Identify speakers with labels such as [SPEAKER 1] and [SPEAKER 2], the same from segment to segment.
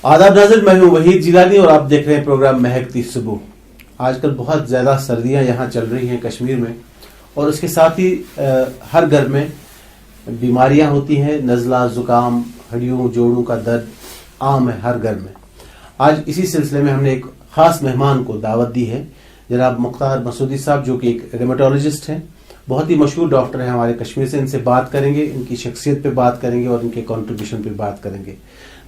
[SPEAKER 1] آداب ناظرین، میں ہوں وحید جیلانی اور آپ دیکھ رہے ہیں پروگرام مہکتی صبح۔ آج کل بہت زیادہ سردیاں یہاں چل رہی ہیں کشمیر میں، اور اس کے ساتھ ہی ہر گھر میں بیماریاں ہوتی ہیں، نزلہ، زکام، ہڈیوں جوڑوں کا درد عام ہے ہر گھر میں۔ آج اسی سلسلے میں ہم نے ایک خاص مہمان کو دعوت دی ہے، جناب مختار مسعودی صاحب، جو کہ ایک ریمیٹولوجسٹ ہیں، بہت ہی مشہور ڈاکٹر ہیں ہمارے کشمیر سے۔ ان سے بات کریں گے، ان کی شخصیت پہ بات کریں گے اور ان کے کنٹریبیوشن پہ بات کریں گے۔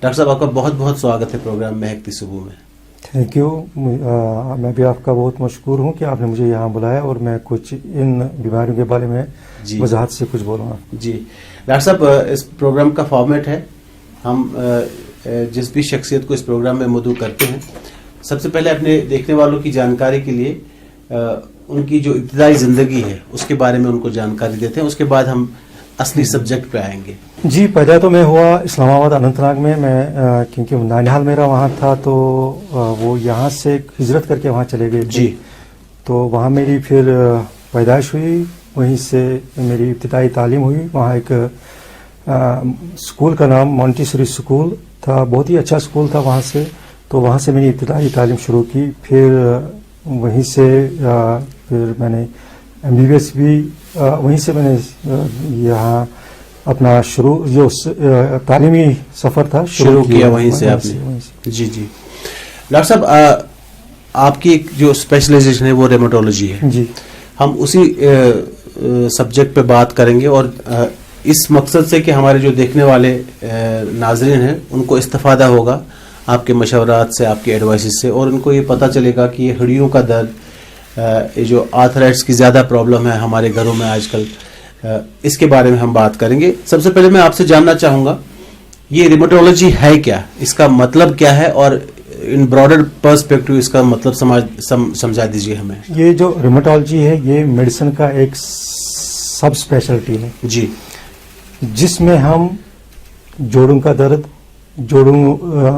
[SPEAKER 1] ڈاکٹر صاحب، آپ کا بہت بہت سواگت ہے پروگرام مہکتی صبح میں۔
[SPEAKER 2] Thank you. میں بھی آپ کا بہت مشکور ہوں کہ آپ نے مجھے یہاں بلایا اور میں کچھ ان بیماریوں کے بارے میں وضاحت سے کچھ بولوں گا۔
[SPEAKER 1] جی ڈاکٹر صاحب، اس پروگرام کا فارمیٹ ہے، ہم جس بھی شخصیت کو اس پروگرام میں مدعو کرتے ہیں، سب سے پہلے اپنے دیکھنے والوں کی جانکاری کے لیے ان کی جو ابتدائی زندگی ہے اس کے بارے میں ان کو جانکاری دیتے ہیں، اس کے بعد ہم اصلی سبجیکٹ پہ آئیں گے۔
[SPEAKER 2] جی، پیدا تو میں ہوا اسلام آباد اننت ناگ میں کیونکہ نانیہال میرا وہاں تھا، تو وہ یہاں سے ہجرت کر کے وہاں چلے گئے تھے۔
[SPEAKER 1] جی،
[SPEAKER 2] تو وہاں میری پھر پیدائش ہوئی، وہیں سے میری ابتدائی تعلیم ہوئی۔ وہاں ایک اسکول کا نام مونٹیسری اسکول تھا، بہت ہی اچھا اسکول تھا وہاں سے، تو وہاں سے میں نے ابتدائی تعلیم شروع کی۔ پھر وہیں سے پھر میں نے MBBS بھی وہیں سے میں نے یہاں اپنا جو تعلیمی سفر تھا شروع کیا
[SPEAKER 1] وہیں سے آپ نے۔ جی جی ڈاکٹر صاحب، آپ کی جو اسپیشلائزیشن ہے وہ ریمیٹولوجی ہے۔
[SPEAKER 2] جی،
[SPEAKER 1] ہم اسی سبجیکٹ پہ بات کریں گے، اور اس مقصد سے کہ ہمارے جو دیکھنے والے ناظرین ہیں ان کو استفادہ ہوگا آپ کے مشورات سے، آپ کے ایڈوائسز سے، اور ان کو یہ پتہ چلے گا کہ یہ ہڈیوں کا درد، یہ جو آرتھرائٹس کی زیادہ پرابلم ہے ہمارے گھروں میں آج کل، اس کے بارے میں ہم بات کریں گے۔ سب سے پہلے میں آپ سے جاننا چاہوں گا، یہ ریمیٹولوجی ہے کیا، اس کا مطلب کیا ہے، اور ان براڈر پرسپیکٹو اس کا مطلب سمجھا دیجیے ہمیں۔
[SPEAKER 2] یہ جو ریمیٹولوجی ہے یہ میڈیسن کا ایک سب اسپیشلٹی ہے،
[SPEAKER 1] جی،
[SPEAKER 2] جس میں ہم جوڑوں کا درد،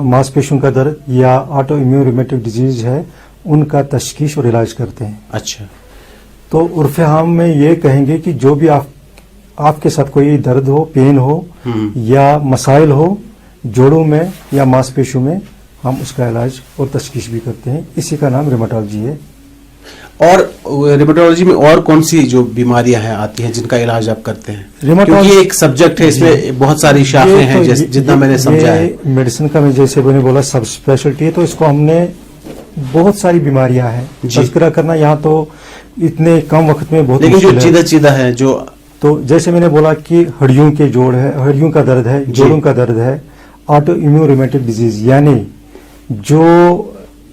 [SPEAKER 2] ماس پیشیوں کا درد یا آٹو امیون ریمیٹک ڈیزیز ہے، ان کا تشخیص اور علاج کرتے ہیں۔
[SPEAKER 1] اچھا،
[SPEAKER 2] تو عرف عام میں یہ کہیں گے کہ جو بھی آپ کے ساتھ کوئی درد ہو، پین ہو یا مسائل ہو جوڑوں میں یا ماس پیشیوں میں، ہم اس کا علاج اور تشخیص بھی کرتے ہیں۔ اسی کا نام ریمیٹولوجی ہے۔ اور
[SPEAKER 1] ریمیٹولوجی میں اور کون سی جو بیماریاں ہیں آتی ہیں جن کا علاج آپ کرتے ہیں؟ کیونکہ یہ ایک سبجیکٹ ہے، اس میں بہت ساری شاخیں ہیں جتنا میں نے سمجھا ہے۔
[SPEAKER 2] میڈیسن کا میں جیسے میں نے بولا سب اسپیشلٹی ہے، تو اس کو ہم نے بہت ساری بیماریاں ہیں تذکرہ کرنا یہاں تو اتنے کم وقت میں بہت،
[SPEAKER 1] لیکن جو چیدہ ہے جو،
[SPEAKER 2] تو جیسے میں نے بولا کہ ہڈیوں کے جوڑ ہے، ہڈیوں کا درد ہے، جوڑوں کا درد ہے، آٹو امیون ریمیٹک ڈیزیز، یعنی جو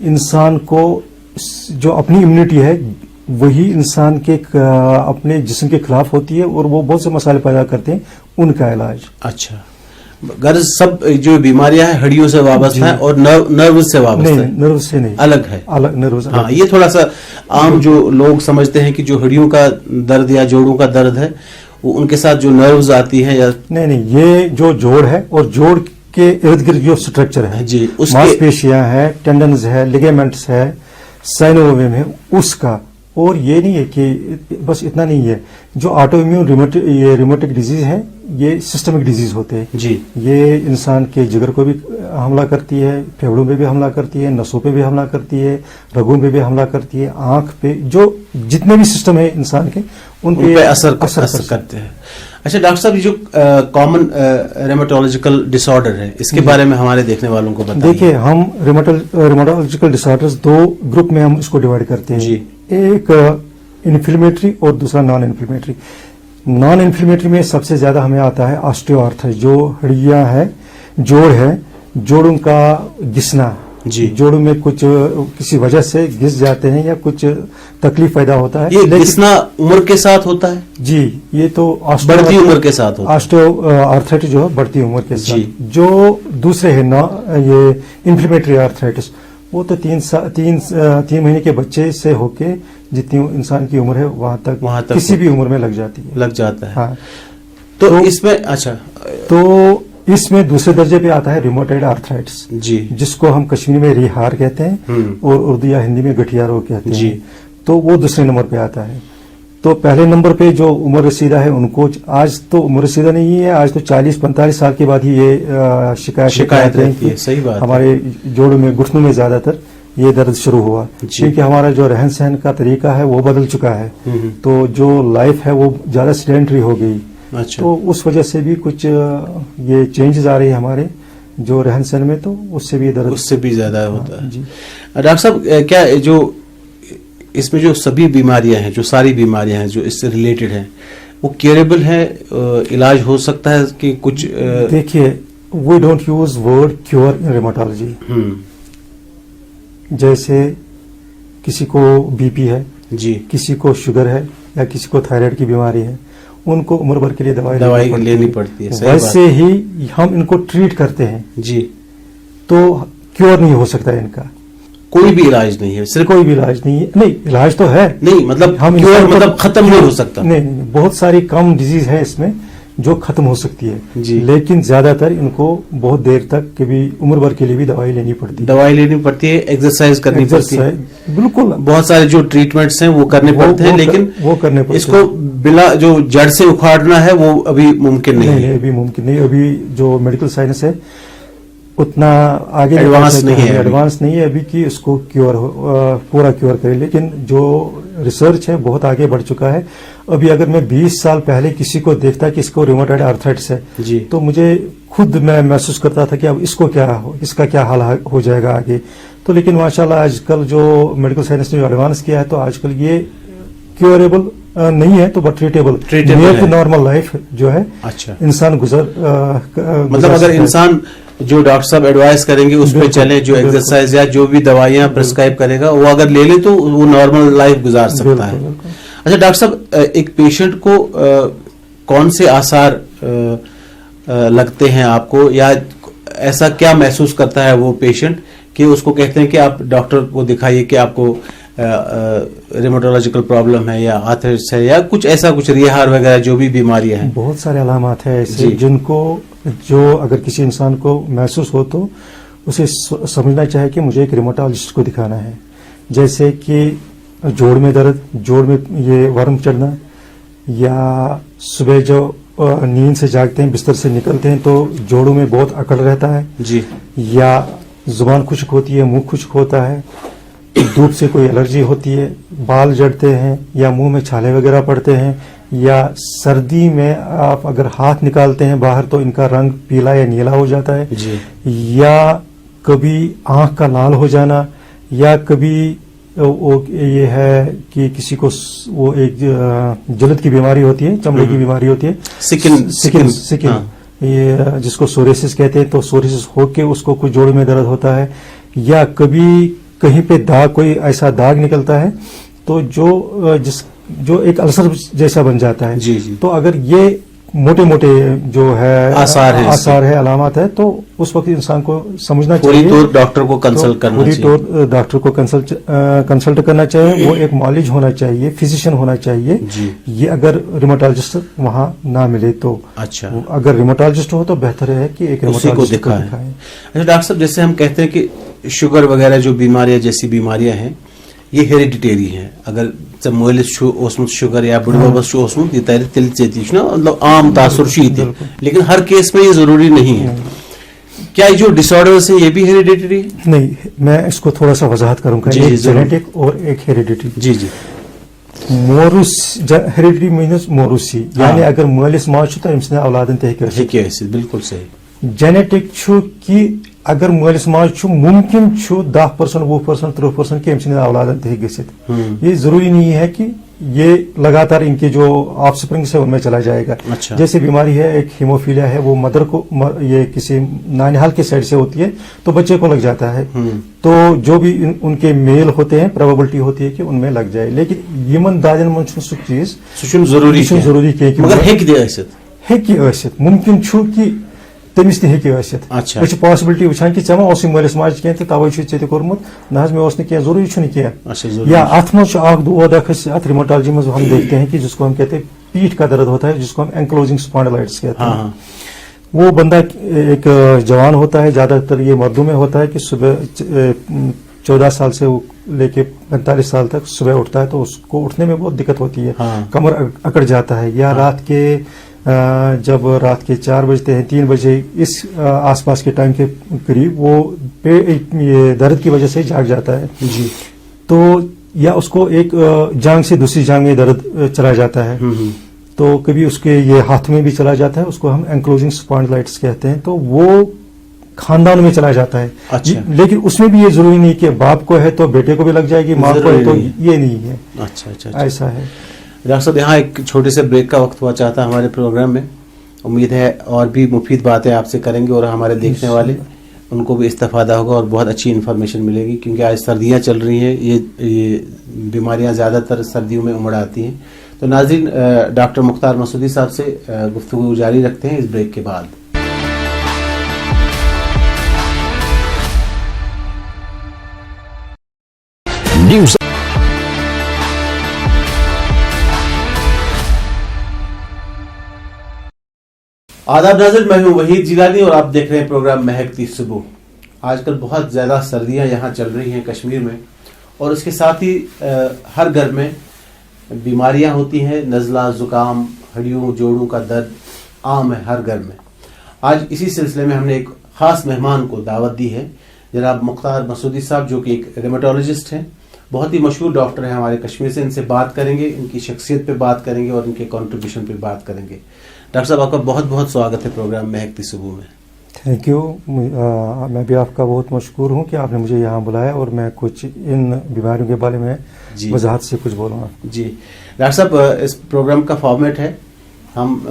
[SPEAKER 2] انسان کو جو اپنی امیونٹی ہے وہی انسان کے اپنے جسم کے خلاف ہوتی ہے اور وہ بہت سے مسائل پیدا کرتے ہیں، ان کا علاج۔
[SPEAKER 1] اچھا، غرض سب جو بیماریاں ہیں ہڈیوں سے وابستہ ہیں اور نروز سے وابستہ ہیں؟
[SPEAKER 2] نہیں، نروز سے نہیں،
[SPEAKER 1] الگ ہے،
[SPEAKER 2] الگ نروز۔
[SPEAKER 1] ہاں، یہ تھوڑا سا عام جو لوگ سمجھتے ہیں کہ جو ہڈیوں کا درد یا جوڑوں کا درد ہے وہ ان کے ساتھ جو نروز آتی ہے، یا
[SPEAKER 2] نہیں، یہ جو جوڑ ہے اور جوڑ کے ارد گرد جو اسٹرکچر ہے،
[SPEAKER 1] جی،
[SPEAKER 2] ماس پیشیاں ہیں، ٹینڈنز ہے، لیگامنٹس ہے، سائنوویم ہے، اس کا۔ اور یہ نہیں ہے کہ بس اتنا نہیں ہے، جو آٹو امیون ریمیٹک ڈیزیز ہے یہ سسٹمک ڈیزیز ہوتے ہیں۔
[SPEAKER 1] جی،
[SPEAKER 2] یہ انسان کے جگر کو بھی حملہ کرتی ہے، پھیپڑوں پہ بھی حملہ کرتی ہے، نسوں پہ بھی حملہ کرتی ہے، رگوں پہ بھی حملہ کرتی ہے، آنکھ پہ، جو جتنے بھی سسٹم ہے انسان کے ان پہ
[SPEAKER 1] اثر کرتے ہیں۔ اچھا ڈاکٹر صاحب، یہ جو کامن ریمیٹولوجیکل ڈس آرڈر ہے، اس کے بارے میں ہمارے دیکھنے والوں کو بتائیے۔
[SPEAKER 2] دیکھیے، ہم ریمیٹولوجیکل ڈس آرڈرز دو گروپ میں ہم اس کو ڈیوائڈ کرتے ہیں۔
[SPEAKER 1] جی،
[SPEAKER 2] ایک انفلیمیٹری اور دوسرا نان انفلیمیٹری۔ نان انفلیمیٹری میں سب سے زیادہ ہمیں آتا ہے آسٹیو آرتھرائٹس، جو ہڈیاں ہے، جوڑ ہے، جوڑوں کا گھسنا،
[SPEAKER 1] جی،
[SPEAKER 2] جوڑوں میں کچھ کسی وجہ سے گھس جاتے ہیں یا کچھ تکلیف پیدا ہوتا ہے۔
[SPEAKER 1] یہ گھسنا عمر کے ساتھ ہوتا ہے؟
[SPEAKER 2] جی، یہ تو
[SPEAKER 1] بڑھتی عمر کے ساتھ ہوتا ہے۔
[SPEAKER 2] آسٹیو آرتھرائٹس جو ہے بڑھتی عمر کے ساتھ۔
[SPEAKER 1] جی،
[SPEAKER 2] جو دوسرے ہیں یہ انفلیمیٹری آرتھرائٹس، وہ تو 3 مہینے کے بچے سے ہو کے جتنی انسان کی عمر ہے وہاں تک کسی بھی عمر میں لگ جاتا ہے۔
[SPEAKER 1] ہاں، تو اس میں اچھا،
[SPEAKER 2] تو اس میں دوسرے درجے پہ آتا ہے ریموٹائڈ آرتھرائٹس،
[SPEAKER 1] جی،
[SPEAKER 2] جس کو ہم کشمیری میں ریہار کہتے ہیں اور اردو یا ہندی میں گٹھیا روگ کہتے ہیں۔
[SPEAKER 1] جی،
[SPEAKER 2] تو وہ دوسرے نمبر پہ آتا ہے۔ تو پہلے نمبر پہ جو عمر رسیدہ ہے ان کو آج تو عمر رسیدہ نہیں ہے, آج تو 40-45 سال کے بعد ہی یہ شکایت
[SPEAKER 1] رہتی ہے. صحیح بات.
[SPEAKER 2] ہمارے جوڑوں میں گھٹنوں میں زیادہ تر یہ درد شروع ہوا, کیونکہ ہمارا جو رہن سہن کا طریقہ ہے وہ بدل چکا ہے, تو جو لائف ہے وہ زیادہ سیڈنٹری ہو گئی. تو اس وجہ سے بھی کچھ یہ چینجز آ رہی ہے ہمارے جو رہن سہن میں, تو اس سے بھی درد
[SPEAKER 1] اس سے بھی زیادہ ہوتا ہے. ڈاکٹر صاحب کیا جو اس میں جو سبھی بیماریاں ہیں, جو ساری بیماریاں ہیں جو اس سے ریلیٹڈ ہیں, وہ کیوریبل ہے, علاج ہو سکتا ہے کہ کچھ؟
[SPEAKER 2] دیکھیے, we don't use word cure in rheumatology. جیسے کسی کو بی پی ہے,
[SPEAKER 1] جی,
[SPEAKER 2] کسی کو شوگر ہے, یا کسی کو تھائرائیڈ کی بیماری ہے, ان کو عمر بھر کے لیے
[SPEAKER 1] دوائی لینی پڑتی ہے.
[SPEAKER 2] ویسے ہی ہم ان کو ٹریٹ کرتے ہیں,
[SPEAKER 1] جی,
[SPEAKER 2] تو کیور نہیں ہو سکتا ان کا,
[SPEAKER 1] کوئی بھی علاج نہیں ہے, صرف
[SPEAKER 2] کوئی بھی علاج نہیں ہے. نہیں, علاج تو ہے,
[SPEAKER 1] نہیں مطلب ہم مطلب ختم نہیں ہو سکتا.
[SPEAKER 2] نہیں, بہت ساری کم ڈیزیز ہے اس میں جو ختم ہو سکتی ہے,
[SPEAKER 1] جی,
[SPEAKER 2] لیکن زیادہ تر ان کو بہت دیر تک کبھی عمر بھر کے لیے بھی دوائی لینی پڑتی ہے,
[SPEAKER 1] ایکسرسائز کرنی پڑتی ہے,
[SPEAKER 2] بالکل,
[SPEAKER 1] بہت سارے جو ٹریٹمنٹس ہیں وہ کرنے پڑتے ہیں, لیکن
[SPEAKER 2] وہ کرنے پڑتے
[SPEAKER 1] اس کو بلا جو جڑ سے اکھاڑنا ہے وہ ابھی ممکن نہیں ہے.
[SPEAKER 2] ابھی ممکن نہیں, ابھی جو میڈیکل سائنس ہے اتنا آگے
[SPEAKER 1] ایڈوانس
[SPEAKER 2] نہیں ہے ابھی کہ اس کو پورا کیور کرے, لیکن جو ریسرچ ہے بہت آگے بڑھ چکا ہے. ابھی اگر میں 20 سال پہلے کسی کو دیکھتا کہ اس کو ریموٹائڈ آرتھرائٹس ہے,
[SPEAKER 1] جی,
[SPEAKER 2] تو مجھے خود میں محسوس کرتا تھا کہ اب اس کا کیا حال ہو جائے گا آگے. تو لیکن ماشاءاللہ آج کل جو میڈیکل سائنس نے جو ایڈوانس کیا ہے, تو آج کل یہ کیوریبل نہیں ہے تو بٹ ٹریٹیبل نارمل لائف جو ہے انسان
[SPEAKER 1] مطلب اگر انسان جو ڈاکٹر صاحب ایڈوائز کریں گے اس پہ چلے, جو ایکسرسائز یا جو بھی دوائیاں پرسکرائب کرے گا وہ اگر لے لے تو وہ نارمل لائف گزار سکتا ہے. اچھا ڈاکٹر صاحب, ایک پیشنٹ کو کون سے آثار لگتے ہیں آپ کو, یا ایسا کیا محسوس کرتا ہے وہ پیشنٹ کہ اس کو کہتے ہیں کہ آپ ڈاکٹر کو دکھائیے کہ آپ کو ریموٹولوجیکل پرابلم ہے یا آرتھرائٹس ہے یا کچھ ایسا کچھ ریہار وغیرہ جو بھی بیماریاں ہیں؟
[SPEAKER 2] بہت سارے علامات ہیں ایسے جن کو جو اگر کسی انسان کو محسوس ہو تو اسے سمجھنا چاہے کہ مجھے ایک ریموٹولوجسٹ کو دکھانا ہے. جیسے کہ جوڑ میں درد, جوڑ میں یہ ورم چڑھنا, یا صبح جو نیند سے جاگتے ہیں بستر سے نکلتے ہیں تو جوڑوں میں بہت اکڑ رہتا ہے,
[SPEAKER 1] جی,
[SPEAKER 2] یا زبان خشک ہوتی ہے, منہ خشک ہوتا ہے, دھوپ سے کوئی الرجی ہوتی ہے, بال جڑتے ہیں, یا منہ میں چھالے وغیرہ پڑتے ہیں, یا سردی میں آپ اگر ہاتھ نکالتے ہیں باہر تو ان کا رنگ پیلا یا نیلا ہو جاتا ہے,
[SPEAKER 1] جی,
[SPEAKER 2] یا کبھی آنکھ کا لال ہو جانا, یا کبھی یہ ہے کہ کسی کو وہ ایک جلد کی بیماری ہوتی ہے, چمڑے کی بیماری ہوتی ہے, سکن, یہ جس کو سوریسس کہتے ہیں, تو سوریسس ہو کے اس کو کچھ جوڑ میں درد ہوتا ہے, یا کبھی کہیں پہ داغ, کوئی ایسا داغ نکلتا ہے تو جو ایک السر جیسا بن جاتا ہے.
[SPEAKER 1] جی, جی,
[SPEAKER 2] تو اگر یہ موٹے موٹے جو ہے
[SPEAKER 1] آثار
[SPEAKER 2] ہے, علامات ہے, تو اس وقت انسان کو سمجھنا
[SPEAKER 1] چاہیے,
[SPEAKER 2] پوری طور
[SPEAKER 1] ڈاکٹر کو کنسلٹ کرنا چاہیے,
[SPEAKER 2] پوری طور ڈاکٹر کو کنسلٹ کرنا چاہیے. وہ ایک معالج ہونا چاہیے, فزیشین ہونا چاہیے.
[SPEAKER 1] جی,
[SPEAKER 2] یہ اگر ریموٹولوجسٹ وہاں نہ ملے تو,
[SPEAKER 1] اچھا,
[SPEAKER 2] اگر ریموٹولوجسٹ ہو تو بہتر ہے کہ ایک ریموٹولوجسٹ کو دکھائیں.
[SPEAKER 1] اچھا ڈاکٹر صاحب, جیسے ہم کہتے ہیں کہ شوگر وغیرہ جو بیماریاں جیسی بیماریاں ہیں یہ ہیریڈیٹری ہیں. اگر مٲلِس چھُ اوسمُت شوگر یا بٕڈببس چھُ اوسمُت, یہ ترِ تیٚلہِ ژےٚ نا مطلب عام تاثر چھُ یہِ تہِ, لیکن ہر کیس میں یہ ضروری نہیں ہے. کیا جو ڈس آرڈرز ہیں یہ بھی ہیریڈیٹری؟
[SPEAKER 2] نہیں, میں اس کو تھوڑا سا وضاحت کروں گا. ایک جینیٹک اور ایک ہیریڈیٹری.
[SPEAKER 1] جی, جی,
[SPEAKER 2] ہیریڈیٹری مینز موروسی, یعنی اگر مٲلِس ماجہِ چھُ تہٕ أمۍ سٕنٛدٮ۪ن اولادن تہِ ہیٚکہِ ٲسِتھ.
[SPEAKER 1] بالکل صحیح.
[SPEAKER 2] جینیٹک چھُ کہ اگر مٲلِس ماجہِ چھُ ممکن چھُ 10%, 20%, 30% کہ أمۍ سٕنٛدٮ۪ن اولادن تہِ ہیٚکہِ گٔژھِتھ. یہ ضروری نہیں ہے کہ یہ لگاتار ان کے جو آف سپرنگس ہے ان میں چلا جائے گا. جیسے بیماری ہے ایک ہیموفیلیا ہے, وہ مدر کو یہ کسی نانیہال کے سائڈ سے ہوتی ہے تو بچے کو لگ جاتا ہے, تو جو بھی ان کے میل ہوتے ہیں پروبیبلٹی ہوتی ہے کہ ان میں لگ جائے. لیکن یمن دادن من چھُ سُہ چیز ضروری ہیٚکہِ ٲسِتھ. ممکن چھُ کہ تٔمِس تہِ ہیٚکہِ ٲسِتھ. أسۍ چھِ پاسبلٹی وٕچھان کہ ژےٚ ما اوسُے مٲلِس ماجہِ کینٛہہ تہٕ تَوَے چھُے ژےٚ تہِ کوٚرمُت. نہ حظ مےٚ اوس نہٕ کینٛہہ, ضروٗری چھُنہٕ کینٛہہ. یا اَتھ منٛز چھُ اکھ دود اکھ أسۍ اَتھ ریموٹالجی منٛز ہم دیکھتے ہیں کہ جس کو ہم کہتے ہیں پیٹھ کا درد ہوتا ہے, جس کو ہم اینکلوزنگ اسپانڈلائٹس کہتے ہیں. وہ بندہ ایک جوان ہوتا ہے, زیادہ تر یہ مردوں میں ہوتا ہے کہ صبح 14 साल से लेके 45 साल तक सुबह उठता है तो उसको उठने में बहुत दिक्कत होती है।
[SPEAKER 1] हाँ।
[SPEAKER 2] कमर अकड़ जाता है, या रात के जब रात के 4 बजते हैं 3 बजे इस आसपास के टाइम के करीब वो ये दर्द की वजह से जाग जाता है
[SPEAKER 1] जी।
[SPEAKER 2] तो या उसको एक जांग से दूसरी जांग में दर्द चला जाता है, तो कभी उसके ये हाथ में भी चला जाता है, उसको हम एंक्लोजिंग स्पॉन्डिलाइटिस कहते हैं, तो वो खानदान में चला जाता है।
[SPEAKER 1] अच्छा।
[SPEAKER 2] लेकिन उसमें भी ये जरूरी नहीं कि बाप को है तो बेटे को भी लग जाएगी, माँ को है तो ये नहीं है।
[SPEAKER 1] अच्छा अच्छा,
[SPEAKER 2] ऐसा है।
[SPEAKER 1] डॉक्टर साहब यहाँ एक छोटे से ब्रेक का वक्त हुआ चाहता हमारे प्रोग्राम में। उम्मीद है और भी मुफीद बातें आपसे करेंगे और हमारे देखने वाले उनको भी इस्तेफादा होगा और बहुत अच्छी इन्फॉर्मेशन मिलेगी, क्योंकि आज सर्दियाँ चल रही हैं, ये बीमारियाँ ज़्यादातर सर्दियों में उमड़ आती हैं। तो नाज़रीन, डॉक्टर मुख्तार मसूदी साहब से गुफ्तगू जारी रखते हैं इस ब्रेक के बाद।
[SPEAKER 3] न्यूज़
[SPEAKER 1] आदाब नाज़रीन, मैं हूं वहीद जिलानी और आप देख रहे हैं प्रोग्राम महकती सुबह। आजकल बहुत ज़्यादा सर्दियां यहाँ चल रही हैं कश्मीर में, और इसके साथ ही हर घर में बीमारियां होती हैं। नज़ला, ज़ुकाम, हड्डियों जोड़ों का दर्द आम है हर घर में। आज इसी सिलसिले में हमने एक ख़ास मेहमान को दावत दी है, जनाब मुख्तार मसूदी साहब, जो कि एक रेमेटोलॉजिस्ट हैं, बहुत ही मशहूर डॉक्टर हैं हमारे कश्मीर से। इनसे बात करेंगे, इनकी शख्सियत पे बात करेंगे और इनके कंट्रीब्यूशन पे बात करेंगे। डॉक्टर साहब, आपका बहुत बहुत स्वागत है प्रोग्राम महकती सुबह में।
[SPEAKER 2] Thank you. मैं भी आपका बहुत मशकूर हूँ कि आपने मुझे यहाँ बुलाया और मैं कुछ इन बीमारियों के बारे में वजाहत से कुछ बोलूँगा।
[SPEAKER 1] जी डॉक्टर साहब, इस प्रोग्राम का फॉर्मेट है, हम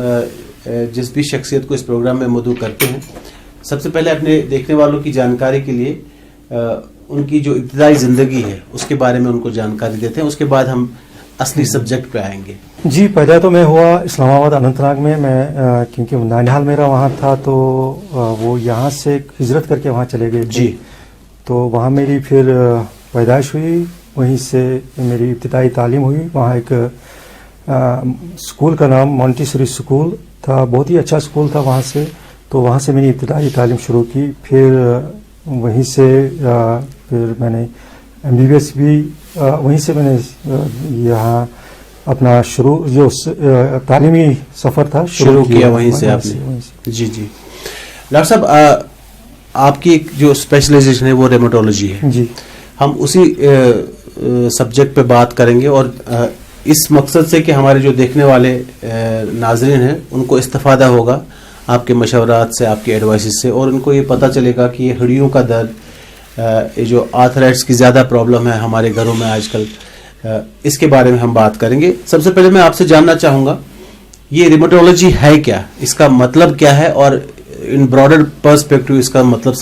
[SPEAKER 1] जिस भी शख्सियत को इस प्रोग्राम में मदऊ करते हैं, सबसे पहले अपने देखने वालों की जानकारी के लिए उनकी जो इब्तिदाई ज़िंदगी है उसके बारे में उनको जानकारी देते हैं, उसके बाद हम असली सब्जेक्ट पे आएंगे।
[SPEAKER 2] जी, पैदा तो मैं हुआ इस्लामाबाद अनंतनाग में। मैं क्योंकि नानिहाल मेरा वहाँ था तो वो यहाँ से हिजरत करके वहाँ चले गए
[SPEAKER 1] जी।
[SPEAKER 2] तो वहाँ मेरी फिर पैदाइश हुई, वहीं से मेरी इब्तिदाई तालीम हुई। वहाँ एक स्कूल का नाम मॉन्टेसरी स्कूल था, बहुत ही अच्छा स्कूल था वहाँ से। तो वहाँ से मैंने इब्तिदाई तालीम शुरू की, फिर वहीं से फिर मैंने MBBS भी वहीं से मैंने यहाँ अपना शुरू जो तालीमी सफ़र था शुरू
[SPEAKER 1] किया वहीं से आपने। जी जी डॉक्टर साहब, आपकी एक जो स्पेशलाइजेशन है वो रेमेटोलॉजी है
[SPEAKER 2] जी।
[SPEAKER 1] हम उसी सब्जेक्ट पे बात करेंगे और इस मकसद से कि हमारे जो देखने वाले नाजरीन हैं उनको इस्तेफादा होगा आपके मशवरात से, आपके एडवाइस से, और उनको ये पता चलेगा कि ये हड्डियों का दर्द, ये जो आर्थराइटिस की ज़्यादा प्रॉब्लम है हमारे घरों में आजकल, इसके बारे में हम बात करेंगे। सबसे पहले मैं आपसे जानना चाहूँगा, ये रेमेटोलॉजी है क्या, इसका मतलब क्या है, और इन ब्रॉडर पर्सपेक्टिव इसका मतलब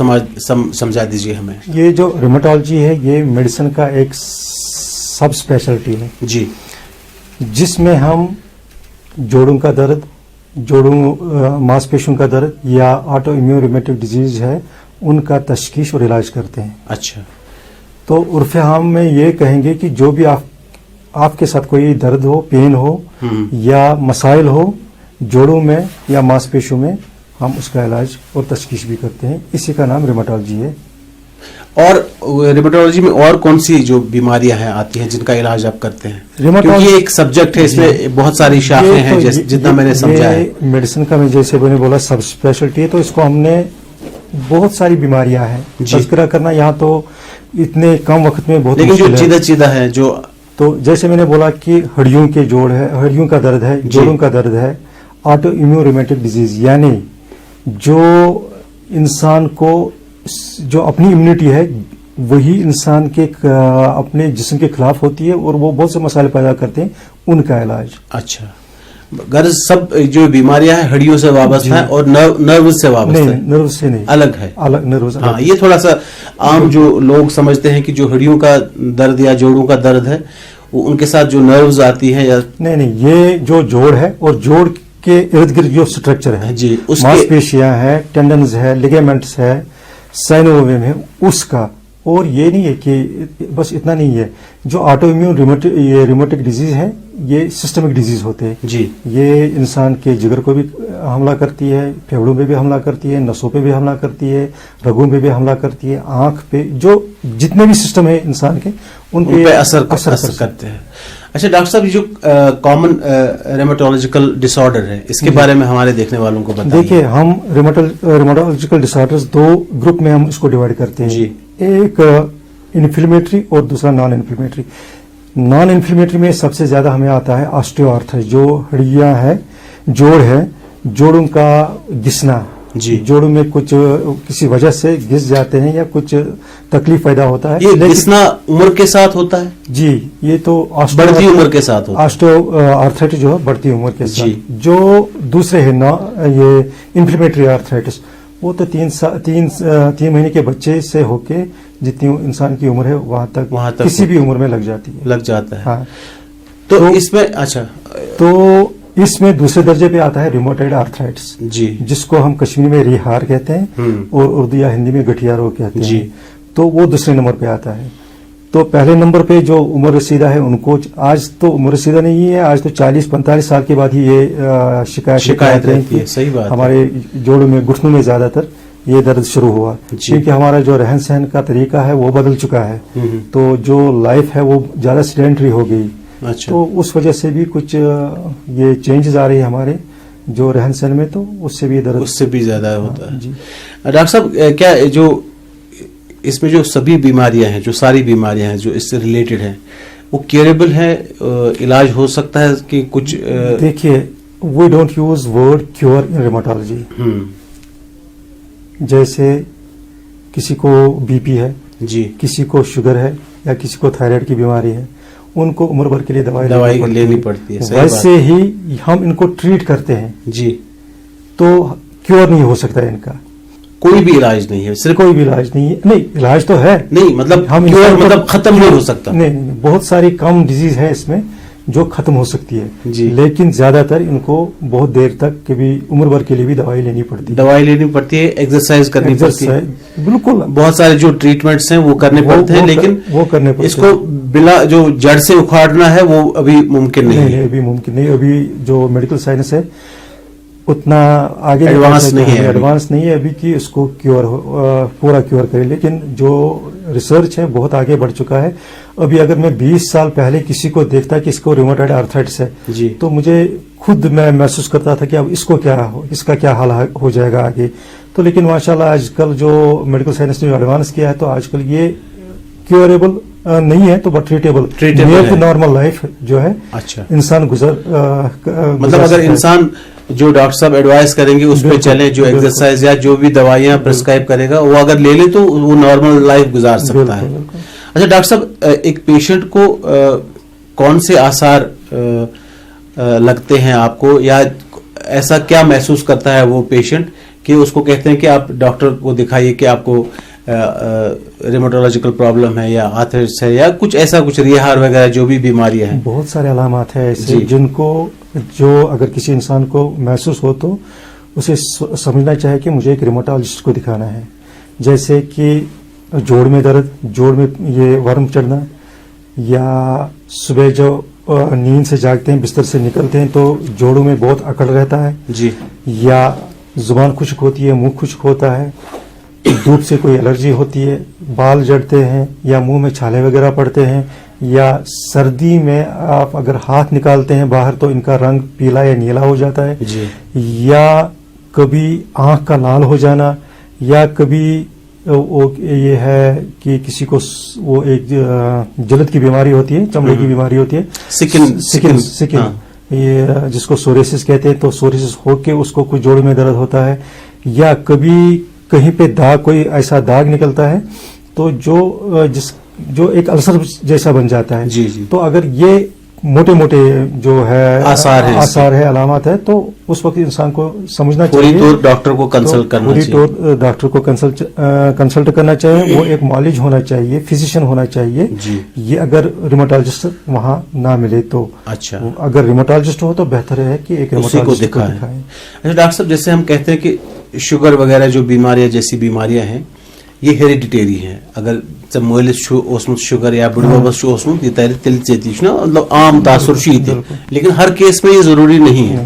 [SPEAKER 1] समझा दीजिए हमें।
[SPEAKER 2] ये जो रेमेटोलॉजी है ये मेडिसिन का एक सब स्पेशलिटी है
[SPEAKER 1] जी,
[SPEAKER 2] जिसमें हम जोड़ों का दर्द, जोड़ों मांसपेशियों का दर्द या ऑटो इम्यून रूमेटिक डिजीज है उनका तशखीस और इलाज करते हैं।
[SPEAKER 1] अच्छा।
[SPEAKER 2] तो उर्फ आम में ये कहेंगे कि जो भी आपके साथ कोई दर्द हो, पेन हो या मसाइल हो जोड़ों में या मांसपेशियों में, हम उसका इलाज और तशखीस भी करते हैं। इसी का नाम रेमेटोलॉजी है।
[SPEAKER 1] और रेमेटोलॉजी में और कौन सी जो बीमारियां हैं आती हैं जिनका इलाज आप करते हैं? क्योंकि ये एक सब्जेक्ट है, इसमें बहुत सारी शाखें हैं, जितना मैंने समझा है।
[SPEAKER 2] मेडिसिन का मैं जैसे मैंने बोला सब स्पेशलिटी है, तो इसको हमने बहुत सारी बीमारियां हैं तज़किरा करना यहाँ तो इतने कम वक्त में बहुत,
[SPEAKER 1] लेकिन जो चीदा है जो,
[SPEAKER 2] तो जैसे मैंने बोला कि हड्डियों के जोड़ है, हड्डियों का दर्द है, जोड़ों का दर्द है, ऑटो इम्यून रूमेटिक डिजीज, यानी जो इंसान को जो अपनी इम्यूनिटी है वही इंसान के अपने जिस्म के खिलाफ होती है और वो बहुत से मसाले पैदा करते हैं, उनका इलाज।
[SPEAKER 1] अच्छा, गर्ज सब जो बीमारियां हैं हड्डियों से वाबस्ता है और नर्व से वाबस्ता है?
[SPEAKER 2] नर्व से नहीं,
[SPEAKER 1] अलग है,
[SPEAKER 2] अलग नर्व।
[SPEAKER 1] हाँ, ये थोड़ा सा आम जो लोग समझते हैं कि जो हड्डियों का दर्द या जोड़ों का दर्द है वो उनके साथ जो नर्व्स आती है या
[SPEAKER 2] नहीं, ये जो जोड़ है और जोड़ के इर्द गिर्द जो स्ट्रक्चर है
[SPEAKER 1] जी,
[SPEAKER 2] मांसपेशियां है, टेंडन्स है, लिगामेंट्स है, साइनोवियम है, उसका। और ये नहीं है कि बस इतना नहीं है, जो ऑटो इम्यून रिमोटिक डिजीज है ये सिस्टमिक डिजीज होते हैं
[SPEAKER 1] जी।
[SPEAKER 2] ये इंसान के जिगर को भी हमला करती है, फेफड़ों पे भी हमला करती है, नसों पे भी हमला करती है, रगों पे भी हमला करती है, आंख पे, जो जितने भी सिस्टम है इंसान के उन पे
[SPEAKER 1] असर करते हैं. अच्छा डॉक्टर साहब, ये जो कॉमन रेमेटोलॉजिकल डिसऑर्डर है, इसके बारे में हमारे देखने वालों को बताइए.
[SPEAKER 2] देखिए, हम रेमेटोलॉजिकल डिसऑर्डर्स दो ग्रुप में हम इसको डिवाइड करते हैं
[SPEAKER 1] जी.
[SPEAKER 2] एक इन्फ्लेमेटरी और दूसरा नॉन इन्फ्लेमेटरी. नॉन इन्फ्लेमेटरी में सबसे ज्यादा हमें आता है ऑस्टियोआर्थराइटिस, जो हड्डियां है, जोड़ है, जोड़ों का घिसना
[SPEAKER 1] जी.
[SPEAKER 2] जोड़ों में कुछ किसी वजह से घिस जाते हैं या कुछ तकलीफ पैदा होता है.
[SPEAKER 1] ये घिसना उम्र के साथ होता है
[SPEAKER 2] जी. ये तो
[SPEAKER 1] बढ़ती उम्र के साथ होता है.
[SPEAKER 2] ऑस्टियोआर्थराइटिस जो है बढ़ती उम्र के साथ. जो दूसरे है ना, ये इन्फ्लेमेटरी आर्थराइटिस, वो तो तीन महीने के बच्चे से होके जितनी इंसान की उम्र है वहां तक किसी भी उम्र में लग जाता है. हाँ.
[SPEAKER 1] तो इसमें अच्छा,
[SPEAKER 2] तो इसमें दूसरे दर्जे पे आता है रिमोटॉइड आर्थराइटिस
[SPEAKER 1] जी,
[SPEAKER 2] जिसको हम कश्मीरी में रिहार कहते हैं और उर्दू या हिंदी में गठिया रोग कहते हैं
[SPEAKER 1] जी.
[SPEAKER 2] तो वो दूसरे नंबर पे आता है. तो पहले नंबर पे जो उम्र रसीदा है उनको, आज तो उम्र रसीदा नहीं है, आज तो 40-45 साल के बाद ही ये शिकायत रहती है.
[SPEAKER 1] सही बात.
[SPEAKER 2] हमारे जोड़ों में, घुटनों में ज्यादातर ये दर्द शुरू हुआ क्योंकि हमारा जो रहन सहन का तरीका है वो बदल चुका है. तो जो लाइफ है वो ज्यादा सेडेंटरी हो गई.
[SPEAKER 1] अच्छा.
[SPEAKER 2] तो उस वजह से भी कुछ ये चेंजेस आ रही है हमारे जो रहन सहन में, तो उससे भी दर्द
[SPEAKER 1] उससे भी ज्यादा होता है.
[SPEAKER 2] जी.
[SPEAKER 1] डॉक्टर साहब, क्या जो इसमें जो सभी बीमारियां हैं, जो सारी बीमारियां हैं जो इससे रिलेटेड हैं, वो क्योरेबल है, इलाज हो सकता है कि कुछ?
[SPEAKER 2] देखिए, we don't use word cure in rheumatology. जैसे किसी को बीपी है जी, किसी को शुगर है या किसी को थायराइड की बीमारी है, उनको उम्र भर के लिए दवाई लेनी पड़ती है. वैसे ही हम इनको ट्रीट करते हैं
[SPEAKER 1] जी.
[SPEAKER 2] तो क्योर नहीं हो सकता इनका,
[SPEAKER 1] कोई भी इलाज नहीं है, सिर्फ
[SPEAKER 2] कोई भी इलाज नहीं है. नहीं, इलाज तो है,
[SPEAKER 1] नहीं मतलब हम क्योर मतलब खत्म नहीं हो सकता.
[SPEAKER 2] नहीं, बहुत सारी कम डिजीज है इसमें जो खत्म हो सकती है
[SPEAKER 1] जी.
[SPEAKER 2] लेकिन ज्यादातर इनको बहुत देर तक कभी उम्र भर के लिए भी दवाई लेनी पड़ती है,
[SPEAKER 1] एक्सरसाइज करनी पड़ती है.
[SPEAKER 2] बिल्कुल,
[SPEAKER 1] बहुत सारे जो ट्रीटमेंट्स हैं वो करने पड़ते हैं, लेकिन
[SPEAKER 2] वो करने पड़ते
[SPEAKER 1] इसको बिला जो जड़ से उखाड़ना है वो अभी मुमकिन नहीं है.
[SPEAKER 2] अभी मुमकिन नहीं. अभी जो मेडिकल साइंस है उतना आगे
[SPEAKER 1] एडवांस नहीं
[SPEAKER 2] है अभी कि इसको पूरा क्योर करे. लेकिन जो रिसर्च है बहुत आगे बढ़ चुका है. अभी अगर मैं 20 साल पहले किसी को देखता कि इसको रिमोटॉइड आर्थराइटिस है
[SPEAKER 1] जी,
[SPEAKER 2] तो मुझे खुद मैं महसूस करता था कि अब इसका क्या हाल हो जाएगा आगे. तो लेकिन माशाल्लाह आजकल जो मेडिकल साइंस ने एडवांस किया है, तो आजकल ये क्योरेबल नहीं है तो बट ट्रीटेबल है. नॉर्मल लाइफ जो है
[SPEAKER 1] अच्छा
[SPEAKER 2] इंसान
[SPEAKER 1] मतलब अगर इंसान जो डॉक्टर साहब एडवाइस करेंगे उस पर चले, जो एक्सरसाइज या जो भी दवाइयां प्रिस्क्राइब करेगा वो अगर ले ले तो वो नॉर्मल लाइफ गुजार सकता है. अच्छा डॉक्टर साहब, एक पेशेंट को कौन से आसार लगते हैं आपको, या ऐसा क्या महसूस करता है वो पेशेंट कि उसको कहते हैं कि आप डॉक्टर को दिखाइए कि आपको रेमेटोलॉजिकल प्रॉब्लम है या आर्थराइटिस है या कुछ ऐसा, कुछ रिहार वगैरह जो भी बीमारियां हैं?
[SPEAKER 2] बहुत सारे अलामात है ऐसे जिनको जो अगर किसी इंसान को महसूस हो तो उसे समझना चाहिए कि मुझे एक रेमेटोलॉजिस्ट को दिखाना है. जैसे कि जोड़ में दर्द, जोड़ में ये वर्म चढ़ना, या सुबह जो नींद से जागते हैं, बिस्तर से निकलते हैं तो जोड़ों में बहुत अकड़ रहता है
[SPEAKER 1] जी,
[SPEAKER 2] या जुबान खुश्क होती है, मुंह खुश्क होता है, धूप से कोई एलर्जी होती है, बाल जड़ते हैं या मुंह में छाले वगैरह पड़ते हैं, या सर्दी में आप अगर हाथ निकालते हैं बाहर तो इनका रंग पीला या नीला हो जाता है
[SPEAKER 1] जी,
[SPEAKER 2] या कभी आंख का लाल हो जाना, या कभी वो ये है कि किसी को वो एक जल्द की बीमारी होती है, चमड़े की बीमारी होती है, सिकिन हाँ. ये जिसको सोरियासिस कहते हैं, तो सोरियासिस होके उसको कुछ जोड़ में दर्द होता है, या कभी कहीं पे दाग, कोई ऐसा दाग निकलता है तो जो एक अल्सर जैसा बन जाता है
[SPEAKER 1] जी जी.
[SPEAKER 2] तो अगर ये मोटे मोटे जो है आसार है अलामत है तो उस वक्त इंसान को समझना चाहिए,
[SPEAKER 1] तो डॉक्टर को कंसल्ट करना चाहिए,
[SPEAKER 2] डॉक्टर को कंसल्ट करना चाहिए. वो एक मॉलिज होना चाहिए, फिजिशियन होना चाहिए
[SPEAKER 1] जी.
[SPEAKER 2] ये अगर रिमोटोलॉजिस्ट वहां ना मिले तो
[SPEAKER 1] अच्छा,
[SPEAKER 2] अगर रिमोटोलॉजिस्ट हो तो बेहतर है कि एक रिमोटोलॉजिस्ट को दिखाएं.
[SPEAKER 1] अच्छा डॉक्टर साहब, जैसे हम कहते हैं कि शुगर वगैरह जो बीमारियां जैसी बीमारियां हैं ये हेरिडिटेरी हैं. अगर मोइलिस शुगर या बुढ़ापा ये तिल मतलब आम तासुर लेकिन हर केस में ये जरूरी नहीं है.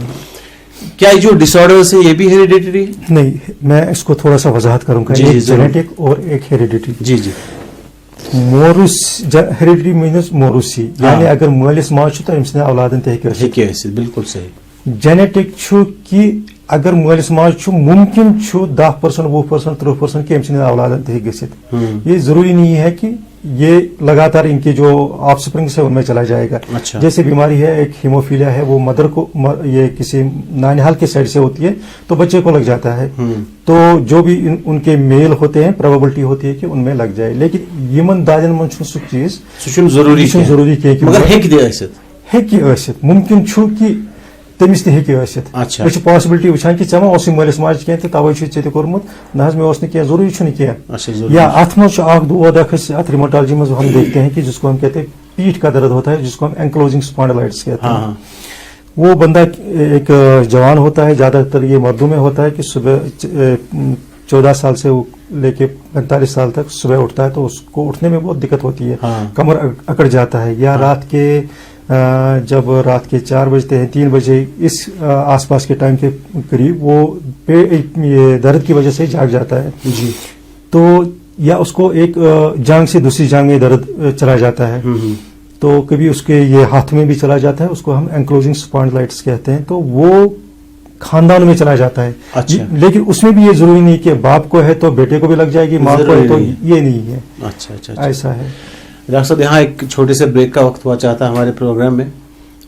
[SPEAKER 1] کیا یہ جو ڈسآرڈرز ہے یہ بھی ہیریڈیٹری ہے؟
[SPEAKER 2] نہیں، میں اس کو تھوڑا سا وضاحت کروں گا.
[SPEAKER 1] جی
[SPEAKER 2] ایک
[SPEAKER 1] ضرور.
[SPEAKER 2] جینیٹک اور ایک ہیریڈیٹری.
[SPEAKER 1] جی جی.
[SPEAKER 2] ہیریڈیٹری مینز موروسی، یعنی اگر مٲلِس ماجہِ چھُ تہٕ أمۍ سٕنٛدٮ۪ن اولادن تہِ ہیٚکہِ ٲسِتھ.
[SPEAKER 1] ہیٚکہِ ٲسِتھ، بالکل صحیح.
[SPEAKER 2] جینیٹک چھُ کہِ اگر مٲلِس ماجہِ چھُ ممکن چھُ 10%, 20%, 30% کہ أمۍ سٕنٛدٮ۪ن اولادن تہِ ہیٚکہِ گٔژھِتھ. یہ ضروری نہیں ہے کہ یہ لگاتار ان کے جو آف سپرنگس ہے ان میں چلا جائے گا.
[SPEAKER 1] اچھا.
[SPEAKER 2] جیسے بیماری ہے ایک ہیموفیلیا ہے، وہ مدر کو یہ کسی نانحال کے سائڈ سے ہوتی ہے تو بچے کو لگ جاتا ہے. تو جو بھی ان کے میل ہوتے ہیں پروبیبلٹی ہوتی ہے کہ ان میں لگ جائے. لیکن یمن دادن من چھُ سُہ چیز
[SPEAKER 1] ضروری
[SPEAKER 2] کینٛہہ کہ
[SPEAKER 1] مگر ہیٚکہِ تہِ ٲسِتھ.
[SPEAKER 2] ہیٚکہِ ٲسِتھ. ممکن چھُ کہ تٔمِس تہِ ہیٚکہِ ٲسِتھ.
[SPEAKER 1] اچھا.
[SPEAKER 2] أسۍ چھِ پاسبلٹی وٕچھان کہ ژےٚ ما اوسُے مٲلِس ماجہِ کینٛہہ تہٕ تَوَے چھُے ژےٚ تہِ کوٚرمُت. نہ حظ مےٚ اوس نہٕ کینٛہہ. ضروٗری چھُنہٕ کینٛہہ.
[SPEAKER 1] اچھا.
[SPEAKER 2] یا اتھ منٛز چھُ اکھ دود اکھ أسۍ اتھ ریموٹالجی منٛز ہم دیکھتے ہیں کہ جس کو ہم کہتے ہیں پیٹھ کا درد ہوتا ہے، جس کو ہم اینکلوزنگ اسپانڈلائٹس کہتے ہیں. وہ بندہ ایک جوان ہوتا ہے، زیادہ تر یہ مردوں میں ہوتا ہے کہ صبح 14 سال سے لے کے 45 سال تک صبح اٹھتا ہے تو اس کو اٹھنے میں بہت دقت ہوتی ہے. کمر اکڑ جاتا ہے. یا رات کے جب رات کے 4 بجتے ہیں 3 بجے اس آس پاس کے ٹائم کے قریب وہ یہ درد کی وجہ سے جاگ جاتا ہے.
[SPEAKER 1] جی.
[SPEAKER 2] تو یا اس کو ایک جانگ سے دوسری جانگ میں درد چلا جاتا ہے. تو کبھی اس کے یہ ہاتھ میں بھی چلا جاتا ہے، اس کو ہم اینکلوزنگ اسپانڈلائٹس کہتے ہیں. تو وہ خاندان میں چلا جاتا ہے.
[SPEAKER 1] اچھا.
[SPEAKER 2] لیکن اس میں بھی یہ ضروری نہیں کہ باپ کو ہے تو بیٹے کو بھی لگ جائے گی، ماں کو ہے تو یہ نہیں ہے.
[SPEAKER 1] اچھا اچھا.
[SPEAKER 2] ایسا ہے.
[SPEAKER 1] ڈاکٹر صاحب یہاں ایک چھوٹے سے بریک کا وقت ہوا چاہتا ہے ہمارے پروگرام میں.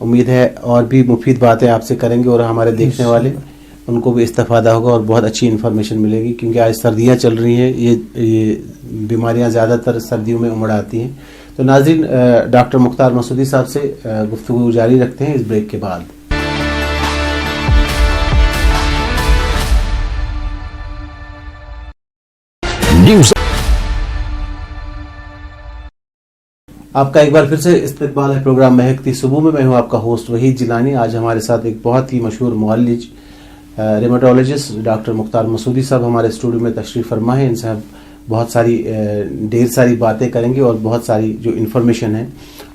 [SPEAKER 1] امید ہے اور بھی مفید باتیں آپ سے کریں گے اور ہمارے دیکھنے والے ان کو بھی استفادہ ہوگا اور بہت اچھی انفارمیشن ملے گی، کیونکہ آج سردیاں چل رہی ہیں. یہ بیماریاں زیادہ تر سردیوں میں امڑ آتی ہیں. تو ناظرین، ڈاکٹر مختار مسعودی صاحب سے گفتگو جاری رکھتے ہیں اس بریک کے بعد. آپ کا ایک بار پھر سے استقبال ہے پروگرام مہکتی صبح میں. میں ہوں آپ کا ہوسٹ وحید جیلانی. آج ہمارے ساتھ ایک بہت ہی مشہور معالج ریماٹولوجسٹ ڈاکٹر مختار مسعودی صاحب ہمارے اسٹوڈیو میں تشریف فرما ہے. ان سے ہم بہت ساری ڈھیر ساری باتیں کریں گے اور بہت ساری جو انفارمیشن ہے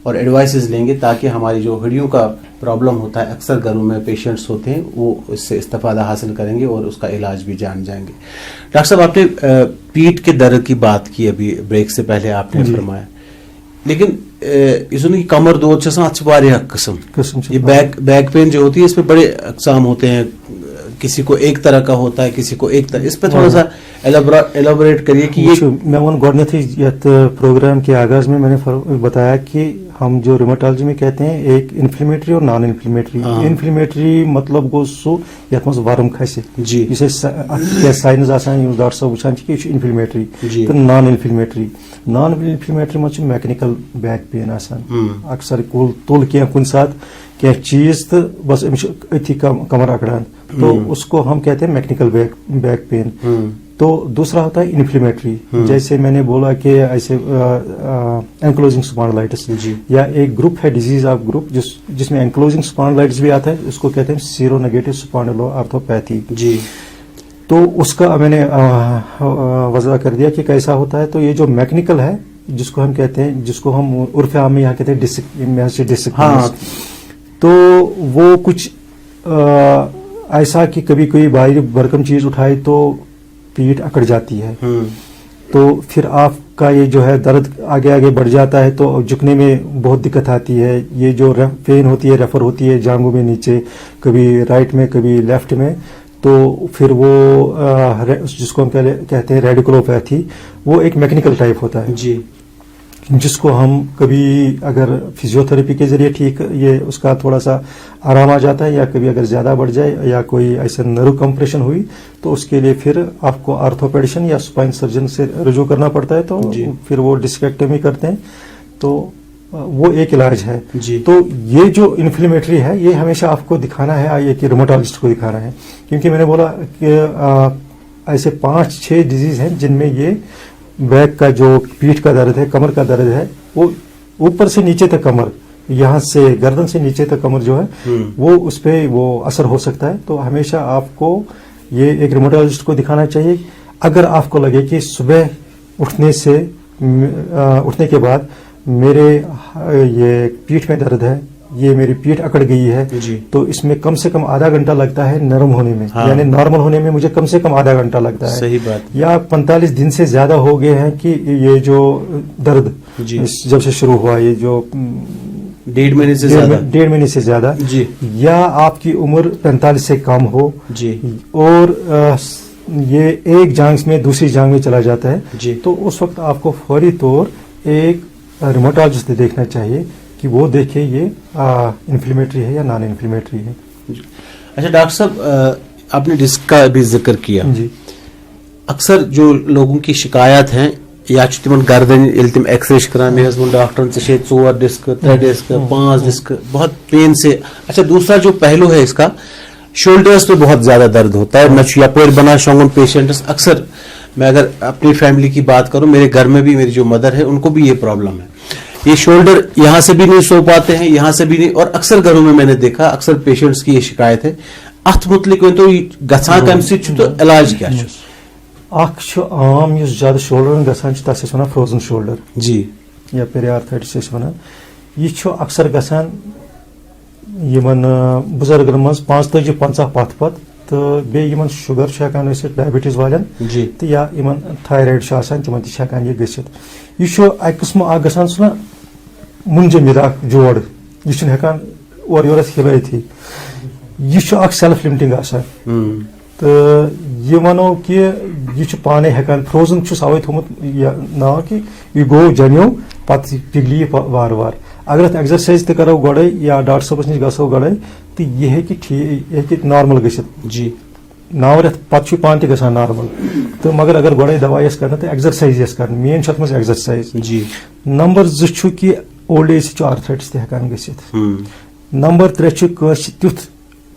[SPEAKER 1] اور ایڈوائسز لیں گے تاکہ ہماری جو ہڈیوں کا پرابلم ہوتا ہے اکثر گھروں میں پیشنٹس ہوتے ہیں وہ اس سے استفادہ حاصل کریں گے اور اس کا علاج بھی جان جائیں گے. ڈاکٹر صاحب آپ نے پیٹھ کے درد کی بات کی ابھی بریک سے پہلے آپ نے فرمایا، لیکن اس کی کمر دود قسم یہ بیک پین جو ہوتی ہے اس میں بڑے اقسام ہوتے ہیں. کسی کو ایک طرح کا ہوتا ہے، کسی کو ایک طرح. اس پہ تھوڑا سا ایلابوریٹ کریے کہ یہ
[SPEAKER 2] میں گۄڈنیتھٕے پروگرام کے آغاز میں نے بتایا کہ ہم جو ریماٹالجی میں کہتے ہیں ایک انفلیمیٹری اور نان انفلیمیٹری. انفلیمیٹری مطلب گو سو یتھ مز ورم کھسہِ.
[SPEAKER 1] جی.
[SPEAKER 2] سائنز آسان ڈاکٹر صاحب وچھان کہ یہ انفلیمیٹری تو نان انفلیمیٹری. نان انفلیمیٹری مز میکنیکل بیک پین آسان. اکثر تل کینٛہہ کُنہِ ساتہٕ کینٛہہ چیز تو بس أمِس چھُ أتھی کمر اکڑان تو اس کو ہم کہتے ہیں میکنیکل بیک پین. تو دوسرا ہوتا ہے انفلیمیٹری، جیسے میں نے بولا کہ ایسے اینکلوزنگ اسپانڈلائٹس. یا ایک گروپ ہے ڈیزیز آف گروپ جس میں اینکلوزنگ اسپانڈلائٹس بھی آتا ہے، اس کو کہتے ہیں سیرو نیگیٹو اسپانڈلو آرتھوپیتھی.
[SPEAKER 1] جی.
[SPEAKER 2] تو اس کا میں نے وضع کر دیا کہ کیسا ہوتا ہے. تو یہ جو میکنیکل ہے جس کو ہم کہتے ہیں، جس کو ہم عرف عام میں یہاں کہتے ہیں ڈسک، تو وہ کچھ ایسا کہ کبھی کوئی بھاری بھرکم چیز اٹھائے تو پیٹھ اکڑ جاتی ہے. تو پھر آپ کا یہ جو ہے درد آگے آگے بڑھ جاتا ہے تو جھکنے میں بہت دقت آتی ہے. یہ جو پین ہوتی ہے ریفر ہوتی ہے جانگوں میں نیچے، کبھی رائٹ میں کبھی لیفٹ میں. تو پھر وہ جس کو ہم کہتے ہیں ریڈیکولوپیتھی، وہ ایک میکنیکل ٹائپ ہوتا ہے.
[SPEAKER 1] جی.
[SPEAKER 2] جس کو ہم کبھی اگر فزیوتھراپی کے ذریعے ٹھیک یہ اس کا تھوڑا سا آرام آ جاتا ہے، یا کبھی اگر زیادہ بڑھ جائے یا کوئی ایسے نرو کمپریشن ہوئی تو اس کے لیے پھر آپ کو آرتھوپیڈیشن یا اسپائن سرجن سے رجوع کرنا پڑتا ہے. تو پھر وہ ڈسکیکٹمی کرتے ہیں. تو وہ ایک علاج ہے. تو یہ جو انفلیمیٹری ہے یہ ہمیشہ آپ کو دکھانا ہے، یہ کہ ریموٹالجسٹ کو دکھانا ہے. کیونکہ میں نے بولا کہ ایسے 5-6 ڈیزیز ہیں جن میں یہ بیک کا جو پیٹھ کا درد ہے، کمر کا درد ہے، وہ اوپر سے نیچے تک کمر، یہاں سے گردن سے نیچے تک کمر جو ہے وہ اس پہ وہ اثر ہو سکتا ہے. تو ہمیشہ آپ کو یہ ایک ریموٹالجسٹ کو دکھانا چاہیے. اگر آپ کو لگے کہ صبح اٹھنے کے بعد میرے یہ پیٹھ میں درد ہے ये मेरी पीठ अकड़ गई है,
[SPEAKER 1] जी।
[SPEAKER 2] तो इसमें कम से कम आधा घंटा लगता है नरम होने में,
[SPEAKER 1] हाँ।
[SPEAKER 2] यानी नॉर्मल होने में मुझे कम से कम आधा घंटा लगता है।
[SPEAKER 1] सही बात।
[SPEAKER 2] या 45 दिन से ज्यादा हो गए हैं कि ये जो दर्द
[SPEAKER 1] जी।
[SPEAKER 2] जब से शुरू हुआ, ये जो
[SPEAKER 1] 1.5 महीने से ज्यादा,
[SPEAKER 2] 1.5 महीने से ज्यादा,
[SPEAKER 1] जी
[SPEAKER 2] या आपकी उम्र 45 से कम हो,
[SPEAKER 1] जी
[SPEAKER 2] और ये एक जांघ में दूसरी जांघ में चला जाता है,
[SPEAKER 1] जी।
[SPEAKER 2] तो उस वक्त आपको फौरी तौर एक रिमोटोलॉजिस्ट देखना चाहिए कि वो देखे ये इन्फ्लेमेटरी है या नॉन इन्फ्लेमेटरी है।
[SPEAKER 1] अच्छा डॉक्टर साहब, आपने डिस्क का भी जिक्र किया।
[SPEAKER 2] जी।
[SPEAKER 1] अक्सर जो लोगों की शिकायत हैं, या तिमन गर्दन येल्ले तिम एक्सरे करान, मे वो डॉक्टर 4 डिस्क 3 डिस्क 5 डिस्क, बहुत पेन से। अच्छा, दूसरा जो पहलू है इसका, शोल्डर्स पे बहुत ज्यादा दर्द होता है, नच यपर बना शोंगन पेशेंट्स। अक्सर मैं अगर अपनी फैमिली की बात करूं, मेरे घर में भी मेरी जो मदर है उनको भी ये प्रॉब्लम है, ये शोल्डर यहाँ से भी नहीं सो पाते हैं, यहाँ से भी नहीं, और अक्सर घरों में मैंने देखा, अक्सर पेशेंट्स की ये शिकायत है। अथ मुतलिक तो गसान कम तो इलाज क्या है?
[SPEAKER 2] आम ज्यादा शोल्डर गसान तस वन फ्रोजन शोल्डर,
[SPEAKER 1] जी,
[SPEAKER 2] या पेरियार्थराइटिस वन, यह अक्सर गसान बुजुर्गन मज 45-50 पथ पत, तो बेन शुगर हेकान डायबिटीज वालन,
[SPEAKER 1] जी,
[SPEAKER 2] तो या थायराइड तिम हेकान यह गसित। यह अक किस्म गसान सह मुंजमिद जोड़, यह हेकान और योर हिलैत, यह सेल्फ लिमिटिंग आसान, तो यह वनो कि यह पाने हेकान फ्रोजन अवे थोमुत नाव कि यह गो जमियो पत पिघली वार वार। अगर अत एक्सरसाइज तो करो गड़े या डॉक्टर साहब नश गो गड़े, तो यह ठीक नॉर्मल गसित,
[SPEAKER 1] जी,
[SPEAKER 2] नाव रेत पत पान त गसान नॉर्मल, तो मगर अगर गड़े दवा कर तो एक्सरसाइज कर, मेन अत मज एक्सरसाइज।
[SPEAKER 1] जी।
[SPEAKER 2] नंबर 2 छु कि ओल्ड एज आर्थराइटिस त हेकान गसित। नंबर 3 छु तुथ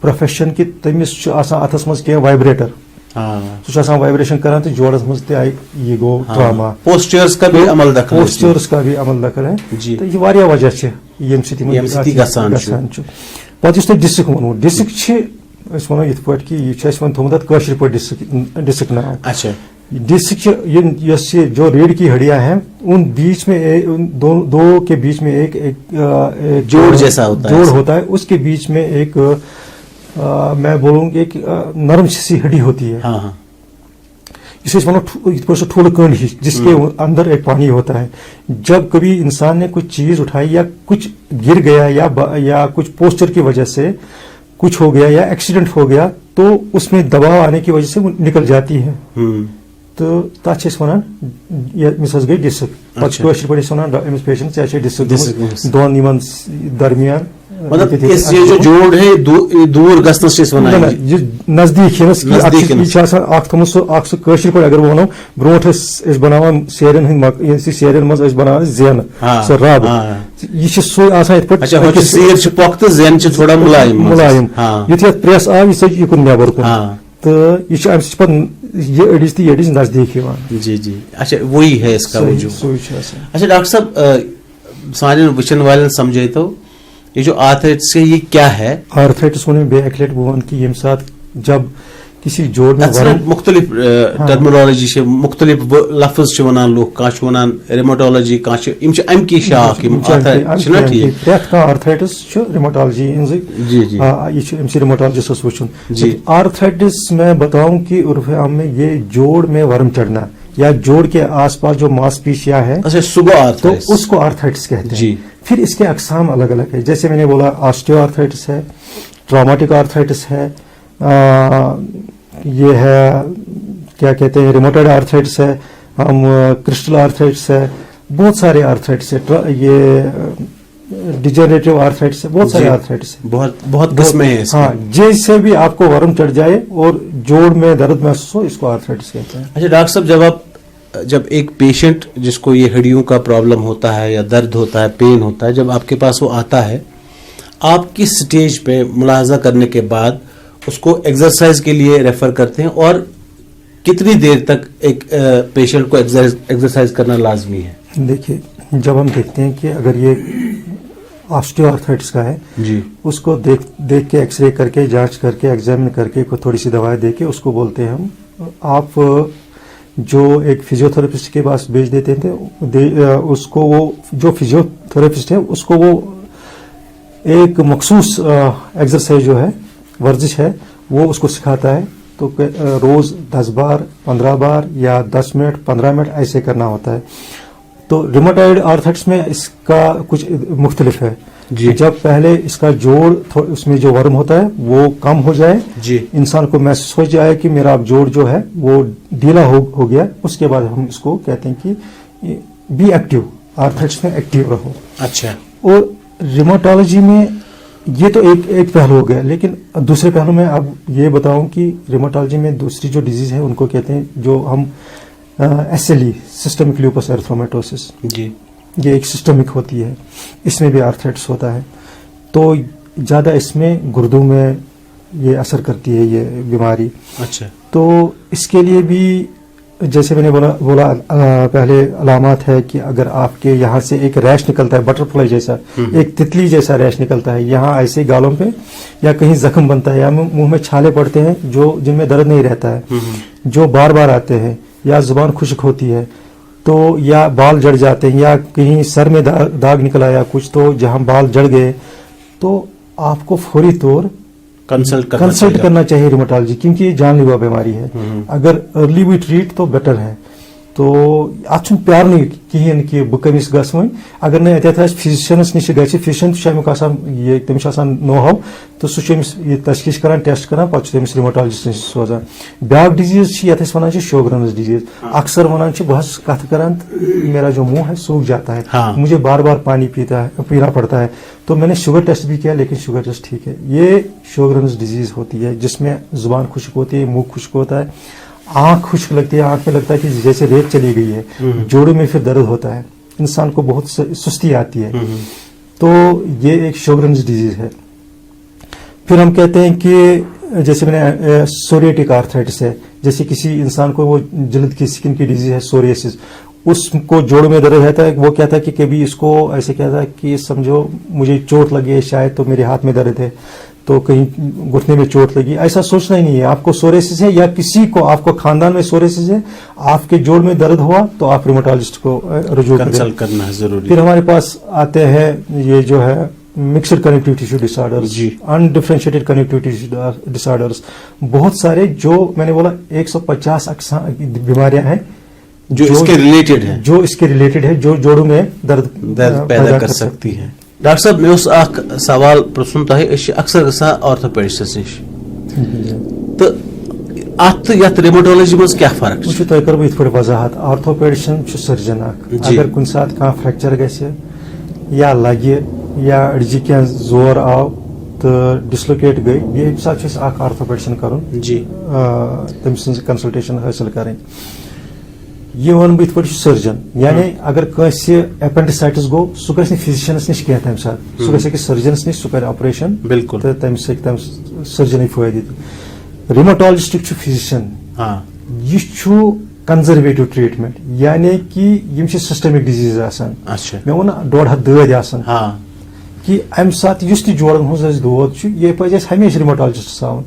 [SPEAKER 2] प्रोफेशन कि तमिस अथस मज कह वाइब्रेटर, सह वाइब्रेशन करान, तो जोड़स मज ये गो ट्रामा।
[SPEAKER 1] पोस्चर्स का भी अमल दखल,
[SPEAKER 2] पोस्चर्स का भी अमल दखल है,
[SPEAKER 1] जी।
[SPEAKER 2] तो यह वारिया वजह है ये गसान। पत तुम डिस्क वो, डिस्क वो इत पे कि यह वो थोमुत कशर पे डिस्क नाव।
[SPEAKER 1] अच्छा,
[SPEAKER 2] डिस्क जो रीढ़ की हड्डियां हैं, उन बीच में दो के बीच में एक
[SPEAKER 1] जोड़ जैसा होता है,
[SPEAKER 2] जोड़ होता है, उसके बीच में एक मैं बोलूँगी एक नरम सी हड्डी होती है,
[SPEAKER 1] हाँ हाँ,
[SPEAKER 2] इसे ठूल कंड ही, जिसके अंदर एक पानी होता है। जब कभी इंसान ने कुछ चीज उठाई या कुछ गिर गया या कुछ पोस्चर की वजह से कुछ हो गया या एक्सीडेंट हो गया, तो उसमें दबाव आने की वजह से वो निकल जाती है, तो तथ वन मिस गई डिस्क। पे पेशेंट डिस्क दोन दरमियान,
[SPEAKER 1] मतलब इस ये जो जोड़ है दूर गसनस
[SPEAKER 2] नजदीक थोमुत पे अगर वो ब्रोट बनान सेरन सेरन मज बनान जेन सो रब, यह
[SPEAKER 1] थोड़ा मुलायम
[SPEAKER 2] युथ प्रेस आव यह युकुन नेबर कुन, तो यह ये अड़िज तो अड़िज नजदीक।
[SPEAKER 1] जी जी, अच्छा वही है इसका वजूद। अच्छा डॉक्टर साहब, सारे वचन वाले समझे तो ये जो आर्थराइटिस है ये क्या है?
[SPEAKER 2] आर्थराइटिस वन बे अकलेट बन कि यम साथ जब किसी जोड़ में
[SPEAKER 1] मुख्तलिफ टर्मिनोलॉजी से मुख्तलिफ लफ्ज वनान लोग, कह वनान रिमोटोलॉजी, कह अम की शाख
[SPEAKER 2] आर्थराइटिस रिमोटोलॉजी,
[SPEAKER 1] जी जी,
[SPEAKER 2] यह रिमोटोलॉजिस्ट वुचन। आर्थराइटिस मैं बताऊं कि उर्फ आम में ये जोड़ में वर्म चढ़ना या जोड़ के आसपास जो मांसपेशियां है, तो उसको आर्थराइटिस कहते हैं। जी। फिर इसके अकसाम अलग अलग है, जैसे मैंने बोला ऑस्टियो आर्थराइटिस है, ट्रॉमेटिक आर्थराइटिस है, ये है क्या कहते हैं रिमोटॉइड आर्थराइटिस है, हम क्रिस्टल आर्थराइटिस है, बहुत सारे आर्थराइटिस है, ये डिजेनरेटिव आर्थराइटिस है, बहुत सारे आर्थराइटिस है,
[SPEAKER 1] बहुत किस्में हैं।
[SPEAKER 2] हाँ, जैसे भी आपको वर्म चढ़ जाए और जोड़ में दर्द महसूस हो, इसको आर्थराइटिस कहते हैं।
[SPEAKER 1] अच्छा डॉक्टर साहब, जब एक पेशेंट जिसको ये हड्डियों का प्रॉब्लम होता है या दर्द होता है, पेन होता है, जब आपके पास वो आता है, आप किस स्टेज पे मुलाहजा करने के बाद उसको एक्सरसाइज के लिए रेफर करते हैं, और कितनी देर तक एक पेशेंट को एक्सरसाइज करना लाजमी है?
[SPEAKER 2] देखिए, जब हम देखते हैं कि अगर ये ऑस्टियोआर्थराइटिस का है, जी, उसको देख के एक्सरे करके जांच करके एग्जामिन करके थोड़ी सी दवाएं दे के उसको बोलते हैं हम, आप जो एक फिजियोथेरेपिस्ट के पास भेज देते थे, उसको वो जो फिजियोथेरेपिस्ट है उसको वो एक मखसूस एक्सरसाइज जो है, वर्जिश है, वो उसको सिखाता है. तो रोज 10 बार, 15 बार या 10 मिनट, 15 मिनट ऐसे करना होता है. तो रिमोटॉइड आर्थराइटिस में इसका कुछ मुख्तलिफ है
[SPEAKER 1] जी.
[SPEAKER 2] जब पहले इसका जोड़, उसमें जो वर्म होता है वो कम हो जाए
[SPEAKER 1] जी,
[SPEAKER 2] इंसान को महसूस हो जाए कि मेरा अब जोड़ जो है वो ढीला हो गया, उसके बाद हम इसको कहते हैं कि बी एक्टिव, आर्थराइटिस में एक्टिव रहो.
[SPEAKER 1] अच्छा.
[SPEAKER 2] और रिमोटोलॉजी में ये तो एक पहलू हो गया, लेकिन दूसरे पहलू में अब ये बताऊं कि रिमोटोलॉजी में दूसरी जो डिजीज है उनको कहते हैं, जो हम SLE, सिस्टमिक लूपस एरिथ्रोमाटोसिस
[SPEAKER 1] जी,
[SPEAKER 2] ये एक सिस्टमिक होती है, इसमें भी आर्थराइटिस होता है. तो ज़्यादा इसमें गुर्दों में ये असर करती है ये बीमारी.
[SPEAKER 1] अच्छा.
[SPEAKER 2] तो इसके लिए भी जैसे मैंने बोला पहले अलामत है कि अगर आपके यहाँ से एक रैश निकलता है, बटरफ्लाई जैसा, एक तितली जैसा रैश निकलता है यहाँ ऐसे गालों पे, या कहीं जख्म बनता है, या मुंह में छाले पड़ते हैं जो जिनमें दर्द नहीं रहता है, जो बार बार आते हैं, या जुबान खुश्क होती है, तो या बाल जड़ जाते हैं, या कहीं सर में दाग निकला या कुछ, तो जहां बाल जड़ गए तो आपको फौरी तौर
[SPEAKER 1] कंसल्ट
[SPEAKER 2] करना चाहिए रिमोटोलॉजी, क्योंकि ये जानलेवा बीमारी है. अगर अर्ली भी ट्रीट तो बेटर है. तो अत प्यार नहीं कहें कि बह कमिस गन, अगर न अत फिजिशियनस नश ग, फिजिशियन ये तमिस नो हाउ, तो सह तशखीश करान, टेस्ट करान, पे तमिस रिमोटोलॉजिस्ट नश सोजान. ब्याक डिजीज ये वन शोगरन्स डिजीज, अक्सर वन बह कथ करान, मेरा जो मुंह है सूख जाता है,
[SPEAKER 1] हाँ.
[SPEAKER 2] मुझे बार बार पानी पीना पड़ता है. तो मैंने शुगर टेस्ट भी किया, लेकिन शुगर टेस्ट ठीक है. ये शोगरन्स डिजीज होती है जिसमें जुबान खुश्क होती है, मुंह खुश्क होता है, आंख खुश्क लगती है, आंख में लगता है कि जैसे रेत चली गई है, जोड़ों में फिर दर्द होता है, इंसान को बहुत सुस्ती आती है. तो ये एक शोगरन्स डिजीज है. फिर हम कहते हैं कि जैसे मैंने सोरियाटिक आर्थराइटिस है, जैसे किसी इंसान को वो जल्द की स्किन की डिजीज है, सोरियासिस, उसको जोड़ में दर्द रहता है, वो कहता है कि कभी इसको ऐसे कहता है कि समझो मुझे चोट लगी है शायद, तो मेरे हाथ में दर्द है, तो कहीं घुटने में चोट लगी, ऐसा सोचना ही नहीं है. आपको सोरियासिस है या किसी को आपको खानदान में सोरियासिस है, आपके जोड़ में दर्द हुआ तो आप रिमोटोलॉजिस्ट को रुजू
[SPEAKER 1] कंसल्ट करना जरूरी.
[SPEAKER 2] फिर हमारे पास आते हैं ये जो है mixed connective tissue disorders, undifferentiated connective tissue disorders, बहुत सारे, जो मैंने बोला 150 बीमारियां हैं
[SPEAKER 1] जो इसके रिलेटेड है, जो जोड़ों में दर्द
[SPEAKER 2] पैदा कर सकती है.
[SPEAKER 1] डॉक्टर साहब मे सवाल पृछुन तह अक्सर गसा ऑर्थोपेडिस्ट नश, तो अत यथ रिमोटोलॉजी मज क्या फर्क
[SPEAKER 2] तुह कर इत पे वजाहत. ऑर्थोपेडिस्ट सर्जन, अगर कुछ सात कह फ्रैक्चर गसे या लगे या अड़जि क्या जोर आव तो डिसलोकेट गई, ये साथ ऑर्थोपेडिस्ट कर तम कंसल्टेशन हासिल करें. ये वन बह सर्जन, यानी अगर कंस एपेंडिसाइटिस गो सह ग फिजिशियनस नश कह तम सात, सह ग सर्जनस नश, सह कर ऑपरेशन,
[SPEAKER 1] बिल्कुल,
[SPEAKER 2] तो तम सर्जन फायदे. रिमोटोलॉजिस्ट फिजिशियन यह कंजर्वेटिव ट्रीटमेंट, यानी कि सिस्टमिक डिजीज आसान. मे वो 1.5 हथ दद आसान कि अम सात जोड़न हज दौद ये पे हमेशा रिमोटोलॉजिस्ट हावन.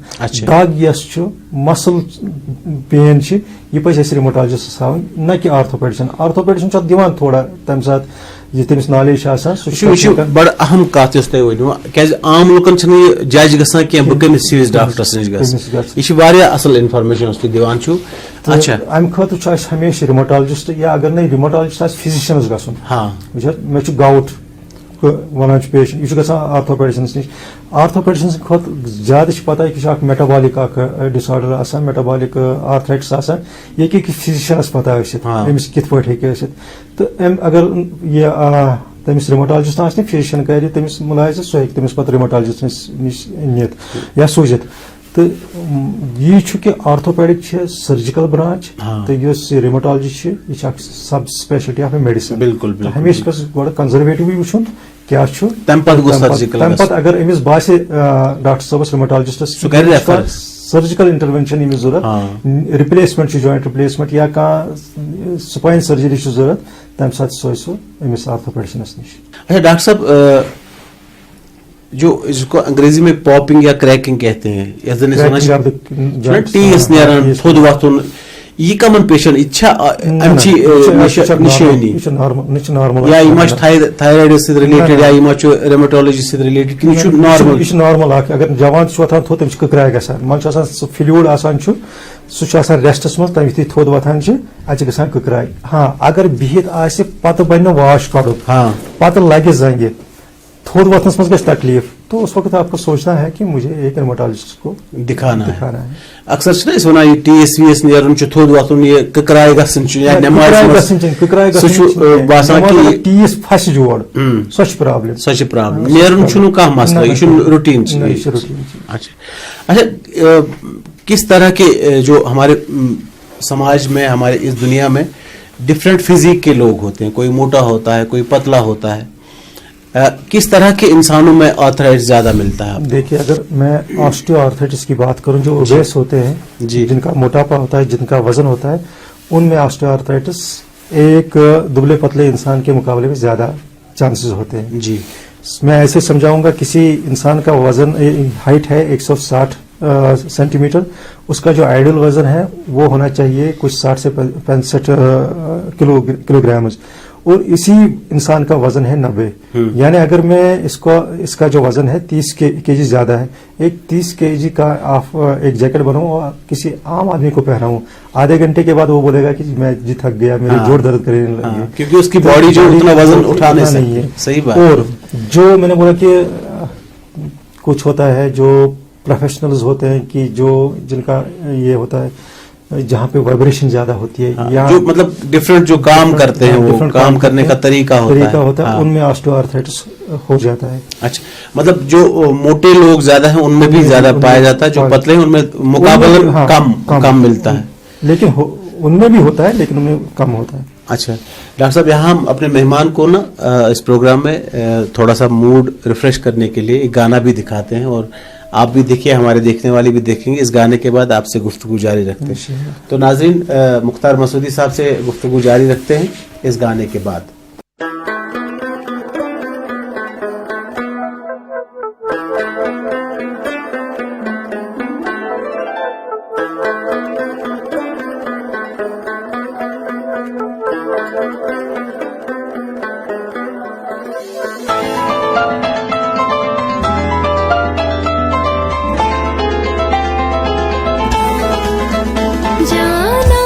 [SPEAKER 2] दाग यस मसल पेन यह पे रिमोटोलॉजिस्ट हावन, न कि ऑर्थोपेडिशन. ऑर्थोपेडिशन दिवान थोड़ा तम सात ये तमिस नॉलेज
[SPEAKER 1] बड़ अहम कत क्या आम लुकन जज गसान क्या बह कमिस डॉक्टरस नश गह असल इन्फॉर्मेशन दिवान. अच्छा,
[SPEAKER 2] अम खतर हमेशा रिमोटोलॉजिस्ट, या अगर नहीं रिमोटोलॉजिस्ट फिजिशियनस गुन, मे गाउट वन पेशेंट, यह गसान ऑर्थोपेडिशनस नश. ऑर्थोपेडिशनस खुद ज्यादा पता है कि मेटाबॉलिक डिसऑर्डर आसान, मेटाबॉलिक आर्थराइटिस आसान, ये कि फिजिशियनस पता अमिस कित पे हे. तो अगर ये तमिस रिमोटोलॉजिस्ट आसने, फिजिशियन कर तमिस मुलायज, सह हे तमिस पे रिमोटोलॉजिस्ट नश नित या सूझित. तो यह कि ऑर्थोपेडिक सर्जिकल ब्रांच, तो रिमोटोलॉजी यह सब स्पेशलिटी ऑफ मेडिसिन.
[SPEAKER 1] बिल्कुल,
[SPEAKER 2] हमेशा गो कंजर्वेटिव वो क्या अगर अमिस बासे डॉक्टर साहबस रिमोटोलॉजिस्टस सर्जिकल इंटरवेंशन अमिस जरूरत, रिप्लेसमेंट जॉइंट रिप्लेसमेंट या कह स्पाइन सर्जरी जरूरत, तम साथ सो अमिस ऑर्थोपेडिशनस नश.
[SPEAKER 1] अच्छा डॉक्टर साहब, जो इसको अंग्रेजी में पॉपिंग या क्रैकिंग कहते हैं, टीस नीरान थोद वथुन, یہ کمن پیشنٹ اچھا امچی نشانی
[SPEAKER 2] نارمل
[SPEAKER 1] یا یہ تھائرائڈ ست ریلیٹڈ یا یہ ریمٹالوجی ست ریلیٹڈ کہ یہ نارمل
[SPEAKER 2] یہ نارمل اگر جوان وتھان تھوٚد تٔمِس چھِ کٕکراے گژھان من سُہ فلوٗڈ آسان چھُ سُہ چھُ آسان ریسٹس منٛز تمہِ یُتھُے تھوٚد وۄتھان چھِ اتہِ چھِ گژھان کٕکراے ہاں اگر بِہِتھ آسہِ پتہٕ بنہِ نہٕ واش کڑُن پتہٕ لگہِ زنگہِ تھوٚد وۄتھنس منٛز گژھِ تکلیف تو اس وقت آپ کو سوچنا ہے کہ مجھے ایک ریمٹالوجسٹ کو
[SPEAKER 1] دکھانا ہے. اکثر چھِ نہ أسۍ وَنان یہِ ٹی ایس وی ایس نیرُن چھُ تھوٚد وۄتھُن یہِ کٕکراے گژھُن چھُ یا نٮ۪مازِ منٛز سُہ چھُ باسان کہ
[SPEAKER 2] ٹیٖس پھسہِ جوڑ سۄ چھِ پرابلم
[SPEAKER 1] سۄ چھِ پرابلم نیرُن چھُنہٕ کانٛہہ مسئلہ یہ چھُنہٕ روٹین اچھا کس طرح کے جو ہمارے سماج میں ہمارے اس دنیا میں ڈفرینٹ فزیک کے لوگ ہوتے ہیں, کوئی موٹا ہوتا ہے, کوئی پتلا ہوتا ہے, کس طرح کے انسانوں میں آرتھرائٹس زیادہ ملتا ہے؟
[SPEAKER 2] دیکھیے اگر میں آسٹیو آرتھرائٹس کی بات کروں جو اوبیس ہوتے ہیں
[SPEAKER 1] جی,
[SPEAKER 2] جن کا موٹاپا ہوتا ہے, جن کا وزن ہوتا ہے, ان میں آسٹیو آرتھرائٹس ایک دبلے پتلے انسان کے مقابلے میں زیادہ چانسز ہوتے ہیں.
[SPEAKER 1] جی
[SPEAKER 2] میں ایسے سمجھاؤں گا کسی انسان کا وزن ہائٹ ہے 160 سینٹی میٹر, اس کا جو آئیڈل وزن ہے وہ ہونا چاہیے کچھ 60 سے 65 کلو گرامز, اور اسی انسان کا وزن ہے 90. یعنی اگر میں اس کا جو وزن ہے 30 کے جی زیادہ ہے, ایک 30 کے جی کا آپ ایک جیکٹ بناؤں اور کسی عام آدمی کو پہناؤں, آدھے گھنٹے کے بعد وہ بولے گا کہ میں جی تھک گیا, میرے جوڑ درد کرنے لگے,
[SPEAKER 1] کیونکہ اس کی باڈی جو اتنا وزن اٹھا نہیں ہے. صحیح بات.
[SPEAKER 2] اور جو میں نے بولا کہ کچھ ہوتا ہے جو پروفیشنلز ہوتے ہیں کہ جن کا یہ ہوتا ہے جہاں پہ وائبریشن زیادہ ہوتی ہے, یا
[SPEAKER 1] جو مطلب ڈفرینٹ جو کام کرتے ہیں وہ کام کرنے کا طریقہ ہوتا ہے,
[SPEAKER 2] ان میں آسٹیو آرتھرائٹس ہو جاتا ہے.
[SPEAKER 1] اچھا, مطلب جو موٹے لوگ زیادہ ہیں ان میں بھی زیادہ پایا جاتا ہے, جو پتلے ہیں ان میں مقابلہ کم ملتا ہے,
[SPEAKER 2] لیکن ان میں بھی ہوتا ہے لیکن ان میں کم ہوتا ہے.
[SPEAKER 1] اچھا ڈاکٹر صاحب, یہاں ہم اپنے مہمان کو نا اس پروگرام میں تھوڑا سا موڈ ریفریش کرنے کے لیے ایک گانا بھی دکھاتے ہیں, اور آپ بھی دیکھیے, ہمارے دیکھنے والے بھی دیکھیں گے. اس گانے کے بعد آپ سے گفتگو جاری رکھتے ہیں. تو ناظرین, مختار مسعودی صاحب سے گفتگو جاری رکھتے ہیں اس گانے کے بعد.
[SPEAKER 3] جانا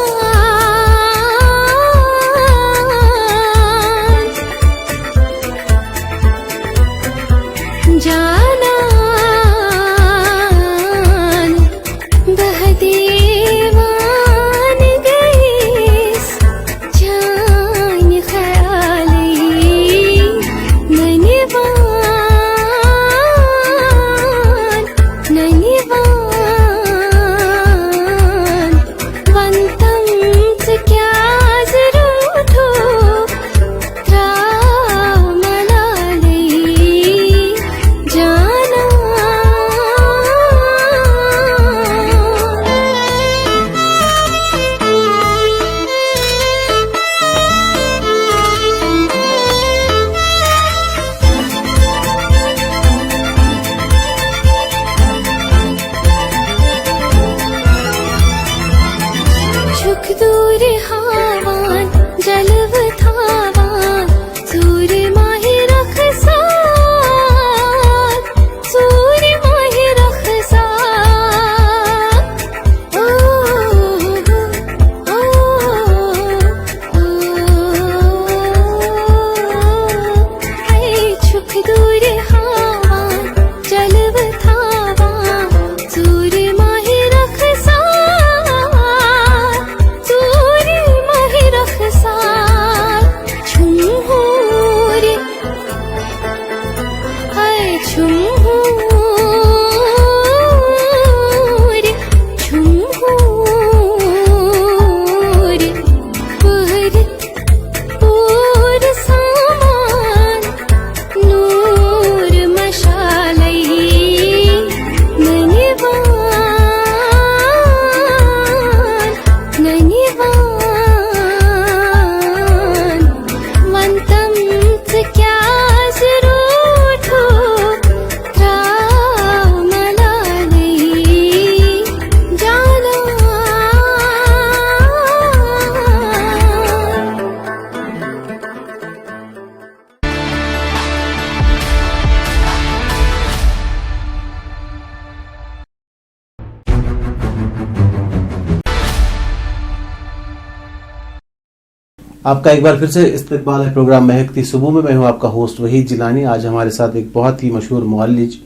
[SPEAKER 1] आपका एक बार फिर से इस्तकबाल है प्रोग्राम महकती सुबह में। मैं हूं आपका होस्ट वहीद जिलानी। आज हमारे साथ एक बहुत ही मशहूर मुअल्लिज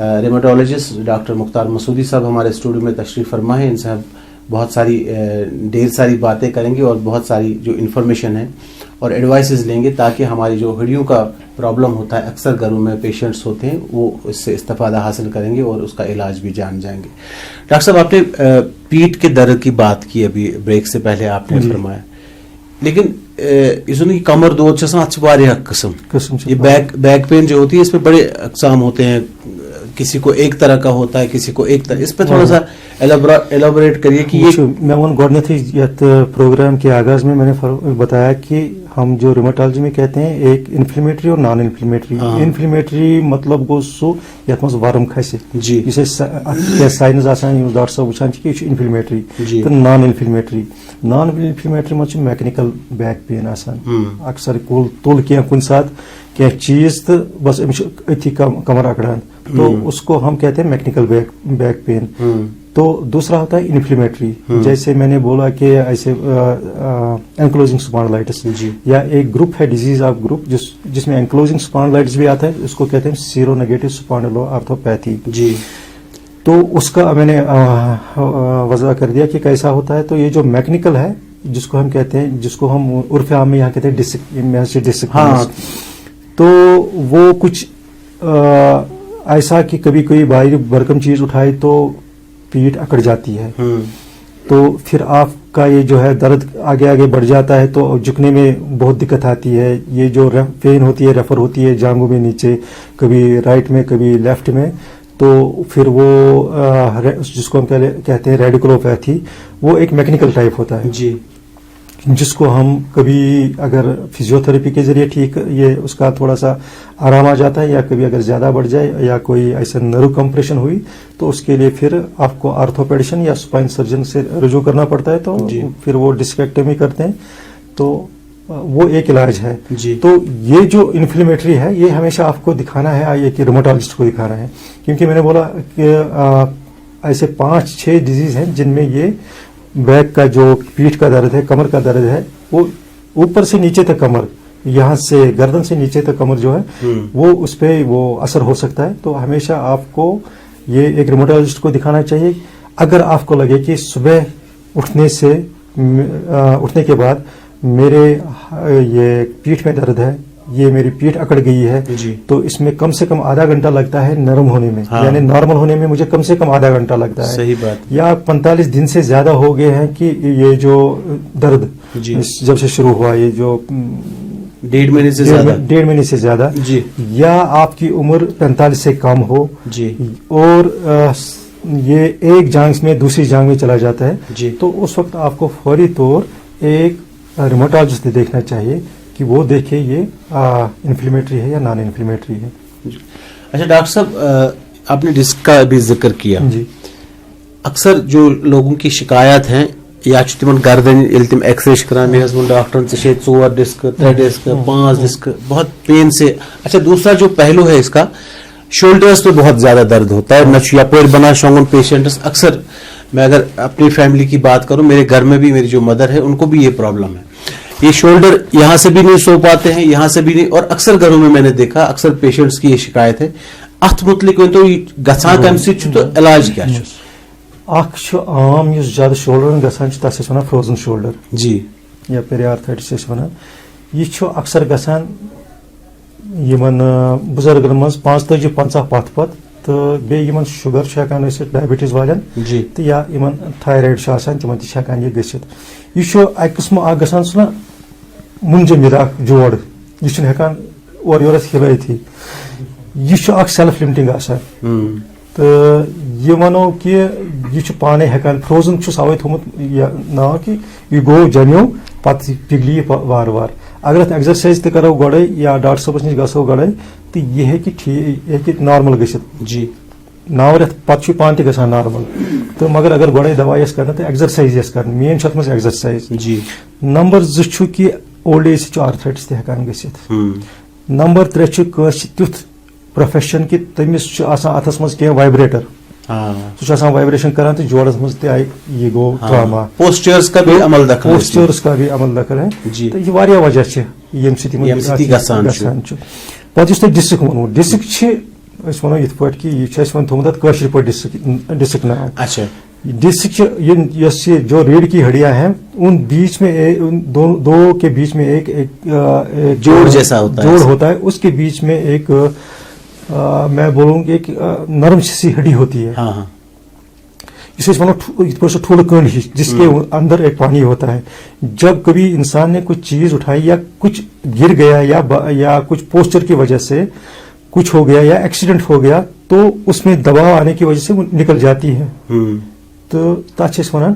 [SPEAKER 1] रेमेटोलॉजिस्ट डॉक्टर मुख्तार मसूदी साहब हमारे स्टूडियो में तशरीफ़ फरमा है। इनसे हम बहुत सारी ढेर सारी बातें करेंगे और बहुत सारी जो इन्फॉर्मेशन है और एडवाइसेस लेंगे ताकि हमारी जो हड्डियों का प्रॉब्लम होता है, अक्सर घरों में पेशेंट्स होते हैं, वो इससे इस्तेफादा हासिल करेंगे और उसका इलाज भी जान जाएंगे। डॉक्टर साहब, आपने पीठ के दर्द की बात की अभी ब्रेक से पहले आपने फरमाया, लेकिन इसमें कमर दर्द किस्म ये बैक पेन जो होती है इसमें बड़े अकसाम होते हैं, किसी को एक तरह का होता है, किसी को एक तरह। इस पे थोड़ा सा एलाबोरेट करिए कि ये
[SPEAKER 2] मैं वन गोडनेथी प्रोग्राम के आगाज में मैंने बताया कि हम जो रोमेटोलॉजी में कहते हैं एक इन्फ्लेमेटरी और नॉन इन्फ्लेमेटरी। इन्फ्लेमेटरी मतलब गो सो यथ मज वर्म खसे
[SPEAKER 1] जी
[SPEAKER 2] साइनस डॉक्टर साहब वुचान कि इन्फ्लेमेटरी तो नॉन इन्फ्लेमेटरी मज मैकेनिकल बैक पेन अक्सर तुल क्या कुन साथ क्या चीज तो बस अथी कमर अकड़ान, तो उसको हम कहते हैं मैकेनिकल बैक पेन। तो दूसरा होता है इन्फ्लेमेटरी, जैसे मैंने बोला कि ऐसे एंक्लोजिंग स्पॉन्डिलाइटिस या एक ग्रुप है डिजीज ऑफ ग्रुप जिसमें एंक्लोजिंग स्पॉन्डिलाइटिस भी आता है, उसको कहते हैं सीरोनेगेटिव स्पॉन्डिलोआर्थोपैथी जी। तो उसका मैंने वजह कर दिया कि कैसा होता है। तो ये जो मैकेनिकल है जिसको हम कहते हैं, जिसको हम उर्फ आम में यहाँ कहते हैं डिस्क, तो वो कुछ ऐसा कि कभी कोई भारी भरकम चीज उठाए तो पीठ अकड़ जाती है, तो फिर आपका ये जो है दर्द आगे आगे बढ़ जाता है, तो झुकने में बहुत दिक्कत आती है। ये जो पेन होती है रेफर होती है जांघों में नीचे, कभी राइट में कभी लेफ्ट में, तो फिर वो जिसको हम कहते हैं रेडिकुलोपैथी, वो एक मैकेनिकल टाइप होता है जी, जिसको हम कभी अगर फिजियोथेरेपी के जरिए ठीक ये उसका थोड़ा सा आराम आ जाता है, या कभी अगर ज्यादा बढ़ जाए या कोई ऐसा नर्व कंप्रेशन हुई तो उसके लिए फिर आपको आर्थोपेडिशन या स्पाइन सर्जन से रुजू करना पड़ता है, तो फिर वो डिस्केक्टमी करते हैं, तो वो एक इलाज है जी। तो ये जो इन्फ्लेमेटरी है ये हमेशा आपको दिखाना है, ये कि रोमेटोलॉजिस्ट को दिखाना है, क्योंकि मैंने बोला कि ऐसे 5-6 डिजीज हैं जिनमें ये बैक का जो पीठ का दर्द है, कमर का दर्द है, वो ऊपर से नीचे तक कमर, यहाँ से गर्दन से नीचे तक कमर जो है वो उस पर वो असर हो सकता है। तो हमेशा आपको ये एक रोमेटोलॉजिस्ट को दिखाना चाहिए। अगर आपको लगे कि सुबह उठने के बाद मेरे ये पीठ में दर्द है, ये मेरी पीठ अकड़ गई है, तो इसमें कम से कम आधा घंटा लगता है नरम होने में, यानी नॉर्मल होने में मुझे कम से कम आधा घंटा लगता है।
[SPEAKER 1] सही बात।
[SPEAKER 2] या 45 दिन से ज्यादा हो गए हैं कि ये जो दर्द जब से शुरू हुआ, ये जो
[SPEAKER 1] 1.5 महीने से ज्यादा
[SPEAKER 2] जी, या आपकी उम्र 45 से कम हो जी, और ये एक जांघ में दूसरी जांघ में चला जाता है जी, तो उस वक्त आपको फौरी तौर एक रोमेटोलॉजिस्ट देखना चाहिए कि वो देखे ये इन्फ्लेमेटरी है या नॉन इन्फ्लेमेटरी है।
[SPEAKER 1] अच्छा डॉक्टर साहब, आपने डिस्क का भी जिक्र किया जी। अक्सर जो लोगों की शिकायत हैं या तिमन गर्दन तिम एक्सरे कराने डॉक्टर 4 डिस्क 3 डिस्क 5 डिस्क बहुत पेन से। अच्छा, दूसरा जो पहलू है इसका, शोल्डर्स पे बहुत ज्यादा दर्द होता है, नच या पैर बना शोंगन पेशेंट्स। अक्सर मैं अगर अपनी फैमिली की बात करूं, मेरे घर में भी मेरी जो मदर है उनको भी ये प्रॉब्लम है, ये शोल्डर यहाँ से भी नहीं सो पाते हैं, यहाँ से भी नहीं, और अक्सर घरों में मैंने देखा अक्सर पेशेंट्स की ये शिकायत है। अथ मुतलिक तो गछान कम से तो इलाज क्या है?
[SPEAKER 2] आम ज्यादा शोल्डर गछान तस वन फ्रोजन शोल्डर
[SPEAKER 1] जी, या
[SPEAKER 2] पेरियार्थराइटिस वन, यह अक्सर गछान यमन बुजुर्गन मज 45-50 पथ पत, तो बेन शुगर हेकान डायबिटीज वालन जी, तो या इन थायराइड तिमन हेकान यह गसित। यह अक किस्म गसान सह मुंजमिद जोड़, यह हेकान और योर हिलैत, यह सेल्फ लिमिटिंग आसान, तो यह वनो कि यह पाने हेकान फ्रोजन अवै थोमुत नाव कि यह गो जमियो पत पिघली वार वार। अगर अत एक्सरसाइज त करो गड़े या डॉक्टर साहब नश गो गड़े, तो यह ठीक नॉर्मल गसित जी, 9 रेत पत पान त नॉर्मल, तो मगर अगर गड़े दवा कर तो एक्सरसाइज कर, मेन मज एक्सरसाइज जी। नंबर 2 कि ओल्ड एज आर्थराइटिस हेकान गसित। नंबर 3 तुथ प्रोफेशन कि तमिस अथस मज कह वाइब्रेटर, سُہ چھُ آسان وائبریشن کران تہٕ جوڑس منٛز تہِ آیہِ یہِ گوٚو ٹراما.
[SPEAKER 1] پوسچرز کا بھی عمل دخل ہے.
[SPEAKER 2] پوسچرس کا بھی عمل دخل ہے.
[SPEAKER 1] جی.
[SPEAKER 2] تہٕ یہِ واریاہ وجہ چھِ ییٚمہِ سۭتۍ گژھان چھُ. پتہٕ یُس تۄہہِ ڈسک ووٚنوٕ ڈسک چھِ أسۍ وَنو یِتھ پٲٹھۍ کہِ یہِ چھُ اَسہِ وۄنۍ تھوٚمُت اَتھ کٲشِر پٲٹھۍ ڈسک ناو.
[SPEAKER 1] اچھا.
[SPEAKER 2] ڈسک چھِ یۄس یہِ جو ریڑھ کی ہڈیاں ہیں ان بیچ میں دو کے بیچ میں ایک
[SPEAKER 1] جوڑ جیسا
[SPEAKER 2] ہوتا ہے. اس کے بیچ میں ایک میں بولوں گی ایک نرم سی ہڈی ہوتی ہے. جسے ٹھوڑ کنڈ ہی جس کے اندر ایک پانی ہوتا ہے. جب کبھی انسان نے کچھ چیز اٹھائی یا کچھ گر گیا یا کچھ پوسچر کی وجہ سے کچھ ہو گیا یا ایکسیڈنٹ ہو گیا تو اس میں دباؤ آنے کی وجہ سے وہ نکل جاتی ہے. تو تک ونان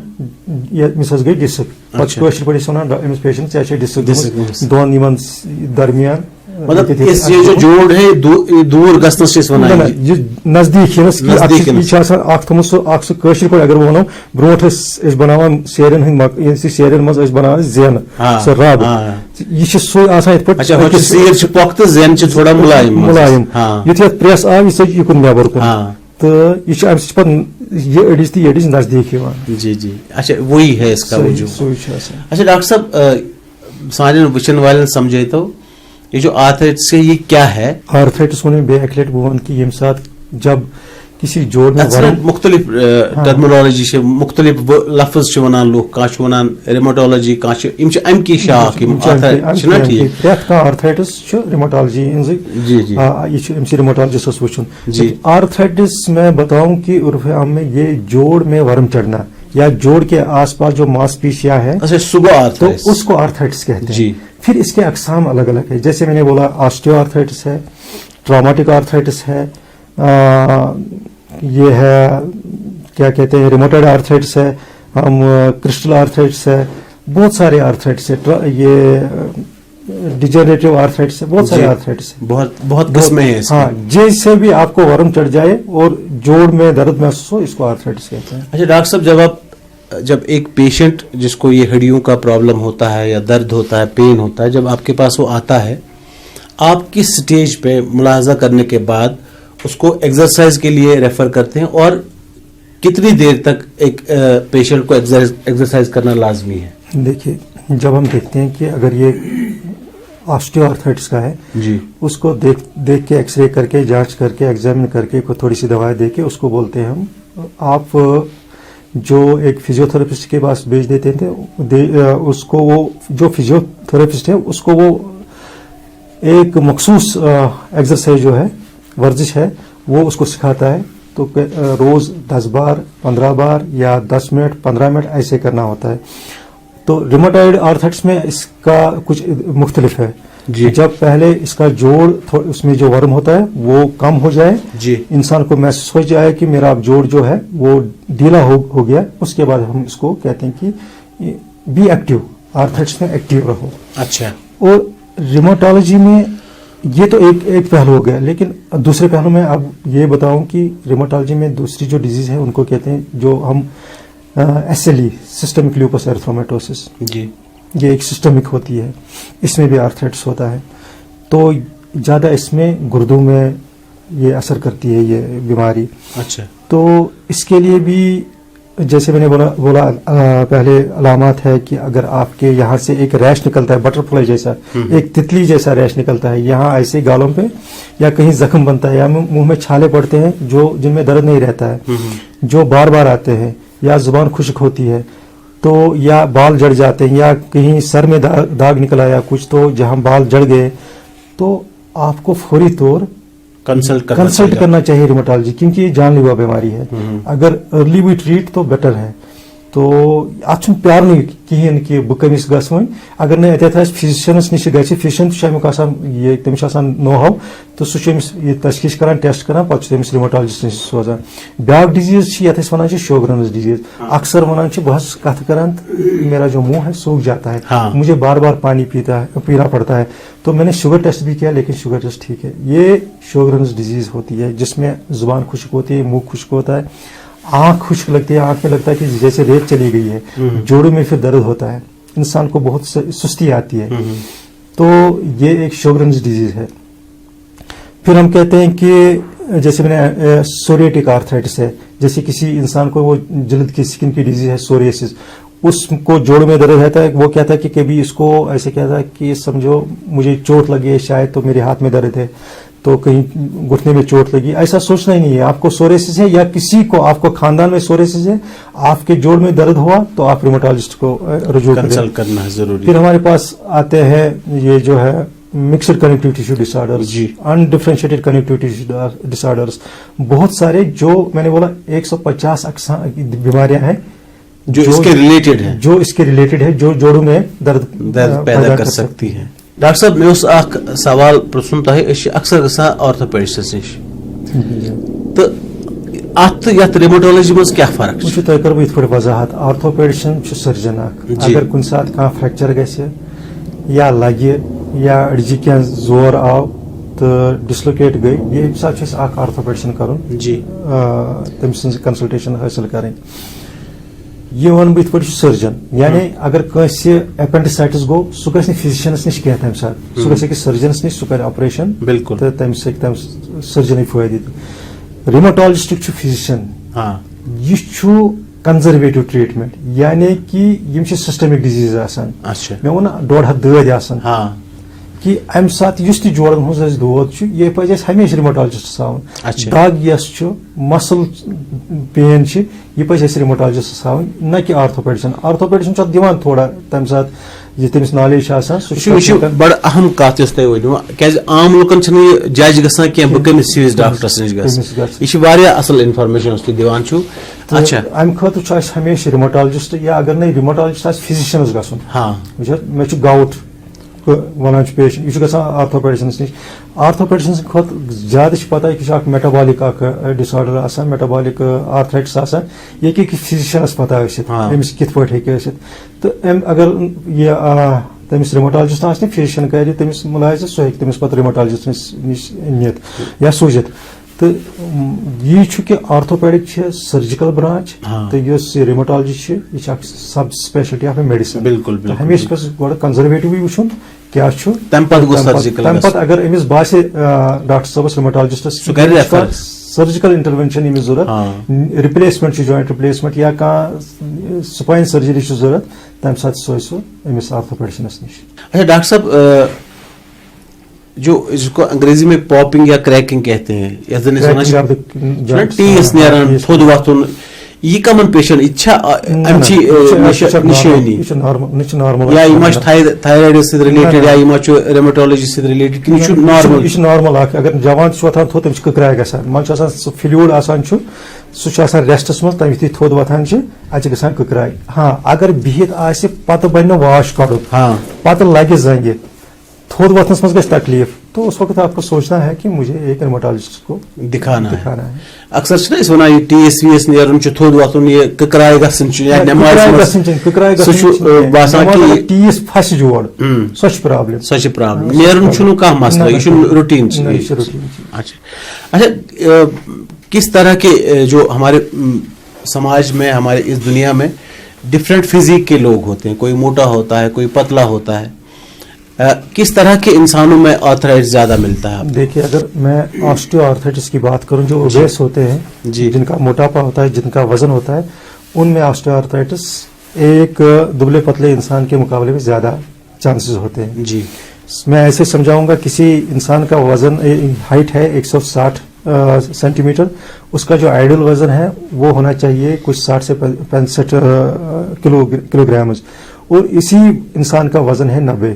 [SPEAKER 2] امس گئی ڈسک پہ ونان پیشنٹ ڈسک دون درمیان
[SPEAKER 1] مطلب یہ جو جوڑ ہے دور گھنس
[SPEAKER 2] نزدیک تھومت سہ قشر پہ اگر ونو برونٹ بناوان سیرین ہند سیرین مز بناوان زین سہ رب یہ سو آسان
[SPEAKER 1] تھوڑا
[SPEAKER 2] ملائم یتھے پریس آو یہ سج یکن نیبر کن تو یہ امہ سہ یہ اڑس تو یڑس نزدیک.
[SPEAKER 1] جی جی. اچھا وہی ہے اس کا وجود. اچھا ڈاکٹر صاحب سارے وچن والن سمجھے تو یہ جو آرتھرائٹس ہے یہ کیا ہے؟
[SPEAKER 2] آرتھرائٹس ون بے اکہ لٹ بہت کہ یم سات جب کسی جوڑ میں
[SPEAKER 1] مختلف ٹرمنالوجی مختلف لفظ ونان لوگ کھانا ونان ریموٹالوجی ام کی شاخ
[SPEAKER 2] پریت آرتھرائٹس ریموٹالوجی یہ ریموٹالوجسٹ وچن. آرتھرائٹس میں بتاؤں کہ عرف عام میں یہ جوڑ میں ورم چڑھنا یا جوڑ کے آس پاس جو ماس پیشیاں ہیں تو اس کو آرتھرائٹس کہتے ہیں. پھر اس کے اقسام الگ الگ ہے. جیسے میں نے بولا آسٹیو آرتھرائٹس ہے, ٹرامیٹک آرتھرائٹس ہے, یہ ہے کیا کہتے ہیں ریموٹائڈ آرتھرائٹس ہے, ہم کرسٹل آرتھرائٹس ہے, بہت سارے آرتھرائٹس ہے, یہ ڈیجنریٹو آرتھرائٹس ہے, بہت سارے آرتھرائٹس ہیں,
[SPEAKER 1] بہت قسمیں ہیں.
[SPEAKER 2] ہاں جیسے بھی آپ کو ورم چڑھ جائے اور جوڑ میں درد محسوس ہو اس کو آرتھرائٹس کہتے ہیں.
[SPEAKER 1] اچھا ڈاکٹر صاحب جب ایک پیشنٹ جس کو یہ ہڈیوں کا پرابلم ہوتا ہے یا درد ہوتا ہے, پین ہوتا ہے, جب آپ کے پاس وہ آتا ہے, آپ کس سٹیج پہ ملاحظہ کرنے کے بعد اس کو ایکسرسائز کے لیے ریفر کرتے ہیں اور کتنی دیر تک ایک پیشنٹ کو ایکسرسائز کرنا لازمی ہے؟
[SPEAKER 2] دیکھیے جب ہم دیکھتے ہیں کہ اگر یہ آسٹیو آرتھرائٹس کا ہے جی, اس کو دیکھ کے ایکس رے کر کے جانچ کر کے ایگزامن کر کے تھوڑی سی دوائیں دے کے اس کو بولتے ہیں ہم آپ جو ایک فزیو تھراپسٹ کے پاس بھیج دیتے تھے, اس کو وہ جو فزیو تھراپسٹ ہے اس کو وہ ایک مخصوص ایکسرسائز جو ہے ورزش ہے وہ اس کو سکھاتا ہے. تو روز 10 بار 15 بار یا 10 منٹ 15 منٹ ایسے کرنا ہوتا ہے. تو ریموٹائڈ آرتھرائٹس میں اس کا کچھ مختلف ہے جی. جب پہلے اس کا جوڑ اس میں جو ورم ہوتا ہے وہ کم ہو جائے جی, انسان کو محسوس ہو جائے کہ میرا جوڑ جو ہے وہ ڈھیلا ہو گیا, اس کے بعد ہم اس کو کہتے ہیں کہ بی ایکٹیو, آرتھرائٹس میں ایکٹیو رہو.
[SPEAKER 1] اچھا.
[SPEAKER 2] اور ریموٹالوجی میں یہ تو ایک پہلو ہو گیا, لیکن دوسرے پہلو میں اب یہ بتاؤں کہ ریموٹالوجی میں دوسری جو ڈیزیز ہے ان کو کہتے ہیں جو ہم ایس ایل ای سسٹمک لیوپس ایرتھرومیٹوسس جی, یہ ایک سسٹمک ہوتی ہے, اس میں بھی آرتھرائٹس ہوتا ہے. تو زیادہ اس میں گردوں میں یہ اثر کرتی ہے یہ بیماری. اچھا. تو اس کے لیے بھی جیسے میں نے بولا پہلے علامات ہے کہ اگر آپ کے یہاں سے ایک ریش نکلتا ہے بٹر فلائی جیسا, ایک تتلی جیسا ریش نکلتا ہے یہاں ایسے گالوں پہ, یا کہیں زخم بنتا ہے یا منہ میں چھالے پڑتے ہیں جن میں درد نہیں رہتا ہے, جو بار بار آتے ہیں, یا زبان خشک ہوتی ہے, تو یا بال جڑ جاتے ہیں, یا کہیں سر میں داغ نکل آیا کچھ, تو جہاں بال جڑ گئے تو آپ کو فوری طور کنسلٹ کرنا چاہیے ریموٹالوجی, کیونکہ یہ جان لیوا بیماری ہے. اگر ارلی بھی ٹریٹ تو بیٹر ہے. تو ات پیار کہین کہ بہ کمس گھس وی, اگر نا اتھ فزیشنس نش گھِ, فزیشن تمس نو ہاو, تو سہ یہ تشخیص کران ٹیسٹ کران پتہ تمس ریموٹالجسٹ نش سوزان. بیاکھ ڈیزیز یتھ ونان شوگرنز ڈیزیز, اکثر ونان بہت کت کران میرا جو منہ ہے سوکھ جاتا ہے, مجھے بار بار پانی پینا پڑتا ہے. تو میں نے شوگر ٹیسٹ بھی کیا لیکن شوگر ٹیسٹ ٹھیک ہے. یہ شوگرنز ڈیزیز ہوتی ہے جس میں زبان خشک ہوتی ہے, منہ خشک ہوتا ہے, آنکھ خشک لگتی ہے, آنکھ میں لگتا ہے کہ جیسے ریت چلی گئی ہے, جوڑوں میں پھر درد ہوتا ہے, انسان کو بہت سستی آتی ہے. تو یہ ایک شوگرنز ڈیزیز ہے. پھر ہم کہتے ہیں کہ जैसे मैंने सोरियाटिक आर्थराइटिस है, जैसे किसी इंसान को वो जल्द की स्किन की डिजीज है सोरियासिस, उसको जोड़ में दर्द रहता है, वो कहता है कि कभी इसको ऐसे कहता है कि समझो मुझे चोट लगी है शायद तो मेरे हाथ में दर्द है, तो कहीं घुटने में चोट लगी, ऐसा सोचना ही नहीं है। आपको सोरियासिस है या किसी को आपको खानदान में सोरियासिस है, आपके जोड़ में दर्द हुआ तो आप रिमोटोलॉजिस्ट को रुजू
[SPEAKER 1] कंसल्ट करना है जरूरी।
[SPEAKER 2] फिर हमारे पास आते हैं ये जो है mixed connective tissue disorders, undifferentiated connective tissue disorders, बहुत सारे जो मैंने बोला 150 बीमारियां हैं
[SPEAKER 1] जो इसके रिलेटेड है,
[SPEAKER 2] जो जोड़ों में दर्द
[SPEAKER 1] पैदा कर सकती है। डॉक्टर साहब मैं उस सवाल प्रश्न तह अक्सर गसा ऑर्थोपेडिस्ट नश तो अत यत रिमोटोलॉजी मज क्या फर्क
[SPEAKER 2] वो तह कर इत वजाहत ऑर्थोपेडिस्ट सर्जन अगर कुछ सात कह फ्रैक्चर गसे या लगे या अड़जी क्या जोर आव तो डिसलोकेट गई ये साथ ऑर्थोपेडिशन कर
[SPEAKER 1] जी
[SPEAKER 2] तम सज कंसल्टेशन हासिल करें। ये वन बह पे सर्जन यानी अगर कंसे एपेंडिसाइटिस गो सह गि फिजिशियनस नश कह तम सात सह गि सर्जनस नश सह कर ऑपरेशन
[SPEAKER 1] बिल्कुल तो
[SPEAKER 2] तम सर्जन फायदे। रिमोटोलॉजिस्ट फिजिशियन यह कंजर्वेटिव ट्रीटमेंट यानी कि यम सिस्टमिक डिजीज आसान मे वो 1.5 दद आसान कि अमि सात जोड़न हज दौद यह पे हमेशा रिमोटोलॉजिस्ट हावन। दग यस मसल पेन यह पे रिमोटोलॉजिस्ट हावन न कि ऑर्थोपेडिशन। ऑर्थोपेडिशन दिवान थोड़ा तम सात ये तमिस नॉलेज
[SPEAKER 1] बड़ अहम कत वन क्या आम लुकन जज गसान कह बह कमिस डॉक्टरस नश यह असल इन्फॉर्मेशन दिवान। अच्छा
[SPEAKER 2] अमि खतर हमेशा रिमोटोलॉजिस्ट या अगर नहीं रिमोटोलॉजिस्ट फिजिशियनस गुन मे गाउट वन पेशेंट यह ऑर्थोपेडिशन नश। ऑर्थोपेडिशन खुद ज्यादा पता यह मेटाबॉलिक डिसऑर्डर आसान मेटाबॉलिक आर्थराइटिस आसान ये कि फिजिशियनस पता अमिस कित पे हे तो अगर यह तमिस रिमोटोलॉजिस्ट आस फिजिशियन कर तमिस मुलायजा सह हे तमिस पे रिमोटोलॉजिस्ट नश नित या सूझित। तो यह कि ऑर्थोपेडिक सर्जिकल ब्रांच तो रिमोटोलॉजी यह सब स्पेशलिटी ऑफ मेडिसिन
[SPEAKER 1] बिल्कुल
[SPEAKER 2] हमेशा पे कंजर्वेटिव वुन क्या अगर अमिस बासे डॉक्टर साहब रिमोटोलॉजिस्टस सर्जिकल इंटरवेंशन अमिस जरूरत रिप्लेसमेंट जॉइंट रिप्लेसमेंट या कह स्पाइन सर्जरी जरूरत तम सात सो अमिस ऑर्थोपेडिशनस नश।
[SPEAKER 1] अच्छा डॉक्टर साहब जो इसको अंग्रेजी में पॉपिंग या क्रैकिंग कहते हैं टीस नीरान थोद वतुन यह कमन पेशेंट नॉर्मल या थायराइड से रिलेटेड या रेमेटोलॉजी से रिलेटेड कि नॉर्मल
[SPEAKER 2] यह नॉर्मल अगर जवान वथान थोद तमिस ककराय गसान मन फ्लूड आसान सह रेस्टस मज तम यु थोद वथान अत गसान ककराय। हाँ अगर बिहित आसि पत बन वाश कड़ुन पत लगे जंगे थोद वथनस मज गई तकलीफ तो उस वक्त आपको सोचना है कि मुझे एक रिमोटोलॉजिस्ट को
[SPEAKER 1] दिखाना है। अक्सर वन टीएस नीरन थोद वतन यह ककराय
[SPEAKER 2] टीस फस जोड़ सह प्रॉब्लम
[SPEAKER 1] नीरन कह मसला यह रूटीन। अच्छा किस तरह के जो हमारे समाज में हमारे इस दुनिया में डिफरेंट फिजिक के लोग होते हैं, कोई मोटा होता है कोई पतला होता है, किस तरह के इंसानों में आर्थराइटिस ज्यादा मिलता है?
[SPEAKER 2] देखिए अगर मैं ऑस्टियोआर्थराइटिस की बात करूं जो ओबेस होते हैं जिनका मोटापा होता है जिनका वजन होता है उनमें ऑस्टियोआर्थराइटिस एक दुबले पतले इंसान के मुकाबले में ज्यादा चांसेस होते हैं जी। मैं ऐसे समझाऊंगा किसी इंसान का वजन हाइट है 160 सेंटीमीटर, उसका जो आइडियल वजन है वो होना चाहिए कुछ 60 से 65 किलोग्राम और इसी इंसान का वजन है 90।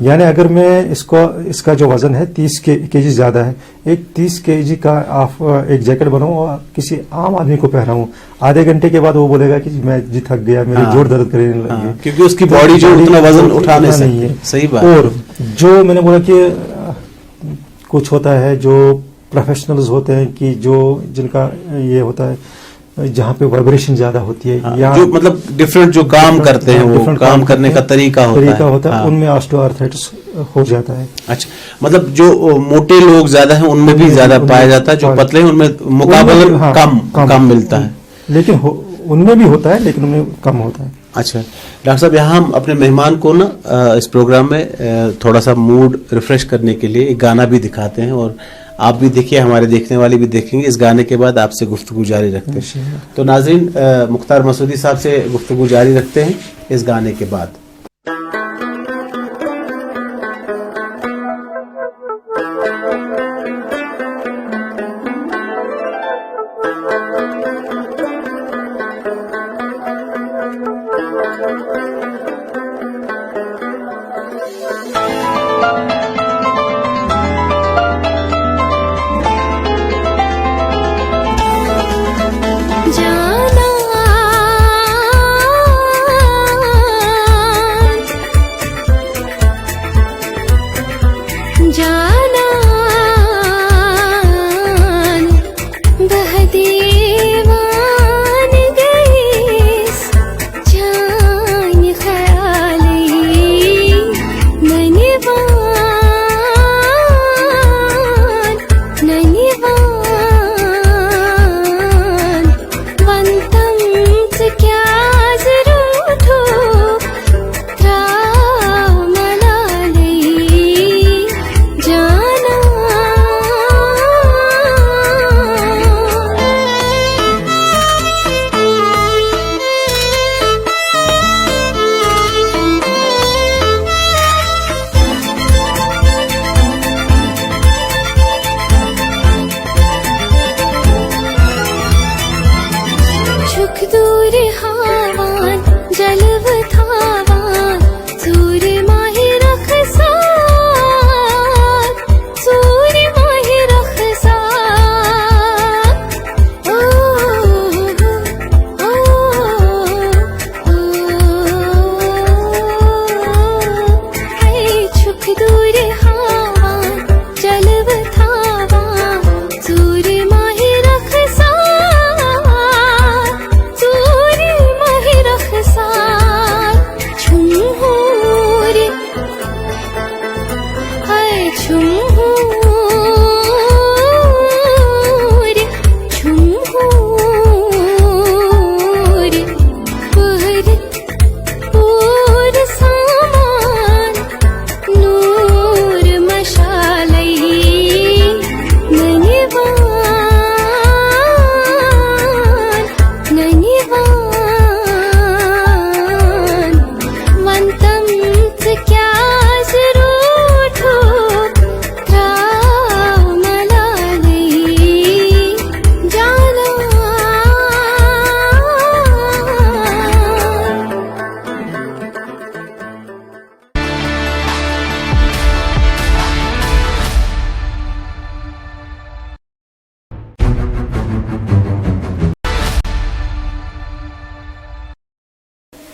[SPEAKER 2] यानी अगर मैं इसका जो वजन है 30 केजी ज्यादा है, एक 30 केजी का आप एक जैकेट बनाऊं और किसी आम आदमी को पहनाऊं, आधे घंटे के बाद वो बोलेगा कि मैं जी थक गया, मेरे जोड़ दर्द करने लगे
[SPEAKER 1] क्योंकि उसकी बॉडी जो उतना वजन उठा नहीं है। सही बात।
[SPEAKER 2] और जो मैंने बोला कि कुछ होता है जो प्रोफेशनल्स होते हैं कि जो जिनका ये होता है जहाँ पे वाइब्रेशन ज्यादा होती है या
[SPEAKER 1] जो मतलब डिफरेंट जो काम करते हैं वो काम करने का तरीका होता है
[SPEAKER 2] उनमें ऑस्टियोआर्थराइटिस हो जाता है।
[SPEAKER 1] अच्छा मतलब जो मोटे लोग ज्यादा हैं उनमें भी ज्यादा पाया जाता है, जो पतले हैं उनमें मुकाबले कम मिलता है,
[SPEAKER 2] लेकिन उनमें भी होता है लेकिन उनमें कम होता है।
[SPEAKER 1] अच्छा डॉक्टर साहब यहाँ हम अपने मेहमान को ना इस प्रोग्राम में थोड़ा सा मूड रिफ्रेश करने के लिए एक गाना भी दिखाते हैं और आप भी देखिए, हमारे देखने वाले भी देखेंगे। इस गाने के बाद आपसे गुफ्तगू जारी रखते हैं। तो नाज़रीन, मुख्तार मसूदी साहब से गुफ्तगू जारी रखते हैं इस गाने के बाद।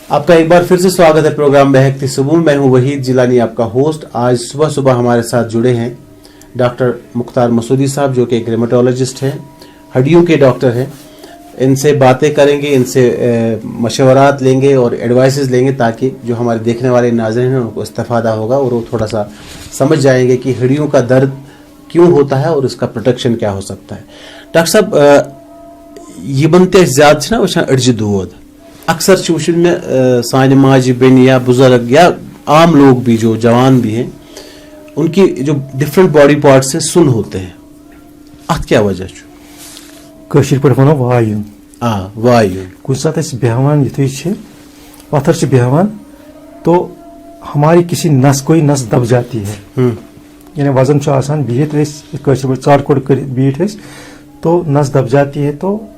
[SPEAKER 1] आपका एक बार फिर से स्वागत है प्रोग्राम महकती सुबह। मैं हूं वहीद जिलानी, आपका होस्ट। आज सुबह सुबह हमारे साथ जुड़े हैं डॉक्टर मुख्तार मसूदी साहब, जो कि एक रेमेटोलॉजिस्ट हैं, हड्डियों के डॉक्टर हैं। इनसे बातें करेंगे, इनसे मशवरात लेंगे और एडवाइसेस लेंगे, ताकि जो हमारे देखने वाले नाज़रीन हैं उनको इस्तेफादा होगा और वो थोड़ा सा समझ जाएंगे कि हड्डियों का दर्द क्यों होता है और इसका प्रोटेक्शन क्या हो सकता है। डॉक्टर साहब, ये बनते ज्यादा ना वह अड़ज दौद अक्सर वुचन में सान माज बेन या बुजुर्ग या आम लोग भी जो जवान भी हैं, उनकी जो डिफरेंट बॉडी पार्ट से सुन होते हैं। अत क्या वजह
[SPEAKER 2] कशीर पे वनो वायु
[SPEAKER 1] वायु
[SPEAKER 2] कुछ साथ बेहवान युथुई पत्थर बेहवान तो हमारी किसी नस कोई नस दब जाती है, यानी वजन आसान बिहित चार कोट बिहित तो नस दब जाती है, तो